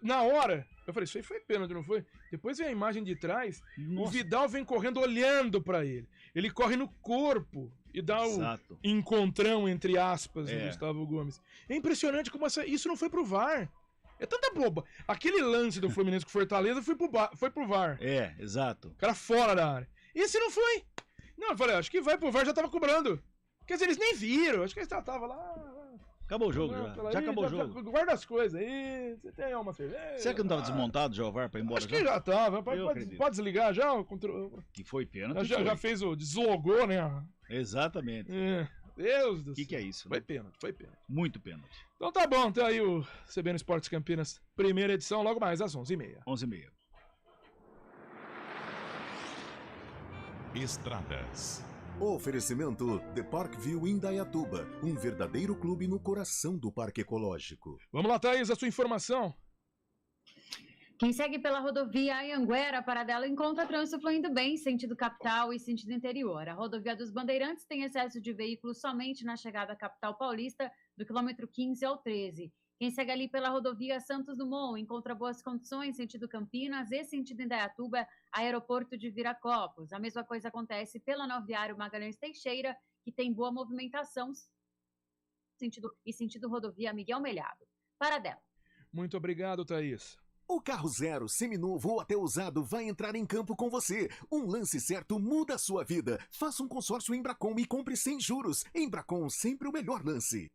na hora, eu falei, isso aí foi pênalti, não foi? Depois vem a imagem de trás, o Vidal vem correndo olhando pra ele. Ele corre no corpo e dá o encontrão, entre aspas, do Gustavo Gomes. É impressionante como isso não foi pro VAR. É tanta boba. Aquele lance do Fluminense com Fortaleza foi pro VAR. É, exato. O cara fora da área. Esse não foi. Não, eu falei, acho que vai pro VAR, já tava cobrando. Quer dizer, eles nem viram. Acho que eles tava lá. Acabou o jogo já acabou o jogo. Guarda as coisas aí. Você tem uma cerveja. Será que não tava desmontado já o VAR pra ir embora? Acho que já tava. Pode desligar já o controle. Que foi pênalti. Já fez deslogou, né? Exatamente. Deus do céu. Que é isso? Foi pênalti. Muito pênalti. Então tá bom, tá aí o CBN Esportes Campinas, primeira edição, logo mais às 11h30. 11h30. Estradas. Oferecimento The Park View Indaiatuba, um verdadeiro clube no coração do Parque Ecológico. Vamos lá, Thaís, a sua informação. Quem segue pela rodovia Anhanguera, Paradela, encontra trânsito fluindo bem, sentido capital e sentido interior. A rodovia dos Bandeirantes tem excesso de veículos somente na chegada à capital paulista, do quilômetro 15 ao 13. Quem segue ali pela rodovia Santos Dumont encontra boas condições, sentido Campinas e sentido Indaiatuba, aeroporto de Viracopos. A mesma coisa acontece pela Anel Viário Magalhães Teixeira, que tem boa movimentação, sentido rodovia Miguel Melhado. Paradela. Muito obrigado, Thaís. O carro zero, seminovo ou até usado vai entrar em campo com você. Um lance certo muda a sua vida. Faça um consórcio Embracon e compre sem juros. Embracon, sempre o melhor lance.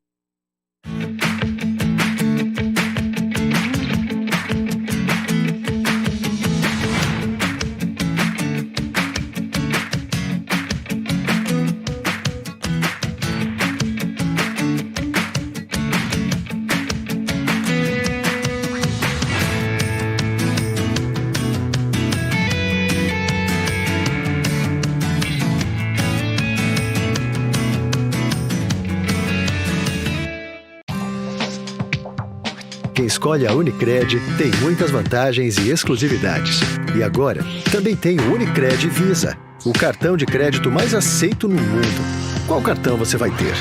Quem escolhe a Unicred tem muitas vantagens e exclusividades. E agora, também tem o Unicred Visa, o cartão de crédito mais aceito no mundo. Qual cartão você vai ter?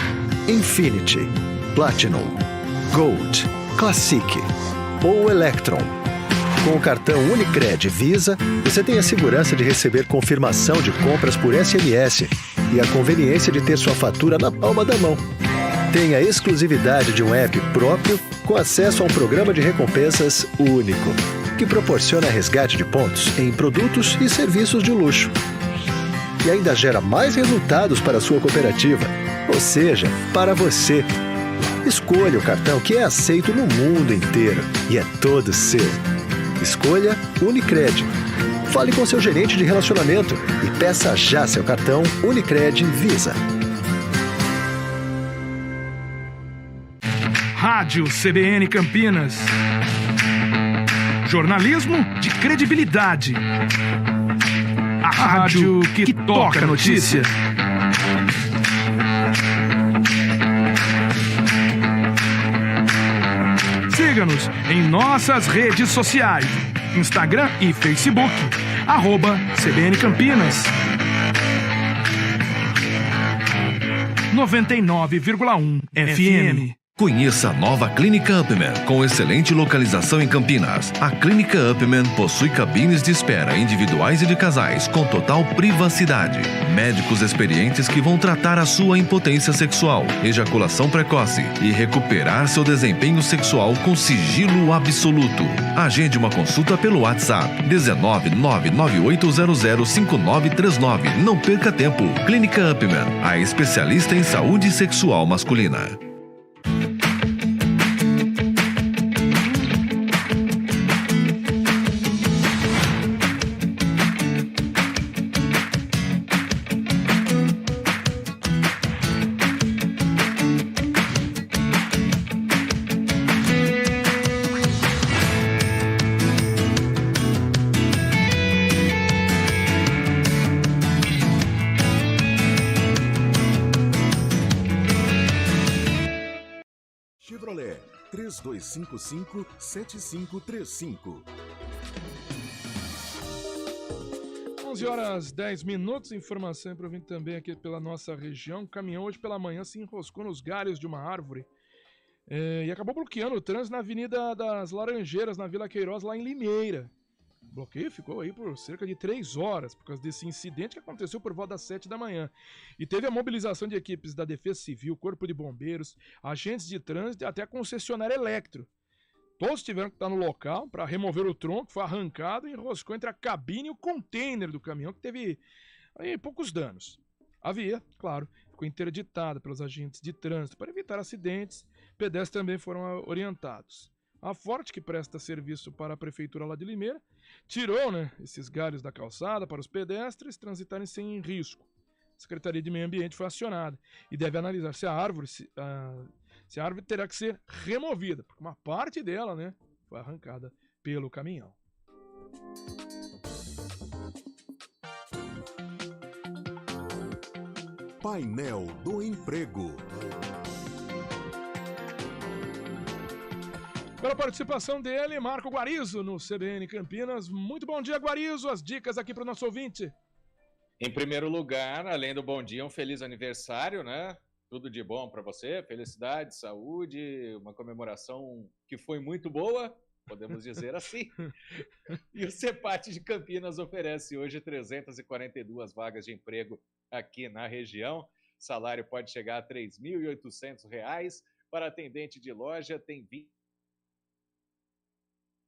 Infinity, Platinum, Gold, Classic ou Electron? Com o cartão Unicred Visa, você tem a segurança de receber confirmação de compras por SMS e a conveniência de ter sua fatura na palma da mão. Tem a exclusividade de um app próprio com acesso a um programa de recompensas único, que proporciona resgate de pontos em produtos e serviços de luxo. E ainda gera mais resultados para a sua cooperativa, ou seja, para você. Escolha o cartão que é aceito no mundo inteiro e é todo seu. Escolha Unicred. Fale com seu gerente de relacionamento e peça já seu cartão Unicred Visa. Rádio CBN Campinas. Jornalismo de credibilidade. A rádio que toca a notícia. Siga-nos em nossas redes sociais. Instagram e Facebook. @CBN Campinas. 99,1 FM. Conheça a nova Clínica Upman, com excelente localização em Campinas. A Clínica Upman possui cabines de espera individuais e de casais, com total privacidade. Médicos experientes que vão tratar a sua impotência sexual, ejaculação precoce e recuperar seu desempenho sexual com sigilo absoluto. Agende uma consulta pelo WhatsApp 19998005939. Não perca tempo. Clínica Upman, a especialista em saúde sexual masculina. Chevrolet, 3255-7535. 11h10, informação para vir também aqui pela nossa região. O caminhão hoje pela manhã se enroscou nos galhos de uma árvore e acabou bloqueando o trânsito na Avenida das Laranjeiras, na Vila Queiroz, lá em Limeira. O bloqueio ficou aí por cerca de 3 horas, por causa desse incidente que aconteceu por volta das 7 da manhã. E teve a mobilização de equipes da Defesa Civil, Corpo de Bombeiros, agentes de trânsito e até a concessionária Electro. Todos tiveram que estar no local para remover o tronco, que foi arrancado e enroscou entre a cabine e o container do caminhão, que teve aí poucos danos. A via, claro, ficou interditada pelos agentes de trânsito para evitar acidentes. Pedestres também foram orientados. A Forte, que presta serviço para a prefeitura lá de Limeira, tirou, esses galhos da calçada para os pedestres transitarem sem risco. A Secretaria de Meio Ambiente foi acionada e deve analisar se a árvore terá que ser removida, porque uma parte dela, foi arrancada pelo caminhão. Painel do Emprego. Pela participação dele, Marco Guarizo, no CBN Campinas. Muito bom dia, Guarizo. As dicas aqui para o nosso ouvinte. Em primeiro lugar, além do bom dia, um feliz aniversário, Tudo de bom para você, felicidade, saúde, uma comemoração que foi muito boa, podemos dizer assim. E o CEPAT de Campinas oferece hoje 342 vagas de emprego aqui na região. O salário pode chegar a R$ 3.800. Para atendente de loja, tem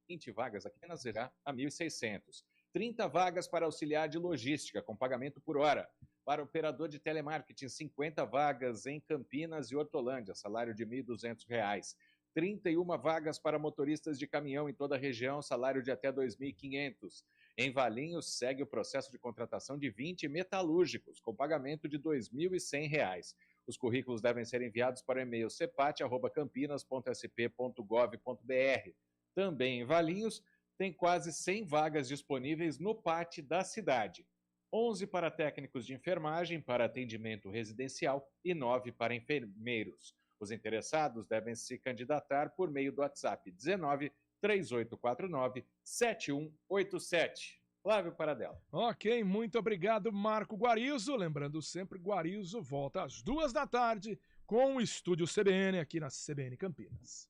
20 vagas, aqui apenas será a 1.600. 30 vagas para auxiliar de logística, com pagamento por hora. Para operador de telemarketing, 50 vagas em Campinas e Hortolândia, salário de R$ 1.200. 31 vagas para motoristas de caminhão em toda a região, salário de até R$ 2.500. Em Valinhos, segue o processo de contratação de 20 metalúrgicos, com pagamento de R$ 2.100. Os currículos devem ser enviados para o e-mail cepat@campinas.sp.gov.br. Também em Valinhos, tem quase 100 vagas disponíveis no PAT da cidade. 11 para técnicos de enfermagem para atendimento residencial e 9 para enfermeiros. Os interessados devem se candidatar por meio do WhatsApp 19 3849 7187. Flávio Paradela. Ok, muito obrigado, Marco Guarizo. Lembrando sempre, Guarizo volta às 14h com o Estúdio CBN aqui na CBN Campinas.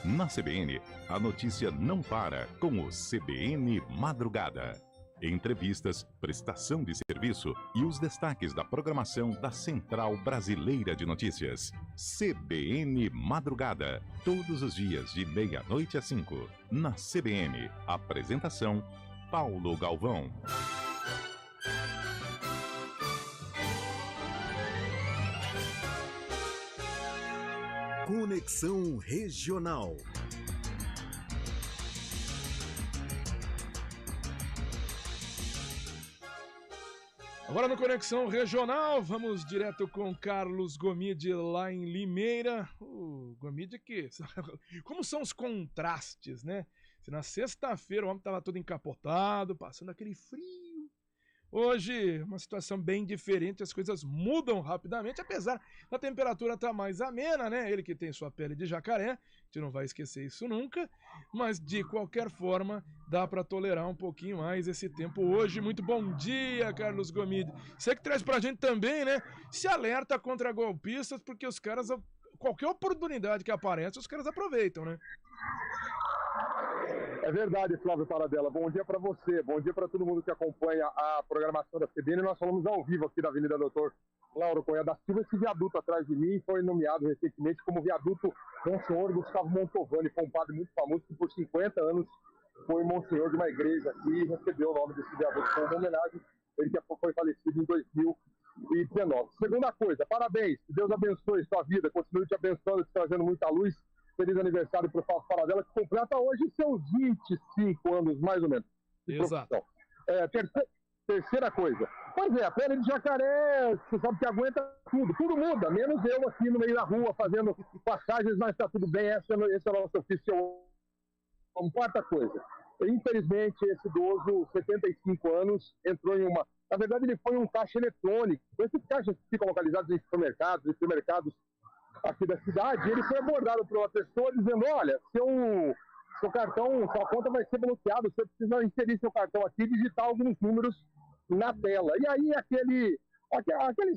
Na CBN, a notícia não para com o CBN Madrugada. Entrevistas, prestação de serviço e os destaques da programação da Central Brasileira de Notícias. CBN Madrugada, todos os dias de 12h às 5h. Na CBN, apresentação Paulo Galvão. Conexão Regional. Agora no Conexão Regional, vamos direto com Carlos Gomide lá em Limeira. O Gomide que... Como são os contrastes, Se na sexta-feira o homem estava todo encapotado, passando aquele frio. Hoje, uma situação bem diferente, as coisas mudam rapidamente, apesar da temperatura estar mais amena, Ele que tem sua pele de jacaré, a gente não vai esquecer isso nunca, mas de qualquer forma, dá para tolerar um pouquinho mais esse tempo hoje. Muito bom dia, Carlos Gomide. Você que traz pra gente também, Se alerta contra golpistas, porque os caras, qualquer oportunidade que aparece, os caras aproveitam, É verdade, Flávio Paradela. Bom dia para você, bom dia para todo mundo que acompanha a programação da CBN. Nós falamos ao vivo aqui da Avenida Doutor Lauro Cunha da Silva. Esse viaduto atrás de mim foi nomeado recentemente como viaduto Monsenhor Gustavo Montovani. Foi um padre muito famoso que por 50 anos foi monsenhor de uma igreja aqui e recebeu o nome desse viaduto como uma homenagem. Ele que foi falecido em 2019. Segunda coisa, parabéns, que Deus abençoe sua vida, continue te abençoando, te trazendo muita luz. Feliz aniversário para o Fábio Paradela, que completa hoje seus 25 anos, mais ou menos. Exato. Terceira coisa. Pois é, a pele de jacaré, você sabe que aguenta tudo. Tudo muda, menos eu aqui no meio da rua fazendo passagens, mas está tudo bem. Esse é o nosso ofício. Quarta coisa. Infelizmente, esse idoso, 75 anos, entrou em uma Na verdade, ele foi um caixa eletrônico. Esses caixas ficam localizados em supermercados aqui da cidade. Ele foi abordado por uma pessoa dizendo: olha, seu cartão, sua conta vai ser bloqueada, você precisa inserir seu cartão aqui e digitar alguns números na tela. E aí aquele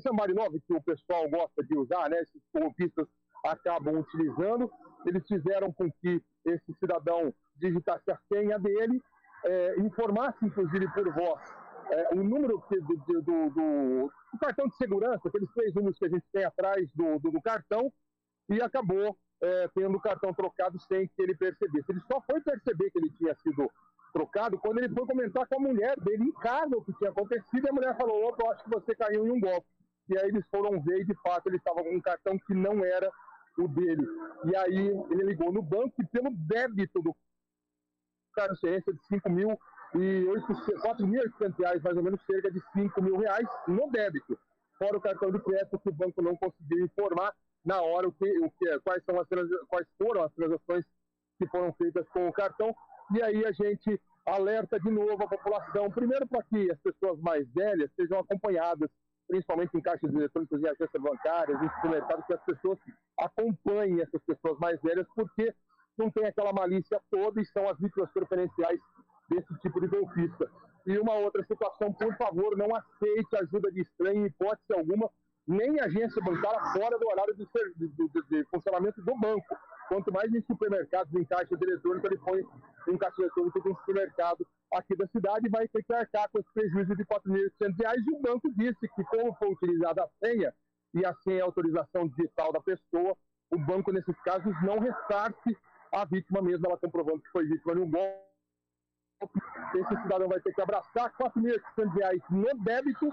somebody love que o pessoal gosta de usar, né, esses golpistas acabam utilizando, eles fizeram com que esse cidadão digitasse a senha dele, informasse inclusive por voz o número do cartão de segurança, aqueles 3 números que a gente tem atrás do cartão, e acabou tendo o cartão trocado sem que ele percebesse. Ele só foi perceber que ele tinha sido trocado quando ele foi comentar com a mulher dele em casa o que tinha acontecido, e a mulher falou: opa, eu acho que você caiu em um golpe. E aí eles foram ver e de fato ele estava com um cartão que não era o dele. E aí ele ligou no banco e pelo débito do cartão de ciência de R$4.800, mais ou menos, cerca de R$5.000 no débito, fora o cartão de crédito que o banco não conseguiu informar na hora quais foram as transações que foram feitas com o cartão. E aí a gente alerta de novo a população, primeiro para que as pessoas mais velhas sejam acompanhadas, principalmente em caixas eletrônicos e agências bancárias, em supermercados, que as pessoas acompanhem essas pessoas mais velhas, porque não tem aquela malícia toda e são as vítimas preferenciais desse tipo de golpista. E uma outra situação, por favor, não aceite ajuda de estranho em hipótese alguma, nem agência bancária fora do horário de funcionamento do banco. Quanto mais em supermercados, em caixas eletrônicos, ele põe um caixa eletrônico de um supermercado aqui da cidade, vai ter que arcar com esse prejuízo de R$4.800. E o banco disse que, como foi utilizada a senha, e a senha é a autorização digital da pessoa, o banco, nesses casos, não ressarce a vítima mesmo, ela comprovando que foi vítima de um golpe. Esse cidadão vai ter que abraçar R$4.800 no débito,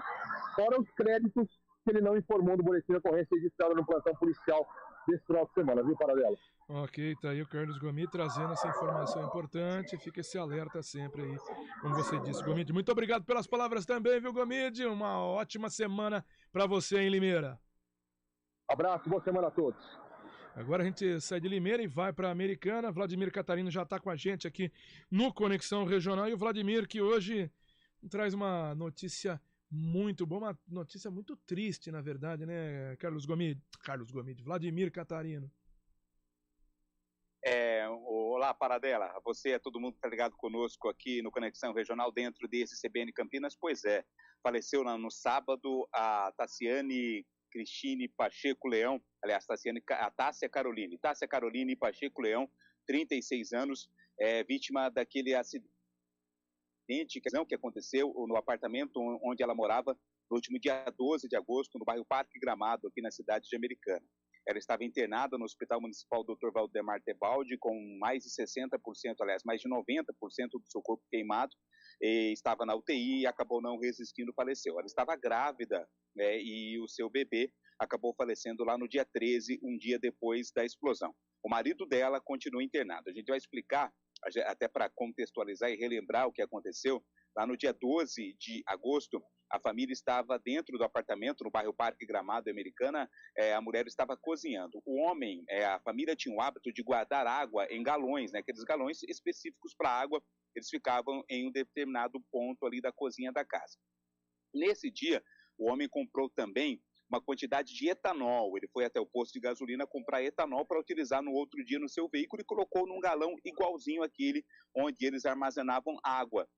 fora os créditos que ele não informou no boletim de ocorrência registrado no plantão policial desse final de semana, viu, Paradela? Ok, tá aí o Carlos Gomide trazendo essa informação importante, fica esse alerta sempre aí, como você disse, Gomide. Muito obrigado pelas palavras também, viu, Gomide? Uma ótima semana para você em Limeira. Abraço, boa semana a todos. Agora a gente sai de Limeira e vai para Americana. Vladimir Catarino já está com a gente aqui no Conexão Regional. E o Vladimir, que hoje traz uma notícia muito boa, uma notícia muito triste, na verdade, né, Carlos Gomide, Vladimir Catarino. Olá, Paradela. Você, todo mundo que está ligado conosco aqui no Conexão Regional, dentro desse CBN Campinas. Pois é, faleceu no sábado a Tassiane Cristine Pacheco Leão, aliás, a Tássia Caroline Pacheco Leão, 36 anos, vítima daquele acidente que aconteceu no apartamento onde ela morava no último dia 12 de agosto, no bairro Parque Gramado, aqui na cidade de Americana. Ela estava internada no Hospital Municipal Dr. Valdemar Tebaldi com mais de 60%, aliás, mais de 90% do seu corpo queimado, e estava na UTI e acabou não resistindo, faleceu. Ela estava grávida, e o seu bebê acabou falecendo lá no dia 13, um dia depois da explosão. O marido dela continua internado. A gente vai explicar, até para contextualizar e relembrar o que aconteceu. Lá no dia 12 de agosto, a família estava dentro do apartamento, no bairro Parque Gramado, Americana. A mulher estava cozinhando. O homem, a família tinha o hábito de guardar água em galões, né, aqueles galões específicos para água, eles ficavam em um determinado ponto ali da cozinha da casa. Nesse dia, o homem comprou também uma quantidade de etanol. Ele foi até o posto de gasolina comprar etanol para utilizar no outro dia no seu veículo e colocou num galão igualzinho àquele onde eles armazenavam água.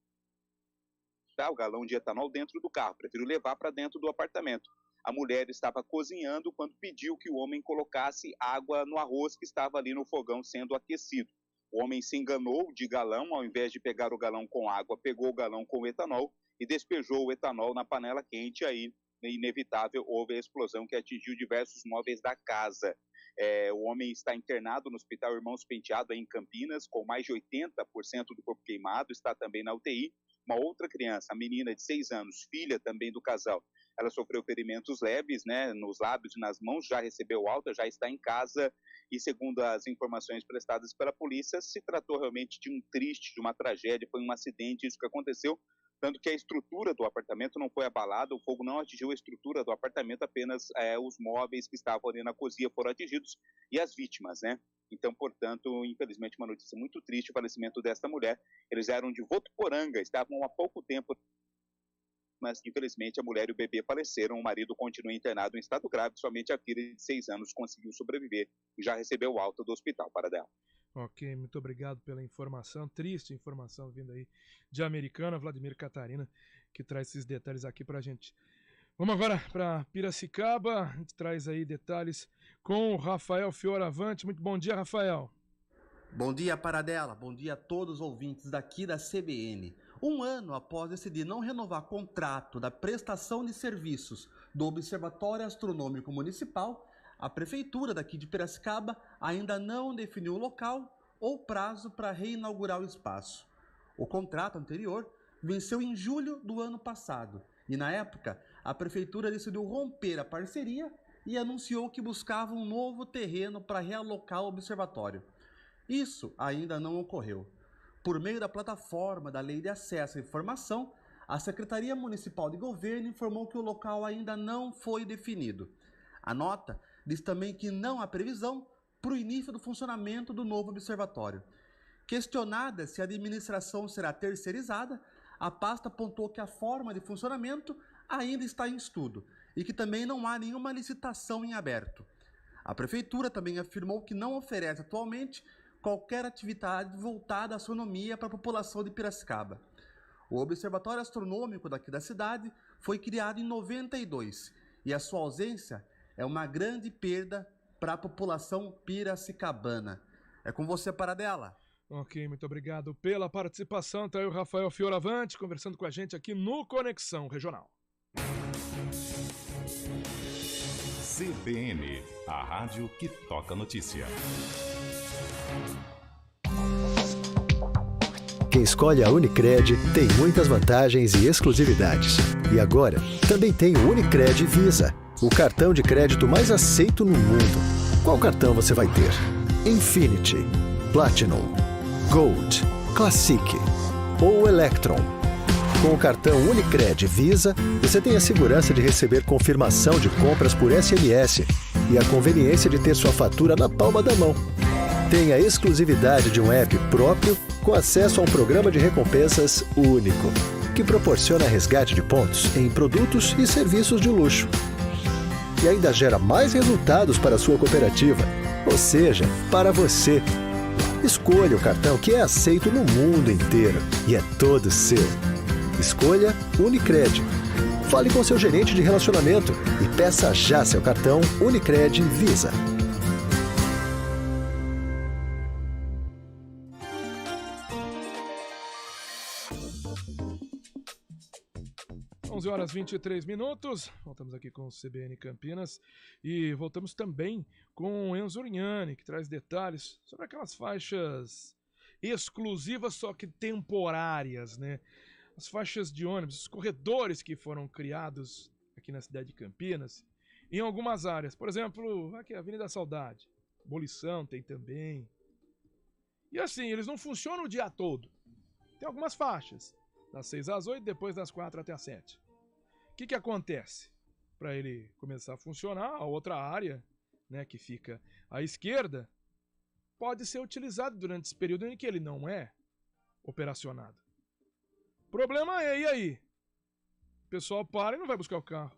O galão de etanol dentro do carro, prefiro levar para dentro do apartamento. A mulher estava cozinhando quando pediu que o homem colocasse água no arroz que estava ali no fogão sendo aquecido. O homem se enganou de galão, ao invés de pegar o galão com água, pegou o galão com etanol e despejou o etanol na panela quente. Aí, inevitável, houve a explosão que atingiu diversos móveis da casa. O homem está internado no Hospital Irmãos Penteado, em Campinas, com mais de 80% do corpo queimado, está também na UTI. Uma outra criança, a menina de 6 anos, filha também do casal, ela sofreu ferimentos leves, né, nos lábios e nas mãos, já recebeu alta, já está em casa e, segundo as informações prestadas pela polícia, se tratou realmente de de uma tragédia, foi um acidente, isso que aconteceu, tanto que a estrutura do apartamento não foi abalada, o fogo não atingiu a estrutura do apartamento, apenas os móveis que estavam ali na cozinha foram atingidos e as vítimas, né? Então, portanto, infelizmente, uma notícia muito triste, o falecimento desta mulher. Eles eram de Votuporanga, estavam há pouco tempo mas infelizmente a mulher e o bebê faleceram. O marido continua internado em estado grave, somente a filha de 6 anos conseguiu sobreviver e já recebeu alta do hospital. Paradela. Ok, muito obrigado pela informação, triste informação vindo aí de Americana, Vladimir Catarina, que traz esses detalhes aqui pra gente. Vamos agora para Piracicaba, a gente traz aí detalhes com o Rafael Fioravante. Muito bom dia, Rafael. Bom dia, Paradela. Bom dia a todos os ouvintes daqui da CBN. Um ano após decidir não renovar contrato da prestação de serviços do Observatório Astronômico Municipal, a Prefeitura daqui de Piracicaba ainda não definiu o local ou prazo para reinaugurar o espaço. O contrato anterior venceu em julho do ano passado e, na época, a Prefeitura decidiu romper a parceria e anunciou que buscava um novo terreno para realocar o observatório. Isso ainda não ocorreu. Por meio da plataforma da Lei de Acesso à Informação, a Secretaria Municipal de Governo informou que o local ainda não foi definido. A nota diz também que não há previsão para o início do funcionamento do novo observatório. Questionada se a administração será terceirizada, a pasta apontou que a forma de funcionamento ainda está em estudo e que também não há nenhuma licitação em aberto. A Prefeitura também afirmou que não oferece atualmente qualquer atividade voltada à astronomia para a população de Piracicaba. O Observatório Astronômico daqui da cidade foi criado em 92 e a sua ausência é uma grande perda para a população piracicabana. É com você, Paradela. Ok, muito obrigado pela participação. Está aí o Rafael Fioravante conversando com a gente aqui no Conexão Regional. CBN, a rádio que toca notícia. Quem escolhe a Unicred tem muitas vantagens e exclusividades. E agora, também tem o Unicred Visa, o cartão de crédito mais aceito no mundo. Qual cartão você vai ter? Infinity, Platinum, Gold, Classic ou Electron? Com o cartão Unicred Visa, você tem a segurança de receber confirmação de compras por SMS e a conveniência de ter sua fatura na palma da mão. Tem a exclusividade de um app próprio com acesso a um programa de recompensas único, que proporciona resgate de pontos em produtos e serviços de luxo. E ainda gera mais resultados para a sua cooperativa, ou seja, para você. Escolha o cartão que é aceito no mundo inteiro e é todo seu. Escolha Unicred. Fale com seu gerente de relacionamento e peça já seu cartão Unicred Visa. 11h23. Voltamos aqui com o CBN Campinas e voltamos também com o Enzo Urignani, que traz detalhes sobre aquelas faixas exclusivas, só que temporárias, né? As faixas de ônibus, os corredores que foram criados aqui na cidade de Campinas, em algumas áreas. Por exemplo, aqui a Avenida Saudade, Abolição tem também. E assim, eles não funcionam o dia todo. Tem algumas faixas, das 6 às 8, depois das 4 até as 7. O que acontece? Para ele começar a funcionar, a outra área, né, que fica à esquerda, pode ser utilizado durante esse período em que ele não é operacionado. O problema é, e aí? O pessoal para e não vai buscar o carro.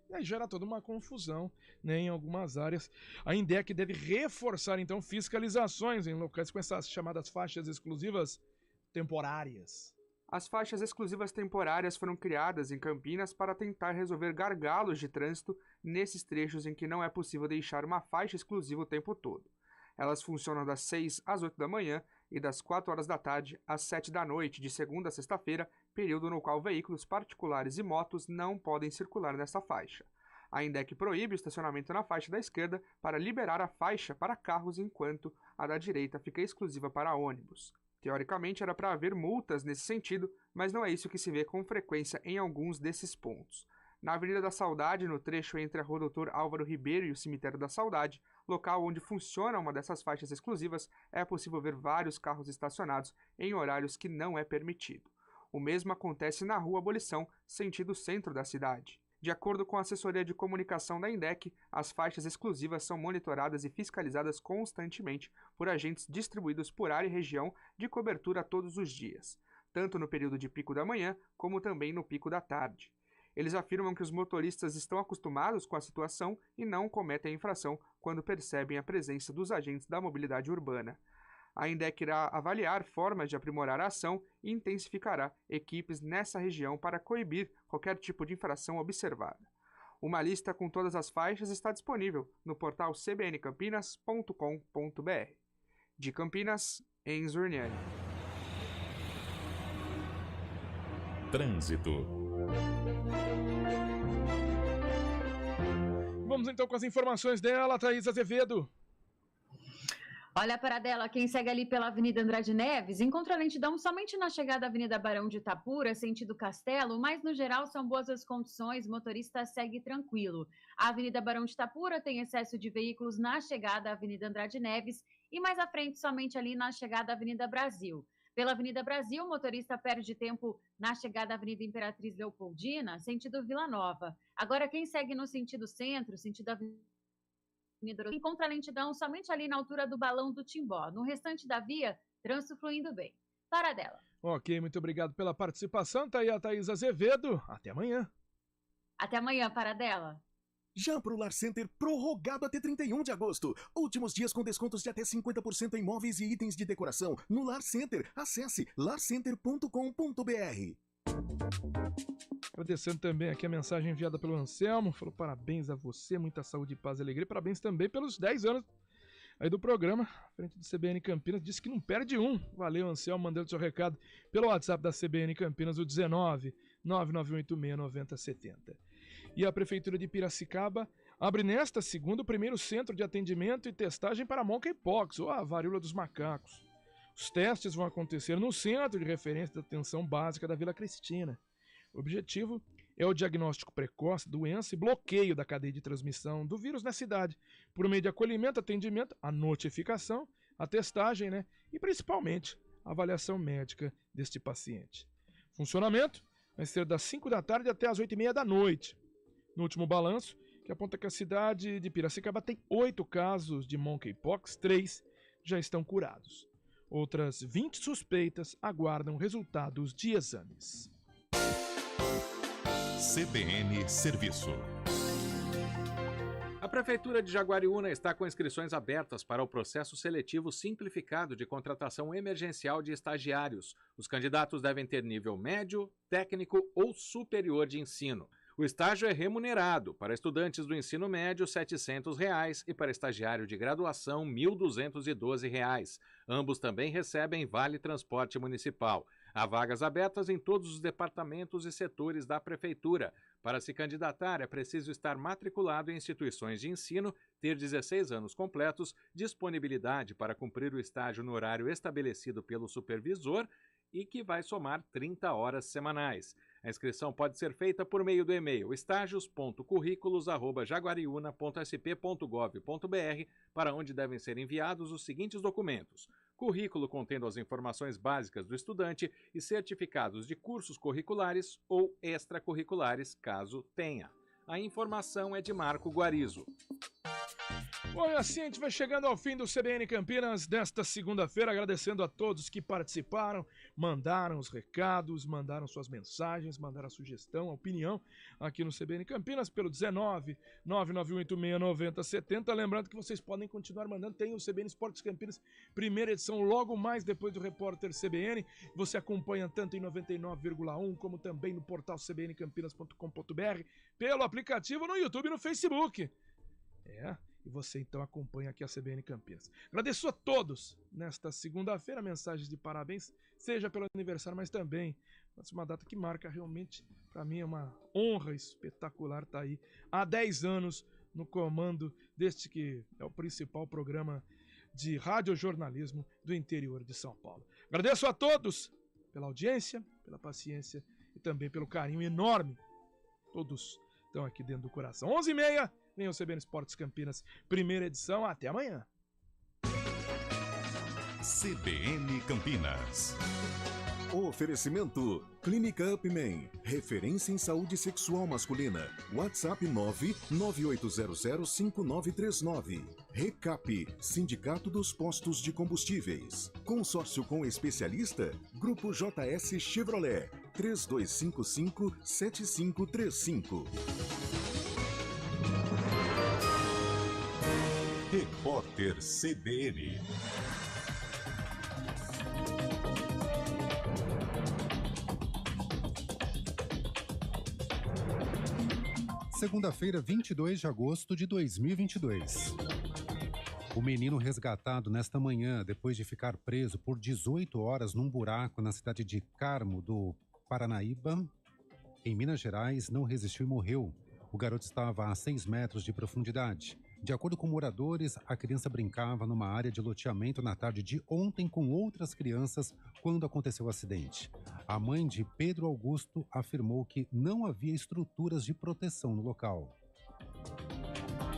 E aí gera toda uma confusão, né, em algumas áreas. A INDEC deve reforçar, então, fiscalizações em locais com essas chamadas faixas exclusivas temporárias. As faixas exclusivas temporárias foram criadas em Campinas para tentar resolver gargalos de trânsito nesses trechos em que não é possível deixar uma faixa exclusiva o tempo todo. Elas funcionam das 6 às 8 da manhã e das 4 horas da tarde às 7 da noite, de segunda a sexta-feira, período no qual veículos particulares e motos não podem circular nessa faixa. A INDEC proíbe o estacionamento na faixa da esquerda para liberar a faixa para carros, enquanto a da direita fica exclusiva para ônibus. Teoricamente, era para haver multas nesse sentido, mas não é isso que se vê com frequência em alguns desses pontos. Na Avenida da Saudade, no trecho entre a Rua Doutor Álvaro Ribeiro e o Cemitério da Saudade, local onde funciona uma dessas faixas exclusivas, é possível ver vários carros estacionados em horários que não é permitido. O mesmo acontece na Rua Abolição, sentido centro da cidade. De acordo com a assessoria de comunicação da INDEC, as faixas exclusivas são monitoradas e fiscalizadas constantemente por agentes distribuídos por área e região de cobertura todos os dias, tanto no período de pico da manhã como também no pico da tarde. Eles afirmam que os motoristas estão acostumados com a situação e não cometem a infração quando percebem a presença dos agentes da mobilidade urbana. A INDEC irá avaliar formas de aprimorar a ação e intensificará equipes nessa região para coibir qualquer tipo de infração observada. Uma lista com todas as faixas está disponível no portal cbncampinas.com.br. De Campinas, Enzo Urniani. Trânsito. Vamos então com as informações dela, Thaís Azevedo. Olha para dela, quem segue ali pela Avenida Andrade Neves encontra lentidão somente na chegada à Avenida Barão de Itapura, sentido Castelo, mas no geral são boas as condições, motorista segue tranquilo. A Avenida Barão de Itapura tem excesso de veículos na chegada à Avenida Andrade Neves e mais à frente somente ali na chegada à Avenida Brasil. Pela Avenida Brasil, o motorista perde tempo na chegada à Avenida Imperatriz Leopoldina, sentido Vila Nova. Agora quem segue no sentido centro, sentido Avenida encontra lentidão somente ali na altura do Balão do Timbó. No restante da via, trânsito fluindo bem. Para dela. Ok, muito obrigado pela participação. Tá aí a Thaís Azevedo. Até amanhã. Até amanhã, para dela. Já pro Lar Center, prorrogado até 31 de agosto. Últimos dias com descontos de até 50% em móveis e itens de decoração. No Lar Center, acesse larcenter.com.br. Agradecendo também aqui a mensagem enviada pelo Anselmo. Falou parabéns a você, muita saúde, paz e alegria. Parabéns também pelos 10 anos aí do programa. À frente do CBN Campinas, disse que não perde um. Valeu, Anselmo, mandando seu recado pelo WhatsApp da CBN Campinas, o 19 991869070. E a Prefeitura de Piracicaba abre nesta segunda o primeiro centro de atendimento e testagem para monkeypox, ou a varíola dos macacos. Os testes vão acontecer no Centro de Referência de Atenção Básica da Vila Cristina. O objetivo é o diagnóstico precoce da doença e bloqueio da cadeia de transmissão do vírus na cidade, por meio de acolhimento, atendimento, a notificação, a testagem, e principalmente a avaliação médica deste paciente. Funcionamento vai ser das 5 da tarde até as 8h30 da noite. No último balanço, que aponta que a cidade de Piracicaba tem 8 casos de monkeypox, 3 já estão curados. Outras 20 suspeitas aguardam resultados de exames. CBN Serviço. A Prefeitura de Jaguariúna está com inscrições abertas para o processo seletivo simplificado de contratação emergencial de estagiários. Os candidatos devem ter nível médio, técnico ou superior de ensino. O estágio é remunerado. Para estudantes do ensino médio, R$ 700 e para estagiário de graduação, R$ 1.212. Ambos também recebem vale transporte municipal. Há vagas abertas em todos os departamentos e setores da Prefeitura. Para se candidatar, é preciso estar matriculado em instituições de ensino, ter 16 anos completos, disponibilidade para cumprir o estágio no horário estabelecido pelo supervisor e que vai somar 30 horas semanais. A inscrição pode ser feita por meio do e-mail estagios.curriculos@jaguariuna.sp.gov.br, para onde devem ser enviados os seguintes documentos: currículo contendo as informações básicas do estudante e certificados de cursos curriculares ou extracurriculares, caso tenha. A informação é de Marco Guarizo. Bom, e assim a gente vai chegando ao fim do CBN Campinas desta segunda-feira, agradecendo a todos que participaram, mandaram os recados, mandaram suas mensagens, mandaram a sugestão, a opinião aqui no CBN Campinas pelo 19 991869070. Lembrando que vocês podem continuar mandando, tem o CBN Esportes Campinas, primeira edição, logo mais depois do Repórter CBN. Você acompanha tanto em 99,1 como também no portal cbncampinas.com.br, pelo aplicativo no YouTube e no Facebook. E você então acompanha aqui a CBN Campinas. Agradeço a todos nesta segunda-feira, mensagens de parabéns, seja pelo aniversário, mas também uma data que marca realmente, para mim é uma honra espetacular estar aí há 10 anos no comando deste que é o principal programa de radiojornalismo do interior de São Paulo. Agradeço a todos pela audiência, pela paciência e também pelo carinho enorme. Todos estão aqui dentro do coração. 11h30, vem o CBN Esportes Campinas, primeira edição. Até amanhã. CBN Campinas. Oferecimento: Clínica Upman, referência em saúde sexual masculina. WhatsApp 998005939. Recap, Sindicato dos Postos de Combustíveis. Consórcio com especialista, Grupo JS Chevrolet. 3255-7535. Repórter CBN. Segunda-feira, 22 de agosto de 2022. O menino resgatado nesta manhã, depois de ficar preso por 18 horas num buraco na cidade de Carmo, do Paranaíba, em Minas Gerais, não resistiu e morreu. O garoto estava a 6 metros de profundidade. De acordo com moradores, a criança brincava numa área de loteamento na tarde de ontem com outras crianças quando aconteceu o acidente. A mãe de Pedro Augusto afirmou que não havia estruturas de proteção no local.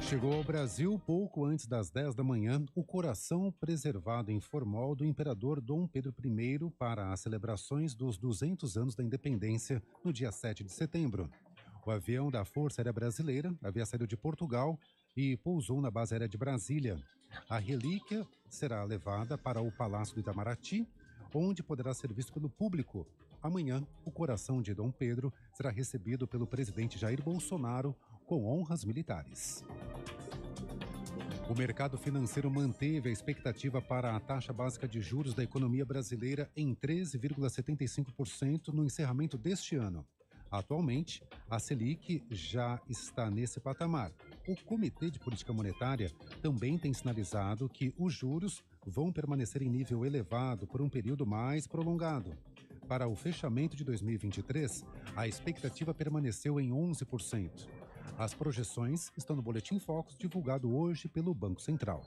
Chegou ao Brasil pouco antes das 10 da manhã o coração preservado em formol do imperador Dom Pedro I para as celebrações dos 200 anos da independência no dia 7 de setembro. O avião da Força Aérea Brasileira havia saído de Portugal e pousou na base aérea de Brasília. A relíquia será levada para o Palácio do Itamaraty, onde poderá ser visto pelo público. Amanhã, o coração de Dom Pedro será recebido pelo presidente Jair Bolsonaro com honras militares. O mercado financeiro manteve a expectativa para a taxa básica de juros da economia brasileira em 13,75% no encerramento deste ano. Atualmente, a Selic já está nesse patamar. O Comitê de Política Monetária também tem sinalizado que os juros vão permanecer em nível elevado por um período mais prolongado. Para o fechamento de 2023, a expectativa permaneceu em 11%. As projeções estão no Boletim Focus, divulgado hoje pelo Banco Central.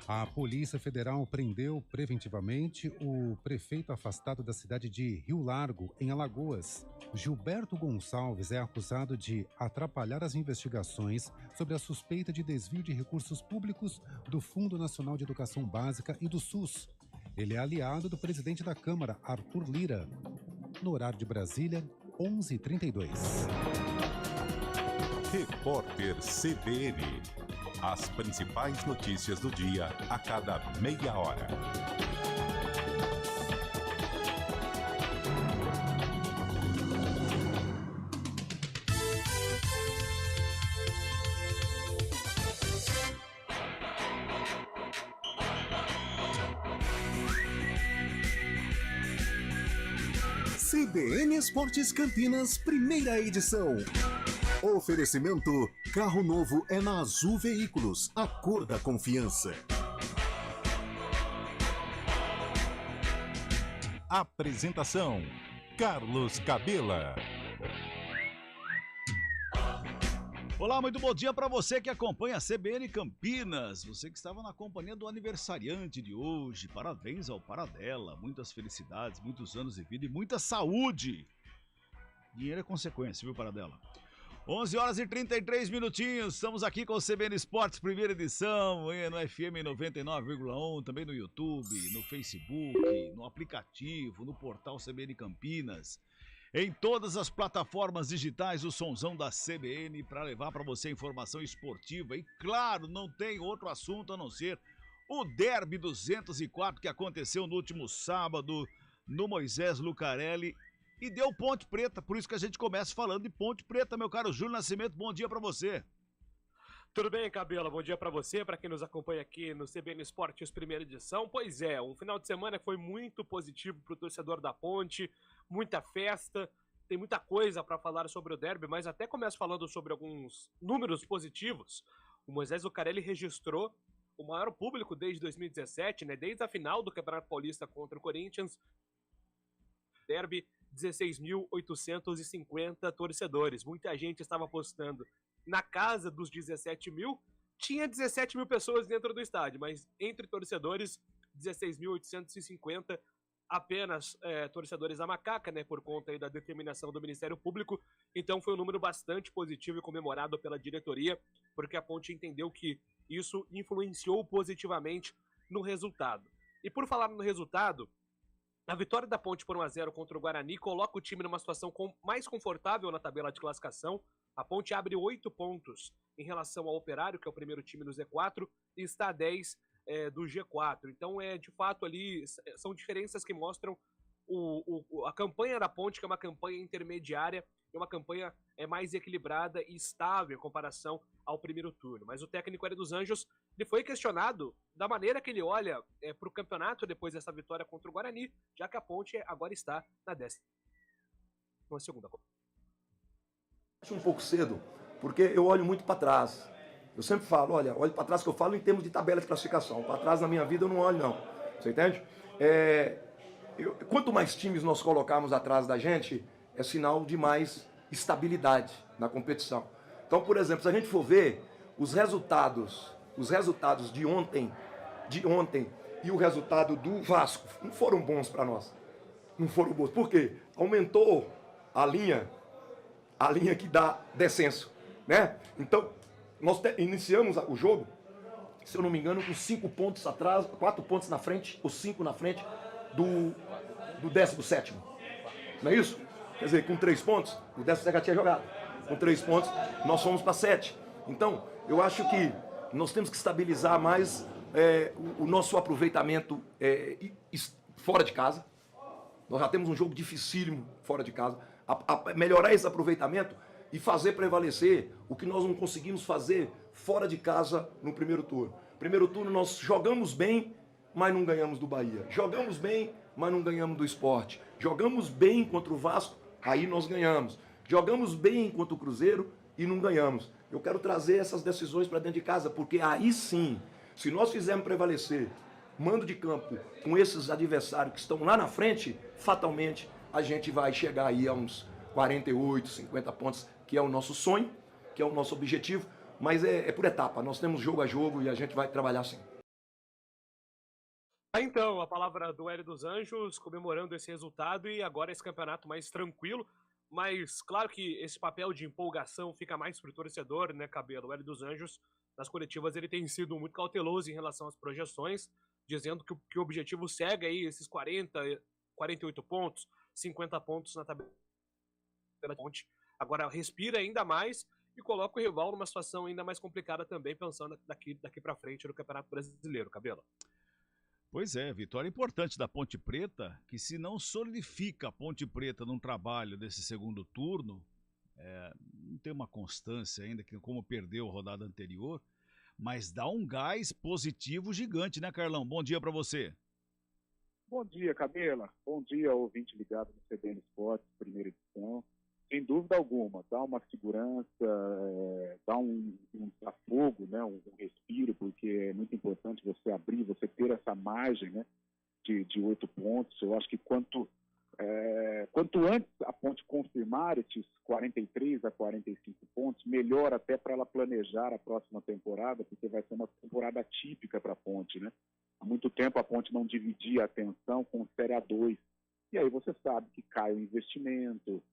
A Polícia Federal prendeu preventivamente o prefeito afastado da cidade de Rio Largo, em Alagoas. Gilberto Gonçalves é acusado de atrapalhar as investigações sobre a suspeita de desvio de recursos públicos do Fundo Nacional de Educação Básica e do SUS. Ele é aliado do presidente da Câmara, Arthur Lira. No horário de Brasília, 11h32. Repórter CBN. As principais notícias do dia a cada meia hora. CBN Esportes Campinas, primeira edição. Oferecimento: carro novo é na Azul Veículos, a cor da confiança. Apresentação: Carlos Cabela. Olá, muito bom dia para você que acompanha a CBN Campinas. Você que estava na companhia do aniversariante de hoje. Parabéns ao Paradela. Muitas felicidades, muitos anos de vida e muita saúde. Dinheiro é consequência, viu, Paradela? 11 horas e 33 minutinhos, estamos aqui com o CBN Esportes, primeira edição, no FM 99,1, também no YouTube, no Facebook, no aplicativo, no portal CBN Campinas, em todas as plataformas digitais, o sonzão da CBN para levar para você informação esportiva. E claro, não tem outro assunto a não ser o Derby 204 que aconteceu no último sábado no Moisés Lucarelli. E deu Ponte Preta, por isso que a gente começa falando de Ponte Preta, meu caro Júlio Nascimento, bom dia pra você. Tudo bem, Cabela? Bom dia pra você, pra quem nos acompanha aqui no CBN Esportes, primeira edição. Pois é, um final de semana que foi muito positivo pro torcedor da Ponte, muita festa, tem muita coisa pra falar sobre o derby, mas até começo falando sobre alguns números positivos. O Moisés Lucarelli registrou o maior público desde 2017, né? Desde a final do Campeonato Paulista contra o Corinthians, derby, 16.850 torcedores. Muita gente estava apostando na casa dos 17 mil. Tinha 17 mil pessoas dentro do estádio, mas entre torcedores, 16.850 apenas torcedores da Macaca, né, por conta aí da determinação do Ministério Público. Então foi um número bastante positivo e comemorado pela diretoria, porque a Ponte entendeu que isso influenciou positivamente no resultado. E por falar no resultado, a vitória da Ponte por 1-0 contra o Guarani coloca o time numa situação mais confortável na tabela de classificação. A Ponte abre 8 pontos em relação ao Operário, que é o primeiro time do Z4, e está a 10 do G4. Então, de fato, ali são diferenças que mostram a campanha da Ponte, que é uma campanha intermediária, é uma campanha mais equilibrada e estável em comparação ao primeiro turno. Mas o técnico Hélio dos Anjos, ele foi questionado da maneira que ele olha para o campeonato depois dessa vitória contra o Guarani, já que a Ponte agora está na 12ª. Acho um pouco cedo, porque eu olho muito para trás. Eu sempre falo, olho para trás, que eu falo em termos de tabela de classificação. Para trás na minha vida eu não olho, não. Você entende? Quanto mais times nós colocarmos atrás da gente, é sinal de mais estabilidade na competição. Então, por exemplo, se a gente for ver os resultados de ontem e o resultado do Vasco, não foram bons para nós. Não foram bons. Por quê? Aumentou a linha que dá descenso, né? Então, nós iniciamos o jogo, se eu não me engano, com 5 pontos atrás, 4 pontos na frente, ou 5 na frente do 17º. Não é isso? Quer dizer, com 3 pontos, o 17º já tinha jogado. Com 3 pontos, nós fomos para 7. Então, eu acho que nós temos que estabilizar mais o nosso aproveitamento fora de casa. Nós já temos um jogo dificílimo fora de casa. Melhorar esse aproveitamento e fazer prevalecer o que nós não conseguimos fazer fora de casa no primeiro turno. Primeiro turno nós jogamos bem, mas não ganhamos do Bahia. Jogamos bem, mas não ganhamos do Sport. Jogamos bem contra o Vasco, aí nós ganhamos. Jogamos bem contra o Cruzeiro e não ganhamos. Eu quero trazer essas decisões para dentro de casa, porque aí sim, se nós fizermos prevalecer mando de campo com esses adversários que estão lá na frente, fatalmente a gente vai chegar aí a uns 48, 50 pontos, que é o nosso sonho, que é o nosso objetivo, mas é por etapa. Nós temos jogo a jogo e a gente vai trabalhar assim. Então, a palavra do Hélio dos Anjos, comemorando esse resultado e agora esse campeonato mais tranquilo, mas claro que esse papel de empolgação fica mais pro torcedor, né, Cabelo? O Hélio dos Anjos, nas coletivas, ele tem sido muito cauteloso em relação às projeções, dizendo que o objetivo segue aí esses 48 pontos, 50 pontos na tabela da Ponte. Agora respira ainda mais e coloca o rival numa situação ainda mais complicada também, pensando daqui para frente no Campeonato Brasileiro, Cabelo. Pois é, vitória importante da Ponte Preta, que se não solidifica a Ponte Preta num trabalho desse segundo turno, não tem uma constância ainda, como perdeu a rodada anterior, mas dá um gás positivo gigante, né, Carlão? Bom dia para você. Bom dia, Camila. Bom dia, ouvinte ligado no CBN Esportes, primeira edição. Sem dúvida alguma, dá uma segurança, dá um desafogo, né, um respiro, porque é muito importante você abrir, você ter essa margem, né, de 8 pontos. Eu acho que quanto antes a Ponte confirmar esses 43 a 45 pontos, melhor até para ela planejar a próxima temporada, porque vai ser uma temporada típica para a Ponte, né? Há muito tempo a Ponte não dividia a atenção com o Série A2. E aí você sabe que cai o investimento,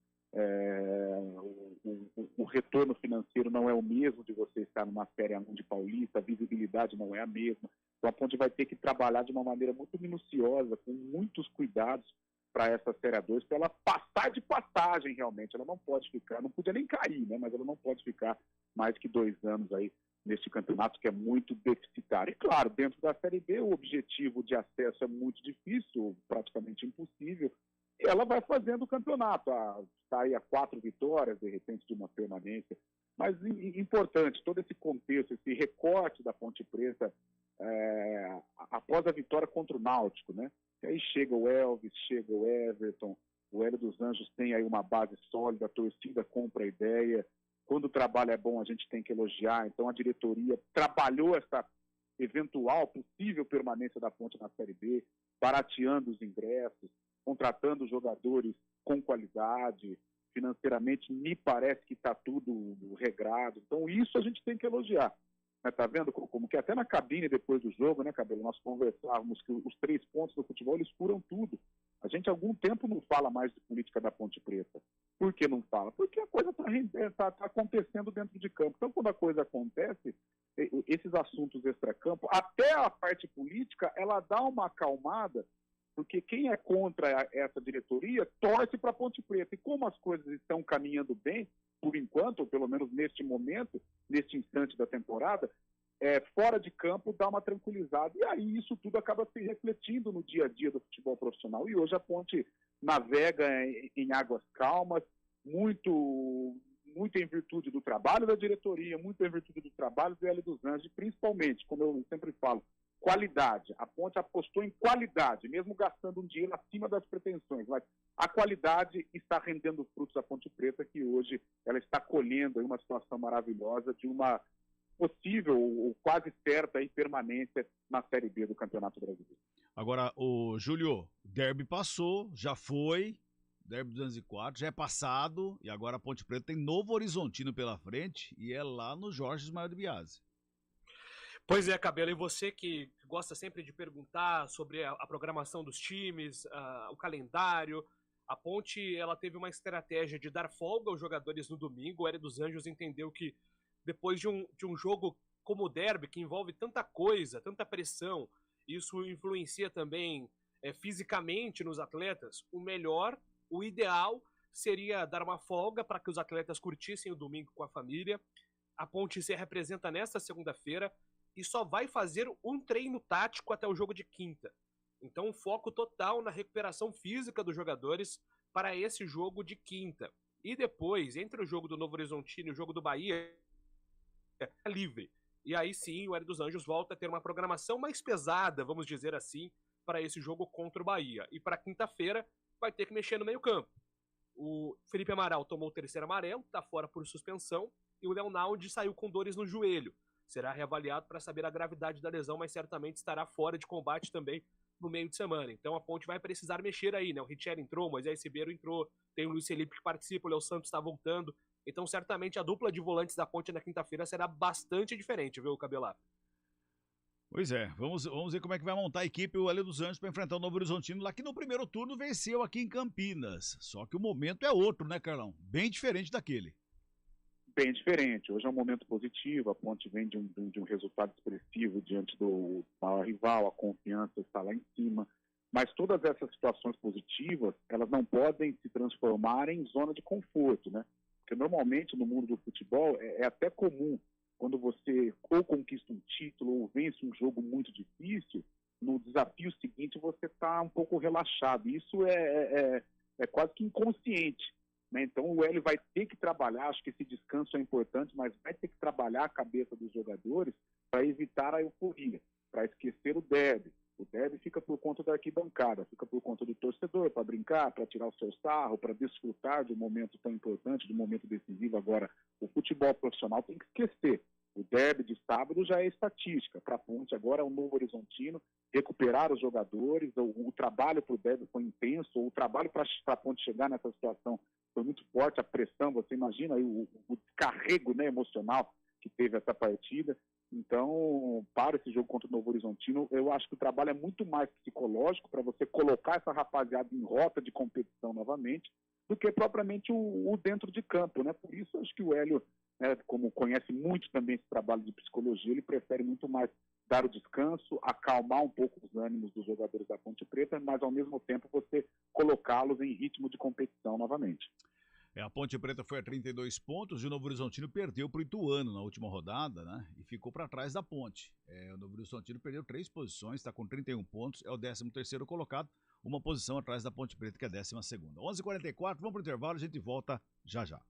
o retorno financeiro não é o mesmo de você estar numa Série A1 de Paulista, a visibilidade não é a mesma. Então a Ponte vai ter que trabalhar de uma maneira muito minuciosa, com muitos cuidados para essa Série A2, para ela passar de passagem realmente. Ela não pode ficar, não podia nem cair, né? Mas ela não pode ficar mais que 2 anos aí neste campeonato, que é muito deficitário. E claro, dentro da Série B, o objetivo de acesso é muito difícil, praticamente impossível, e ela vai fazendo o campeonato, está aí a 4 vitórias, de repente, de uma permanência. Mas importante, todo esse contexto, esse recorte da Ponte Preta, após a vitória contra o Náutico, né? E aí chega o Elvis, chega o Everton, o Hélio dos Anjos tem aí uma base sólida, a torcida compra a ideia. Quando o trabalho é bom, a gente tem que elogiar. Então, a diretoria trabalhou essa eventual, possível permanência da Ponte na Série B, barateando os ingressos, contratando jogadores com qualidade. Financeiramente, me parece que está tudo regrado. Então, isso a gente tem que elogiar. Tá vendo como que até na cabine depois do jogo, né, Cabelo, nós conversávamos que os 3 pontos do futebol, eles curam tudo. A gente há algum tempo não fala mais de política da Ponte Preta. Por que não fala? Porque a coisa está acontecendo dentro de campo. Então, quando a coisa acontece, esses assuntos extracampo, até a parte política, ela dá uma acalmada, porque quem é contra essa diretoria torce para a Ponte Preta. E como as coisas estão caminhando bem, por enquanto, ou pelo menos neste momento, neste instante da temporada, fora de campo dá uma tranquilizada. E aí isso tudo acaba se refletindo no dia a dia do futebol profissional. E hoje a Ponte navega em águas calmas, muito em virtude do trabalho da diretoria, muito em virtude do trabalho do Hélio dos Anjos, e principalmente, como eu sempre falo, qualidade. A Ponte apostou em qualidade, mesmo gastando um dinheiro acima das pretensões, mas a qualidade está rendendo frutos à Ponte Preta, que hoje ela está colhendo aí uma situação maravilhosa de uma possível ou quase certa permanência na Série B do Campeonato Brasileiro. Agora, o Júlio, derby passou, já foi, derby 204, já é passado, e agora a Ponte Preta tem Novo Horizontino pela frente, e é lá no Jorge Ismael de Biase. Pois é, Cabelo, e você que gosta sempre de perguntar sobre a programação dos times, o calendário, a Ponte ela teve uma estratégia de dar folga aos jogadores no domingo. O Hélio dos Anjos entendeu que depois de um jogo como o derby, que envolve tanta coisa, tanta pressão, isso influencia também fisicamente nos atletas, o ideal seria dar uma folga para que os atletas curtissem o domingo com a família. A Ponte se representa nesta segunda-feira e só vai fazer um treino tático até o jogo de quinta. Então, um foco total na recuperação física dos jogadores para esse jogo de quinta. E depois, entre o jogo do Novo Horizontino e o jogo do Bahia, é livre. E aí sim, o Hélio dos Anjos volta a ter uma programação mais pesada, vamos dizer assim, para esse jogo contra o Bahia. E para quinta-feira, vai ter que mexer no meio-campo. O Felipe Amaral tomou o terceiro amarelo, está fora por suspensão, e o Leonaldi saiu com dores no joelho. Será reavaliado para saber a gravidade da lesão, mas certamente estará fora de combate também no meio de semana. Então a Ponte vai precisar mexer aí, né? O Richelli entrou, o Moisés Ribeiro entrou, tem o Luiz Felipe que participa, o Léo Santos está voltando. Então certamente a dupla de volantes da Ponte na quinta-feira será bastante diferente, viu, Cabelá? Pois é, vamos ver como é que vai montar a equipe o Hélio dos Anjos para enfrentar o Novo Horizontino lá, que no primeiro turno venceu aqui em Campinas. Só que o momento é outro, né, Carlão? Bem diferente daquele. Bem diferente. Hoje é um momento positivo, a Ponte vem de um resultado expressivo diante do maior rival, a confiança está lá em cima, mas todas essas situações positivas, elas não podem se transformar em zona de conforto, né? Porque normalmente no mundo do futebol é até comum, quando você ou conquista um título ou vence um jogo muito difícil, no desafio seguinte você está um pouco relaxado. Isso é quase que inconsciente. Então o Hélio vai ter que trabalhar, acho que esse descanso é importante, mas vai ter que trabalhar a cabeça dos jogadores para evitar a euforia, para esquecer o derby. O derby fica por conta da arquibancada, fica por conta do torcedor, para brincar, para tirar o seu sarro, para desfrutar de um momento tão importante, de um momento decisivo. Agora, o futebol profissional tem que esquecer. O derby de sábado já é estatística. Para a Ponte agora é um Novo Horizontino, recuperar os jogadores, o trabalho para o derby foi intenso, o trabalho para a Ponte chegar nessa situação foi muito forte, a pressão, você imagina aí o descarrego, né, emocional que teve essa partida. Então, para esse jogo contra o Novo Horizontino, eu acho que o trabalho é muito mais psicológico para você colocar essa rapaziada em rota de competição novamente, do que propriamente o dentro de campo, né? Por isso, acho que o Hélio, né, como conhece muito também esse trabalho de psicologia, ele prefere muito mais dar o descanso, acalmar um pouco os ânimos dos jogadores da Ponte Preta, mas ao mesmo tempo você colocá-los em ritmo de competição novamente. A Ponte Preta foi a 32 pontos e o Novo Horizontino perdeu para o Ituano na última rodada, né? E ficou para trás da Ponte. O Novo Horizontino perdeu 3 posições, está com 31 pontos, é o 13º colocado, uma posição atrás da Ponte Preta, que é a 12ª. 11h44, vamos para o intervalo, a gente volta já já.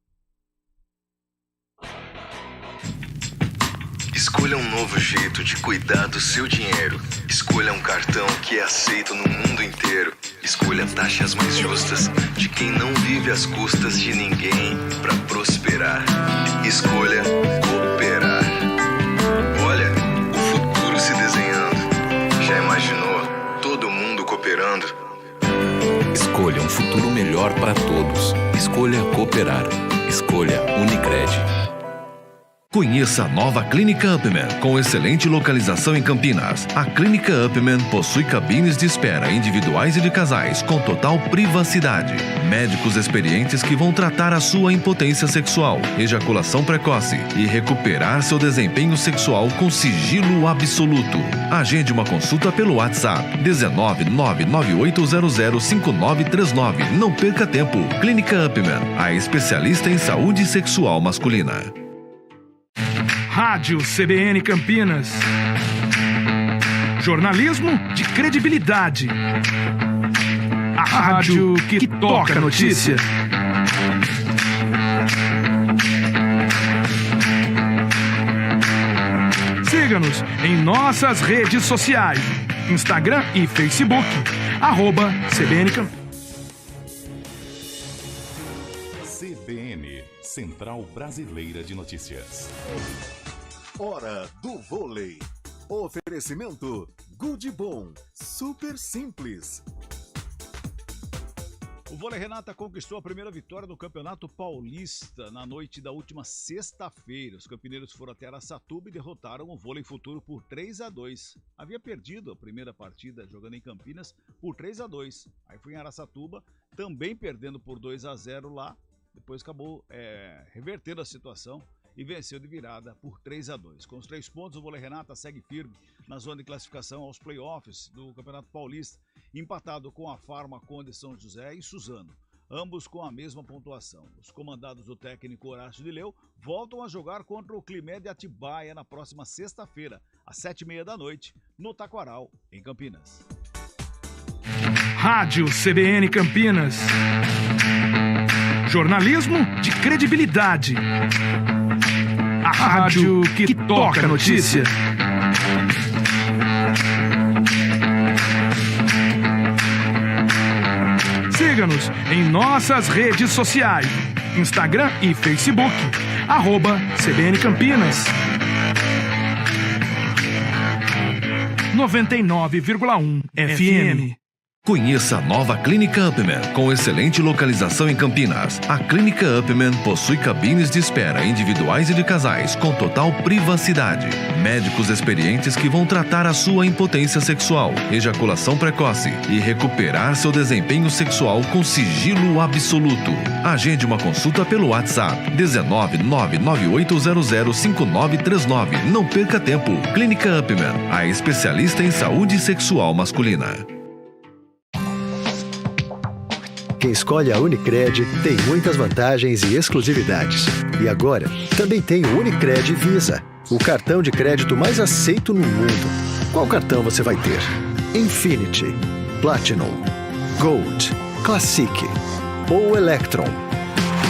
Escolha um novo jeito de cuidar do seu dinheiro. Escolha um cartão que é aceito no mundo inteiro. Escolha taxas mais justas de quem não vive às custas de ninguém para prosperar. Escolha cooperar. Olha, o futuro se desenhando. Já imaginou todo mundo cooperando? Escolha um futuro melhor para todos. Escolha cooperar. Escolha Unicred. Conheça a nova Clínica Upman, com excelente localização em Campinas. A Clínica Upman possui cabines de espera individuais e de casais, com total privacidade. Médicos experientes que vão tratar a sua impotência sexual, ejaculação precoce e recuperar seu desempenho sexual com sigilo absoluto. Agende uma consulta pelo WhatsApp 19998005939. Não perca tempo. Clínica Upman, a especialista em saúde sexual masculina. Rádio CBN Campinas. Jornalismo de credibilidade. A rádio que toca a notícia. Siga-nos em nossas redes sociais, Instagram e Facebook, @CBN CBN, Central Brasileira de Notícias. Hora do vôlei. Oferecimento Good Bom, super simples. O Vôlei Renata conquistou a primeira vitória no Campeonato Paulista na noite da última sexta-feira. Os campineiros foram até Araçatuba e derrotaram o Vôlei Futuro por 3-2. Havia perdido a primeira partida jogando em Campinas por 3-2. Aí foi em Araçatuba, também perdendo por 2-0 lá. Depois acabou revertendo a situação e venceu de virada por 3-2. Com os 3 pontos, o Vôlei Renata segue firme na zona de classificação aos playoffs do Campeonato Paulista, empatado com a Farma Conde São José e Suzano, ambos com a mesma pontuação. Os comandados do técnico Horácio de Leu voltam a jogar contra o Climé de Atibaia na próxima sexta-feira, às 7h30 no Taquaral, em Campinas. Rádio CBN Campinas. Jornalismo de credibilidade. A rádio que toca a notícia. Siga-nos em nossas redes sociais, Instagram e Facebook, @CBN Campinas. 99,1 FM. Conheça a nova Clínica Upman, com excelente localização em Campinas. A Clínica Upman possui cabines de espera individuais e de casais, com total privacidade. Médicos experientes que vão tratar a sua impotência sexual, ejaculação precoce e recuperar seu desempenho sexual com sigilo absoluto. Agende uma consulta pelo WhatsApp 19998005939. Não perca tempo. Clínica Upman, a especialista em saúde sexual masculina. Quem escolhe a Unicred tem muitas vantagens e exclusividades. E agora, também tem o Unicred Visa, o cartão de crédito mais aceito no mundo. Qual cartão você vai ter? Infinity, Platinum, Gold, Classic ou Electron?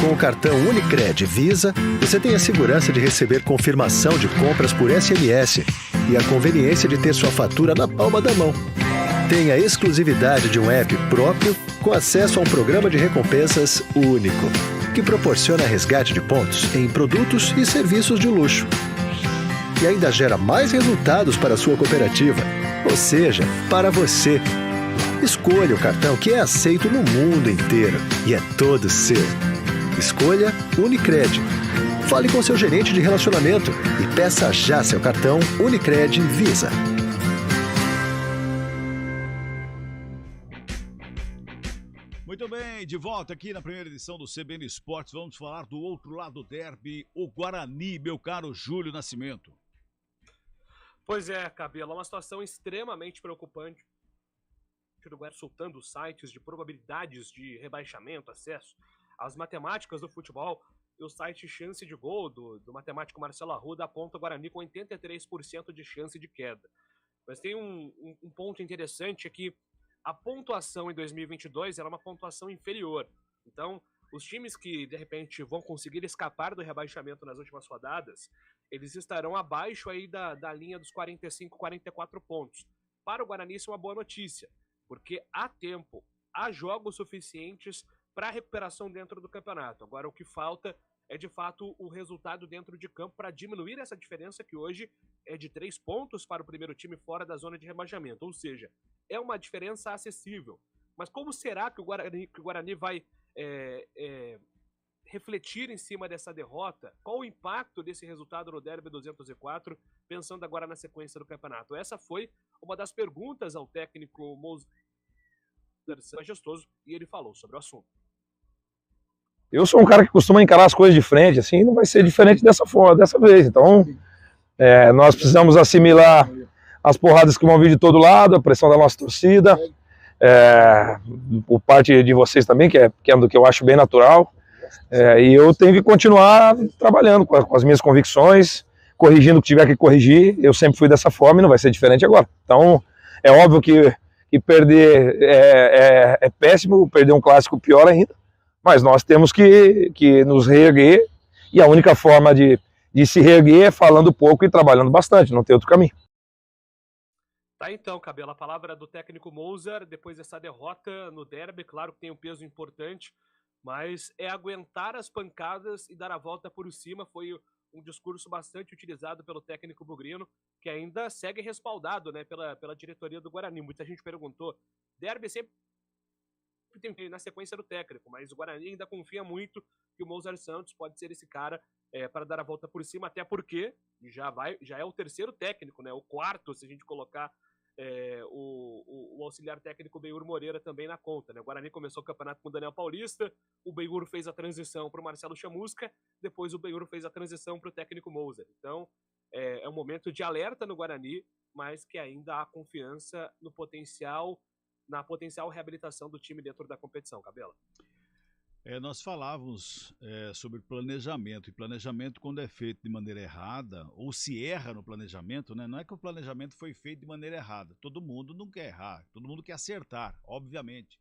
Com o cartão Unicred Visa, você tem a segurança de receber confirmação de compras por SMS e a conveniência de ter sua fatura na palma da mão. Tem a exclusividade de um app próprio com acesso a um programa de recompensas único, que proporciona resgate de pontos em produtos e serviços de luxo. E ainda gera mais resultados para a sua cooperativa, ou seja, para você. Escolha o cartão que é aceito no mundo inteiro e é todo seu. Escolha Unicred. Fale com seu gerente de relacionamento e peça já seu cartão Unicred Visa. Muito bem, de volta aqui na primeira edição do CBN Esportes. Vamos falar do outro lado do derby, o Guarani, meu caro Júlio Nascimento. Pois é, Cabelo, é uma situação extremamente preocupante. O Uruguai soltando sites de probabilidades de rebaixamento, acesso às matemáticas do futebol. E o site Chance de Gol do matemático Marcelo Arruda aponta o Guarani com 83% de chance de queda. Mas tem um ponto interessante aqui. A pontuação em 2022 era uma pontuação inferior. Então, os times que, de repente, vão conseguir escapar do rebaixamento nas últimas rodadas, eles estarão abaixo aí da linha dos 45, 44 pontos. Para o Guarani, isso é uma boa notícia, porque há tempo, há jogos suficientes para recuperação dentro do campeonato. Agora, o que falta é, de fato, o resultado dentro de campo para diminuir essa diferença que hoje é de 3 pontos para o primeiro time fora da zona de rebaixamento. Ou seja, é uma diferença acessível. Mas como será que o Guarani vai refletir em cima dessa derrota? Qual o impacto desse resultado no Derby 204, pensando agora na sequência do campeonato? Essa foi uma das perguntas ao técnico Moser Majestoso, e ele falou sobre o assunto. Eu sou um cara que costuma encarar as coisas de frente, assim, não vai ser diferente dessa vez. Então, nós precisamos assimilar as porradas que vão vir de todo lado, a pressão da nossa torcida, por parte de vocês também, que é do que eu acho bem natural. E eu tenho que continuar trabalhando com as minhas convicções, corrigindo o que tiver que corrigir. Eu sempre fui dessa forma e não vai ser diferente agora. Então, é óbvio que perder é péssimo, perder um clássico pior ainda, mas nós temos que nos reerguer, e a única forma de se reerguer é falando pouco e trabalhando bastante, não tem outro caminho. Tá então, Cabelo, a palavra do técnico Mozart, depois dessa derrota no derby, claro que tem um peso importante, mas é aguentar as pancadas e dar a volta por cima. Foi um discurso bastante utilizado pelo técnico bugrino, que ainda segue respaldado, né, pela diretoria do Guarani. Muita gente perguntou, derby sempre tem na sequência do técnico, mas o Guarani ainda confia muito que o Mozart Santos pode ser esse cara para dar a volta por cima, até porque já é o terceiro técnico, né, o quarto, se a gente colocar o auxiliar técnico Benhur Moreira também na conta, né? O Guarani começou o campeonato com o Daniel Paulista, o Benhur fez a transição para o Marcelo Chamusca, depois o Benhur fez a transição para o técnico Mozart. Então, é um momento de alerta no Guarani, mas que ainda há confiança na potencial reabilitação do time dentro da competição, Cabela. Nós falávamos sobre planejamento, e planejamento, quando é feito de maneira errada, ou se erra no planejamento, né? Não é que o planejamento foi feito de maneira errada, todo mundo não quer errar, todo mundo quer acertar, obviamente.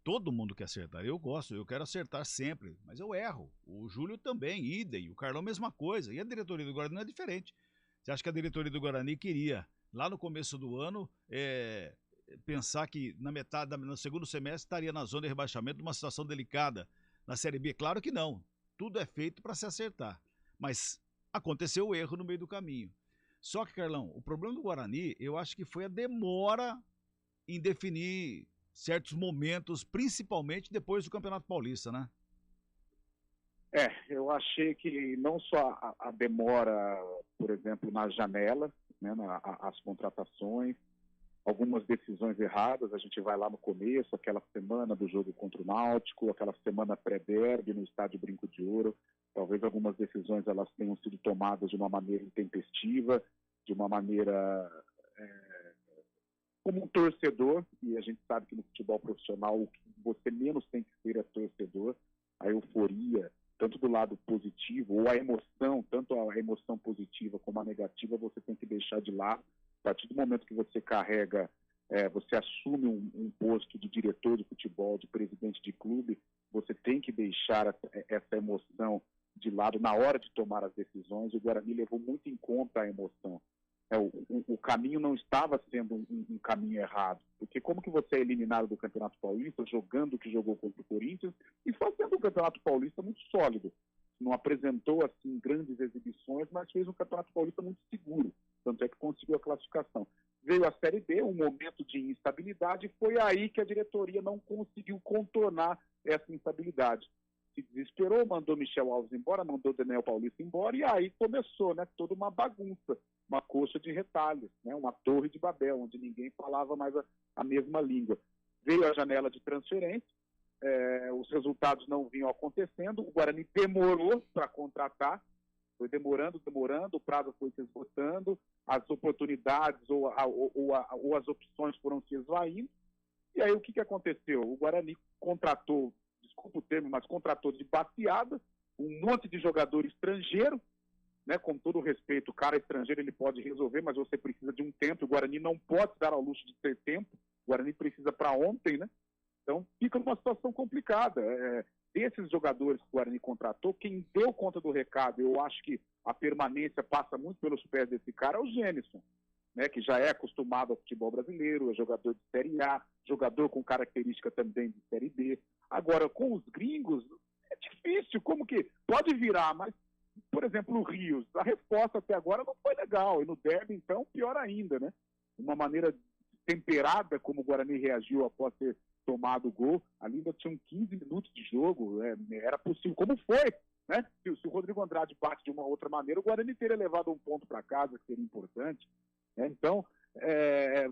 Todo mundo quer acertar, eu quero acertar sempre, mas eu erro. O Júlio também, idem, o Carlão mesma coisa, e a diretoria do Guarani não é diferente. Você acha que a diretoria do Guarani queria, lá no começo do ano, pensar que no segundo semestre estaria na zona de rebaixamento, numa situação delicada na Série B? Claro que não. Tudo é feito para se acertar. Mas aconteceu o erro no meio do caminho. Só que, Carlão, o problema do Guarani, eu acho que foi a demora em definir certos momentos, principalmente depois do Campeonato Paulista, né? Eu achei que não só a demora, por exemplo, na janela, né, as contratações, algumas decisões erradas. A gente vai lá no começo, aquela semana do jogo contra o Náutico, aquela semana pré-derby no Estádio Brinco de Ouro. Talvez algumas decisões elas tenham sido tomadas de uma maneira intempestiva, de uma maneira como um torcedor, e a gente sabe que no futebol profissional o que você menos tem que ser é torcedor. A euforia, tanto do lado positivo, ou a emoção, tanto a emoção positiva como a negativa, você tem que deixar de lado. A partir do momento que você carrega, você assume um posto de diretor de futebol, de presidente de clube, você tem que deixar essa emoção de lado na hora de tomar as decisões. O Guarani levou muito em conta a emoção. O caminho não estava sendo um caminho errado, porque como que você é eliminado do Campeonato Paulista, jogando o que jogou contra o Corinthians, e fazendo um Campeonato Paulista muito sólido. Não apresentou assim grandes exibições, mas fez um Campeonato Paulista muito seguro, tanto é que conseguiu a classificação. Veio a Série B, um momento de instabilidade, e foi aí que a diretoria não conseguiu contornar essa instabilidade. Se desesperou, mandou Michel Alves embora, mandou Daniel Paulista embora, e aí começou, né, toda uma bagunça, uma coxa de retalhos, né, uma torre de Babel, onde ninguém falava mais a mesma língua. Veio a janela de transferência, os resultados não vinham acontecendo, o Guarani demorou para contratar, foi demorando, o prazo foi se esgotando, as oportunidades ou as opções foram se esvaindo, e aí o que aconteceu? O Guarani contratou, desculpa o termo, mas contratou de baseada um monte de jogador estrangeiro, né, com todo o respeito, o cara estrangeiro ele pode resolver, mas você precisa de um tempo, o Guarani não pode dar ao luxo de ter tempo, o Guarani precisa para ontem, né? Então fica numa situação complicada. Desses jogadores que o Guarani contratou, quem deu conta do recado, eu acho que a permanência passa muito pelos pés desse cara, é o Gênison, né, que já é acostumado ao futebol brasileiro, é jogador de Série A, jogador com característica também de Série B. Agora, com os gringos, é difícil, como que pode virar, mas, por exemplo, o Rios, a resposta até agora não foi legal, e no derby, então, pior ainda, né? Uma maneira temperada como o Guarani reagiu após ter tomado o gol, ali ainda tinham 15 minutos de jogo, era possível, como foi, né? Se o Rodrigo Andrade bate de uma outra maneira, o Guarani teria levado um ponto para casa, que seria importante, né? Então,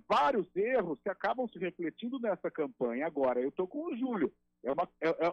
vários erros que acabam se refletindo nessa campanha. Agora, eu estou com o Júlio,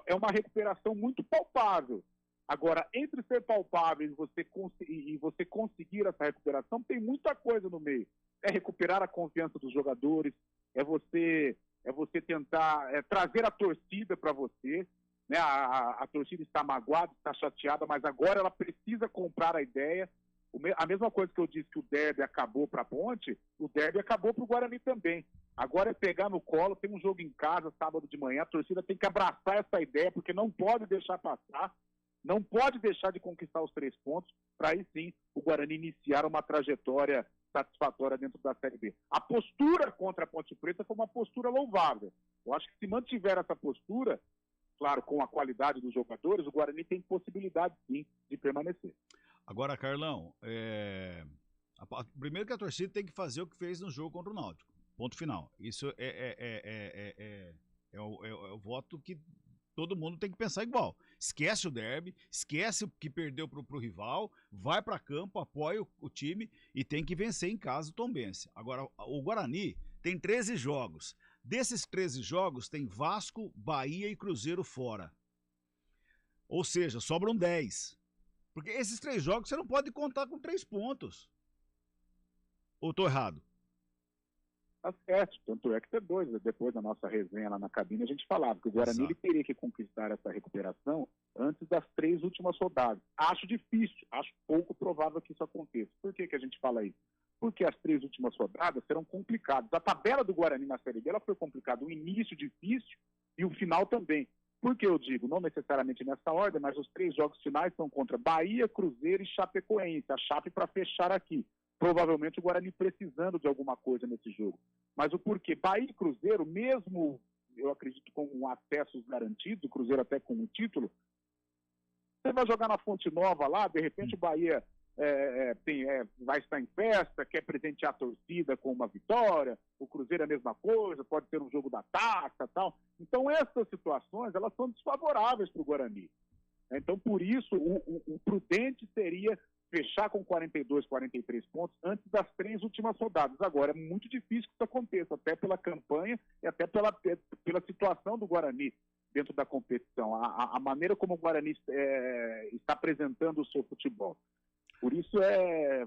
é uma recuperação muito palpável. Agora, entre ser palpável e você conseguir essa recuperação, tem muita coisa no meio. É recuperar a confiança dos jogadores, é você tentar trazer a torcida para você, né? A torcida está magoada, está chateada, mas agora ela precisa comprar a ideia. O a mesma coisa que eu disse que o derby acabou para a Ponte, o derby acabou para o Guarani também. Agora é pegar no colo, tem um jogo em casa sábado de manhã, a torcida tem que abraçar essa ideia, porque não pode deixar passar, não pode deixar de conquistar os 3 pontos, para aí sim o Guarani iniciar uma trajetória satisfatória dentro da Série B. A postura contra a Ponte Preta foi uma postura louvável. Eu acho que se mantiver essa postura, claro, com a qualidade dos jogadores, o Guarani tem possibilidade sim de permanecer. Agora, Carlão, primeiro que a torcida tem que fazer o que fez no jogo contra o Náutico. Ponto final. Isso é o voto que todo mundo tem que pensar igual. Esquece o derby, esquece que perdeu pro rival, vai para campo, apoia o time e tem que vencer em casa o Tombense. Agora, o Guarani tem 13 jogos. Desses 13 jogos, tem Vasco, Bahia e Cruzeiro fora. Ou seja, sobram 10. Porque esses 3 jogos você não pode contar com 3 pontos. Ou tô errado? Tá certo, tanto é que depois da nossa resenha lá na cabine, a gente falava que o Guarani ele teria que conquistar essa recuperação antes das 3 últimas rodadas. Acho difícil, acho pouco provável que isso aconteça. Por que a gente fala isso? Porque as 3 últimas rodadas serão complicadas. A tabela do Guarani na Série B ela foi complicada, o início difícil e o final também. Por que eu digo? Não necessariamente nessa ordem, mas os 3 jogos finais são contra Bahia, Cruzeiro e Chapecoense. A Chape para fechar aqui. Provavelmente o Guarani precisando de alguma coisa nesse jogo. Mas o porquê? Bahia e Cruzeiro, mesmo, eu acredito, com acessos garantidos, o Cruzeiro até com um título, você vai jogar na Fonte Nova lá, de repente o Bahia vai estar em festa, quer presentear a torcida com uma vitória, o Cruzeiro é a mesma coisa, pode ter um jogo da taça e tal. Então essas situações, elas são desfavoráveis para o Guarani. Então por isso, o prudente seria fechar com 42, 43 pontos antes das 3 últimas rodadas. Agora, é muito difícil que isso aconteça, até pela campanha e até pela situação do Guarani dentro da competição, a maneira como o Guarani está apresentando o seu futebol. Por isso,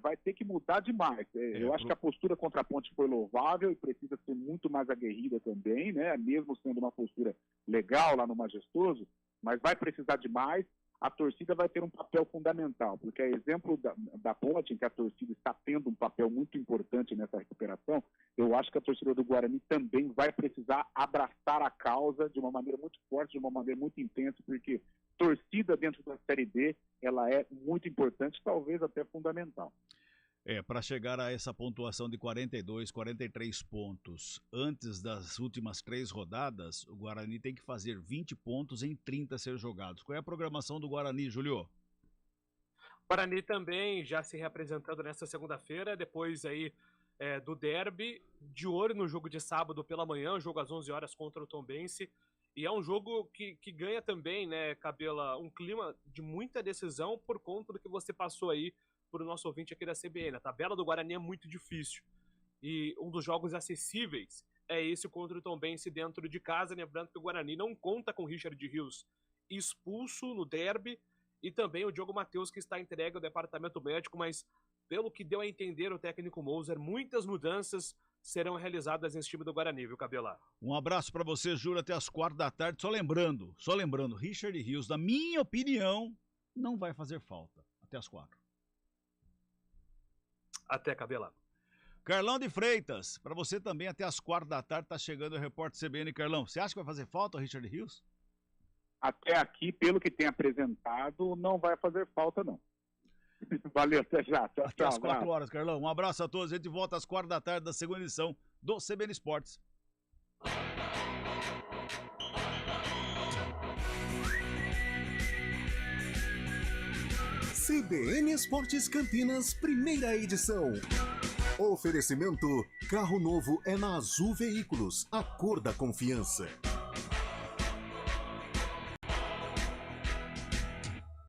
vai ter que mudar demais. Eu acho que a postura contra a Ponte foi louvável e precisa ser muito mais aguerrida também, né? Mesmo sendo uma postura legal lá no Majestoso, mas vai precisar de mais. A torcida vai ter um papel fundamental, porque é exemplo da Ponte, em que a torcida está tendo um papel muito importante nessa recuperação. Eu acho que a torcida do Guarani também vai precisar abraçar a causa de uma maneira muito forte, de uma maneira muito intensa, porque torcida dentro da Série B, ela é muito importante, talvez até fundamental. Para chegar a essa pontuação de 42, 43 pontos antes das últimas 3 rodadas, o Guarani tem que fazer 20 pontos em 30 a ser jogados. Qual é a programação do Guarani, Julio? O Guarani também já se reapresentando nesta segunda-feira, depois aí do derby, de olho no jogo de sábado pela manhã, jogo às 11 horas contra o Tombense. E é um jogo que ganha também, né, Cabela, um clima de muita decisão por conta do que você passou aí para o nosso ouvinte aqui da CBN. A tabela do Guarani é muito difícil. E um dos jogos acessíveis é esse contra o Tombense dentro de casa. Lembrando que o Guarani não conta com Richard Rios expulso no derby e também o Diogo Matheus, que está entregue ao departamento médico, mas pelo que deu a entender o técnico Moser, muitas mudanças serão realizadas nesse time do Guarani, viu, Cabela? Um abraço para você, Júlio, até as 4 da tarde. Só lembrando, Richard Rios, na minha opinião, não vai fazer falta. Até as 4. Até, Cabela. Carlão de Freitas, para você também, até as 4 da tarde, tá chegando o repórter CBN. Carlão, você acha que vai fazer falta o Richard Rios? Até aqui, pelo que tem apresentado, não vai fazer falta, não. Valeu, até já. Tchau, até às 4 horas, Carlão. Um abraço a todos. A gente volta às 4 da tarde da segunda edição do CBN Esportes. CBN Esportes Campinas, primeira edição. Oferecimento: carro novo é na Azul Veículos, a cor da confiança.